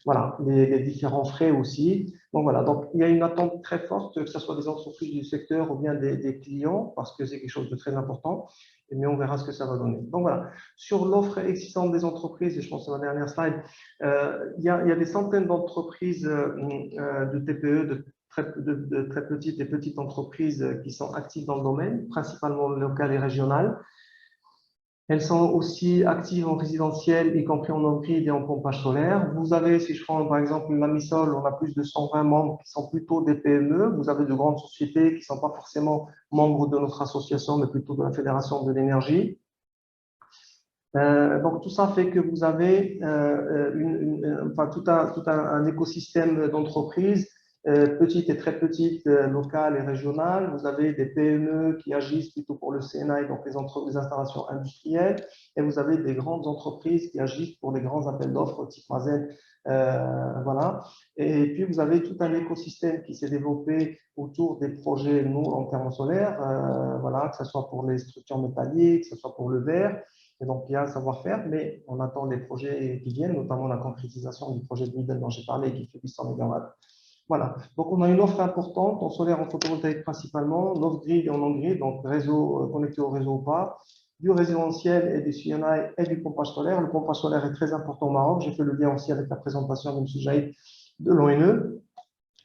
Voilà, les différents frais aussi. Donc voilà, donc il y a une attente très forte, que ce soit des entreprises du secteur ou bien des clients, parce que c'est quelque chose de très important, mais on verra ce que ça va donner. Donc voilà, sur l'offre existante des entreprises, et je pense que c'est la dernière slide, il y a des centaines d'entreprises de TPE, de très petites et petites entreprises qui sont actives dans le domaine, principalement local et régional. Elles sont aussi actives en résidentiel, y compris en on-grid et en pompage solaire. Vous avez, si je prends par exemple la MISOL, on a plus de 120 membres qui sont plutôt des PME. Vous avez de grandes sociétés qui ne sont pas forcément membres de notre association, mais plutôt de la Fédération de l'énergie. Donc tout ça fait que vous avez tout un écosystème d'entreprises petites et très petites, locales et régionales. Vous avez des PME qui agissent plutôt pour le CNI, donc les installations industrielles, et vous avez des grandes entreprises qui agissent pour les grands appels d'offres type Mazen. Voilà. Et puis vous avez tout un écosystème qui s'est développé autour des projets, nous, en termes solaires, voilà, que ce soit pour les structures métalliques, que ce soit pour le verre. Et donc, il y a un savoir-faire, mais on attend des projets qui viennent, notamment la concrétisation du projet de Midden dont j'ai parlé, qui fait 800 MW. Voilà. Donc, on a une offre importante en solaire, en photovoltaïque principalement, off-grid et en on-grid, donc réseau connecté au réseau ou pas, du résidentiel et du CNI et du pompage solaire. Le pompage solaire est très important au Maroc. J'ai fait le lien aussi avec la présentation de M. Jaïd de l'ONE.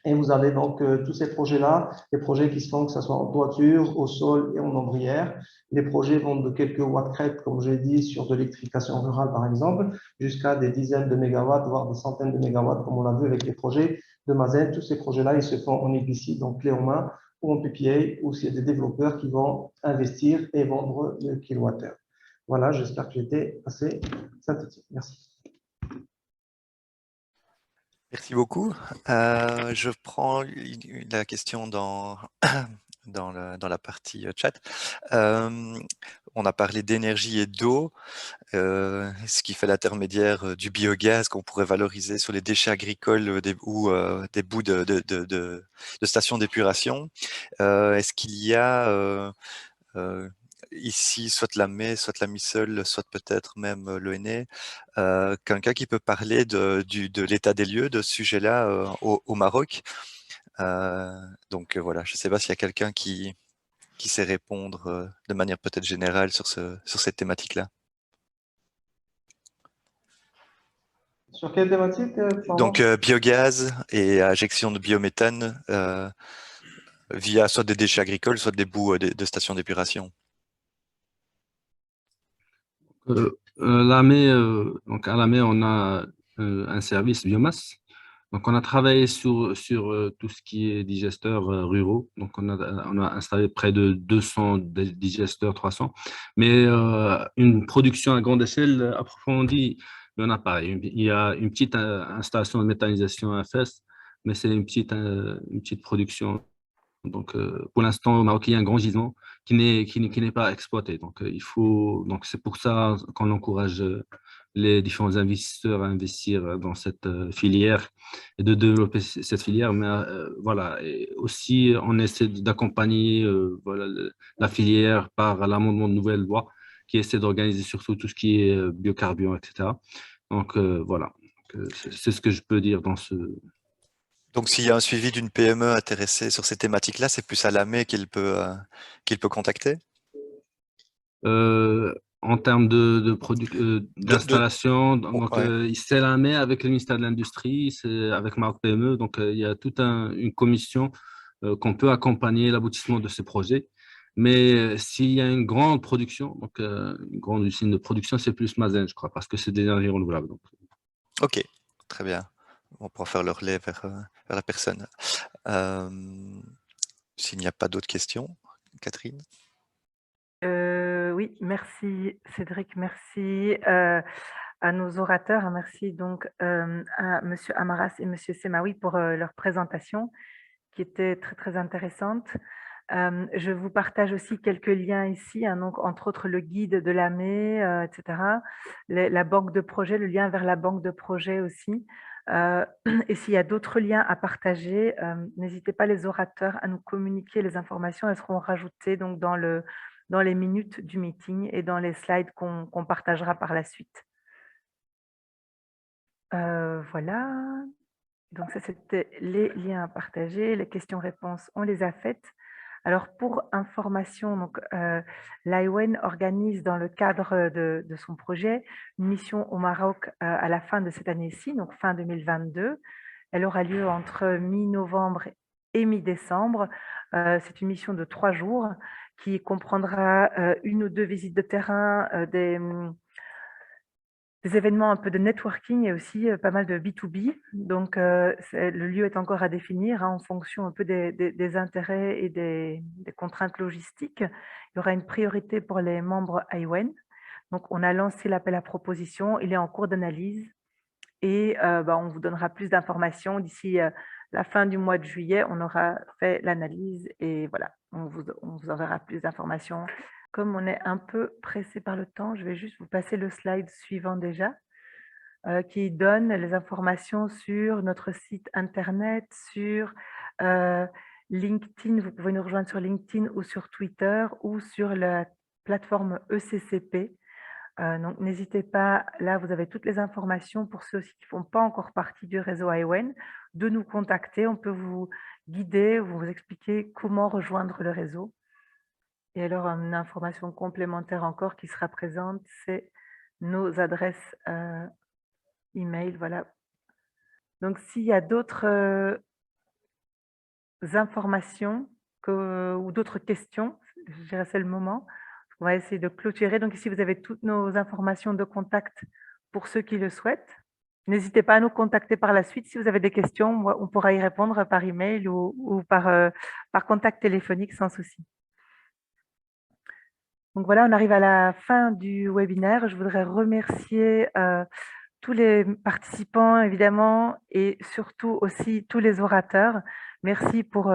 Et vous avez donc tous ces projets-là, les projets qui se font, que ce soit en toiture, au sol et en ombrière. Les projets vont de quelques watts-crête, comme j'ai dit, sur de l'électrification rurale, par exemple, jusqu'à des dizaines de mégawatts, voire des centaines de mégawatts, comme on l'a vu avec les projets de Mazen. Tous ces projets-là, ils se font en EPC, donc clé en main, ou en PPA, ou c'est des développeurs qui vont investir et vendre le kilowattheure. Voilà, j'espère que j'étais assez synthétique. Merci. Merci beaucoup. Je prends la question dans, dans la partie chat. On a parlé d'énergie et d'eau, ce qui fait l'intermédiaire du biogaz qu'on pourrait valoriser sur les déchets agricoles ou des bouts de stations d'épuration. Est-ce qu'il y a ici, soit la MEI, soit la MISEL, soit peut-être même l'ONE, quelqu'un qui peut parler de l'état des lieux de ce sujet-là au Maroc. Donc voilà, je ne sais pas s'il y a quelqu'un qui sait répondre de manière peut-être générale sur cette thématique-là. Sur quelle thématique? Donc biogaz et injection de biométhane via soit des déchets agricoles, soit des bouts de stations d'épuration. Donc à la MEI, on a un service biomasse. Donc, on a travaillé sur tout ce qui est digesteurs ruraux. Donc, on a installé près de 200 digesteurs, 300. Mais une production à grande échelle approfondie, il n'y en a pas. Il y a une petite installation de méthanisation AFS, mais c'est une petite production. Donc, pour l'instant, au Maroc, il y a un grand gisement qui n'est pas exploité. Donc, donc c'est pour ça qu'on encourage les différents investisseurs à investir dans cette filière et de développer cette filière. Mais voilà, et aussi, on essaie d'accompagner voilà, la filière par l'amendement de nouvelles lois qui essaie d'organiser surtout tout ce qui est biocarburant, etc. Donc, voilà, c'est ce que je peux dire dans ce... Donc, s'il y a un suivi d'une PME intéressée sur ces thématiques-là, c'est plus à la MEI qu'il peut contacter? En termes d'installation, donc ouais. c'est la main avec le ministère de l'Industrie, c'est avec Maroc PME, donc il y a toute une commission qu'on peut accompagner l'aboutissement de ces projets. Mais s'il y a une grande production, donc une grande usine de production, c'est plus Mazen, je crois, parce que c'est des énergies renouvelables. Donc. Ok, très bien. On pourra faire le relais vers la personne. S'il n'y a pas d'autres questions, Catherine? Oui, merci Cédric, merci à nos orateurs, merci donc à Monsieur Amaras et Monsieur Semaoui pour leur présentation qui était très très intéressante. Je vous partage aussi quelques liens ici, hein, donc entre autres le guide de la MEI, etc. La banque de projet, le lien vers la banque de projet aussi. Et s'il y a d'autres liens à partager, n'hésitez pas les orateurs à nous communiquer les informations. Elles seront rajoutées donc dans les minutes du meeting et dans les slides qu'on partagera par la suite. Voilà. Donc ça, c'était les liens à partager. Les questions-réponses, on les a faites. Alors, pour information, donc, l'IWEN organise dans le cadre de son projet une mission au Maroc à la fin de cette année-ci, donc fin 2022. Elle aura lieu entre mi-novembre et mi-décembre. C'est une mission de 3 jours qui comprendra une ou deux visites de terrain, des événements un peu de networking et aussi pas mal de B2B. Donc, le lieu est encore à définir hein, en fonction un peu des intérêts et des contraintes logistiques. Il y aura une priorité pour les membres IWEN. Donc, on a lancé l'appel à proposition. Il est en cours d'analyse et on vous donnera plus d'informations d'ici la fin du mois de juillet. On aura fait l'analyse et voilà, on vous enverra plus d'informations. Comme on est un peu pressé par le temps, je vais juste vous passer le slide suivant déjà, qui donne les informations sur notre site internet, sur LinkedIn. Vous pouvez nous rejoindre sur LinkedIn ou sur Twitter ou sur la plateforme ECCP. Donc, n'hésitez pas, là, vous avez toutes les informations pour ceux qui ne font pas encore partie du réseau IWEN, de nous contacter. On peut vous guider, vous expliquer comment rejoindre le réseau. Et alors, une information complémentaire encore qui sera présente, c'est nos adresses email. Voilà. Donc, s'il y a d'autres informations ou d'autres questions, je dirais c'est le moment. On va essayer de clôturer. Donc ici, vous avez toutes nos informations de contact pour ceux qui le souhaitent. N'hésitez pas à nous contacter par la suite. Si vous avez des questions, on pourra y répondre par email ou par contact téléphonique sans souci. Donc voilà, on arrive à la fin du webinaire. Je voudrais remercier tous les participants, évidemment, et surtout aussi tous les orateurs. Merci pour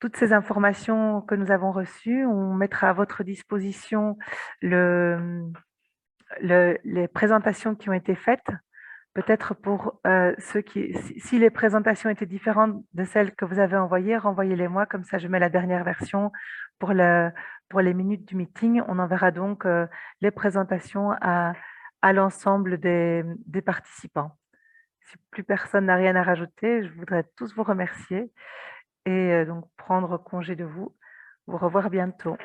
toutes ces informations que nous avons reçues. On mettra à votre disposition les présentations qui ont été faites. Peut-être pour ceux qui, si les présentations étaient différentes de celles que vous avez envoyées, renvoyez-les-moi, comme ça je mets la dernière version pour les minutes du meeting. On enverra donc les présentations à l'ensemble des participants. Si plus personne n'a rien à rajouter, je voudrais tous vous remercier et donc prendre congé de vous. Vous revoir bientôt.